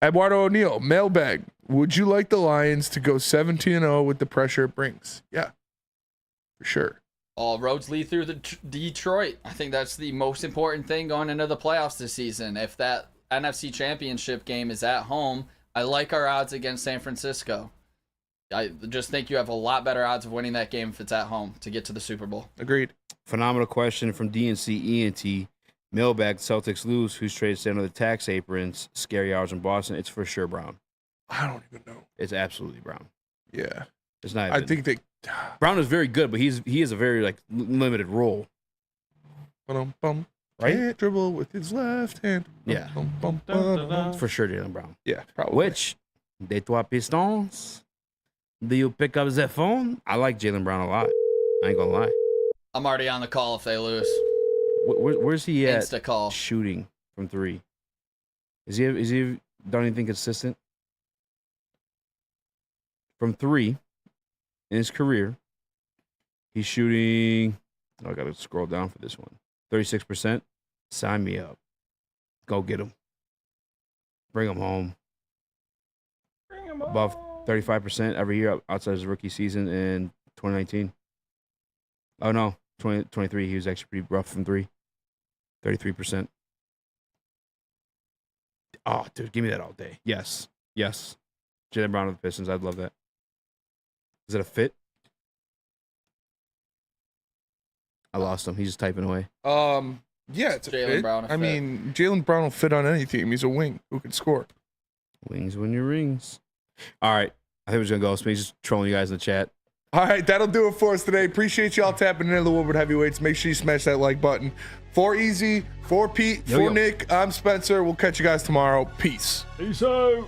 Eduardo O'Neill, mailbag. Would you like the Lions to go 17-0 with the pressure it brings? Yeah, for sure. All roads lead through Detroit. I think that's the most important thing going into the playoffs this season. If that NFC Championship game is at home, I like our odds against San Francisco. I just think you have a lot better odds of winning that game if it's at home to get to the Super Bowl. Agreed. Phenomenal question from DNC ENT. Mailbag, Celtics lose. Who's traded stand on the tax aprons? Scary hours in Boston. It's for sure Brown. I don't even know. It's absolutely Brown. Yeah. It's not. I think they. Brown is very good, but he is a very limited role. Right? Right? Dribble with his left hand. Yeah. It's for sure Jaylen Brown. Yeah, probably. Which, de trois pistons, do you pick up the phone? I like Jaylen Brown a lot. I ain't gonna lie. I'm already on the call if they lose. Where's he at? Insta call. Shooting from 3. Is he done anything consistent from 3 in his career? He's shooting. I gotta scroll down for this one. 36%. Sign me up. Go get him. Bring him home. above 35% every year outside his rookie season in 2019. Oh, no, 2023. He was actually pretty rough from 3. 33%. Oh, dude, give me that all day. Yes. Jalen Brown of the Pistons. I'd love that. Is it a fit? I lost him. He's just typing away. Yeah, it's a Jalen fit. Brown. I mean, Jalen Brown will fit on any team. He's a wing who can score. Wings win your rings. All right. I think we're just going to go. So he's just trolling you guys in the chat. All right, that'll do it for us today. Appreciate y'all tapping into the Woodward Heavyweights. Make sure you smash that like button. For Easy, for Pete, for Nick, I'm Spencer. We'll catch you guys tomorrow. Peace. Peace out.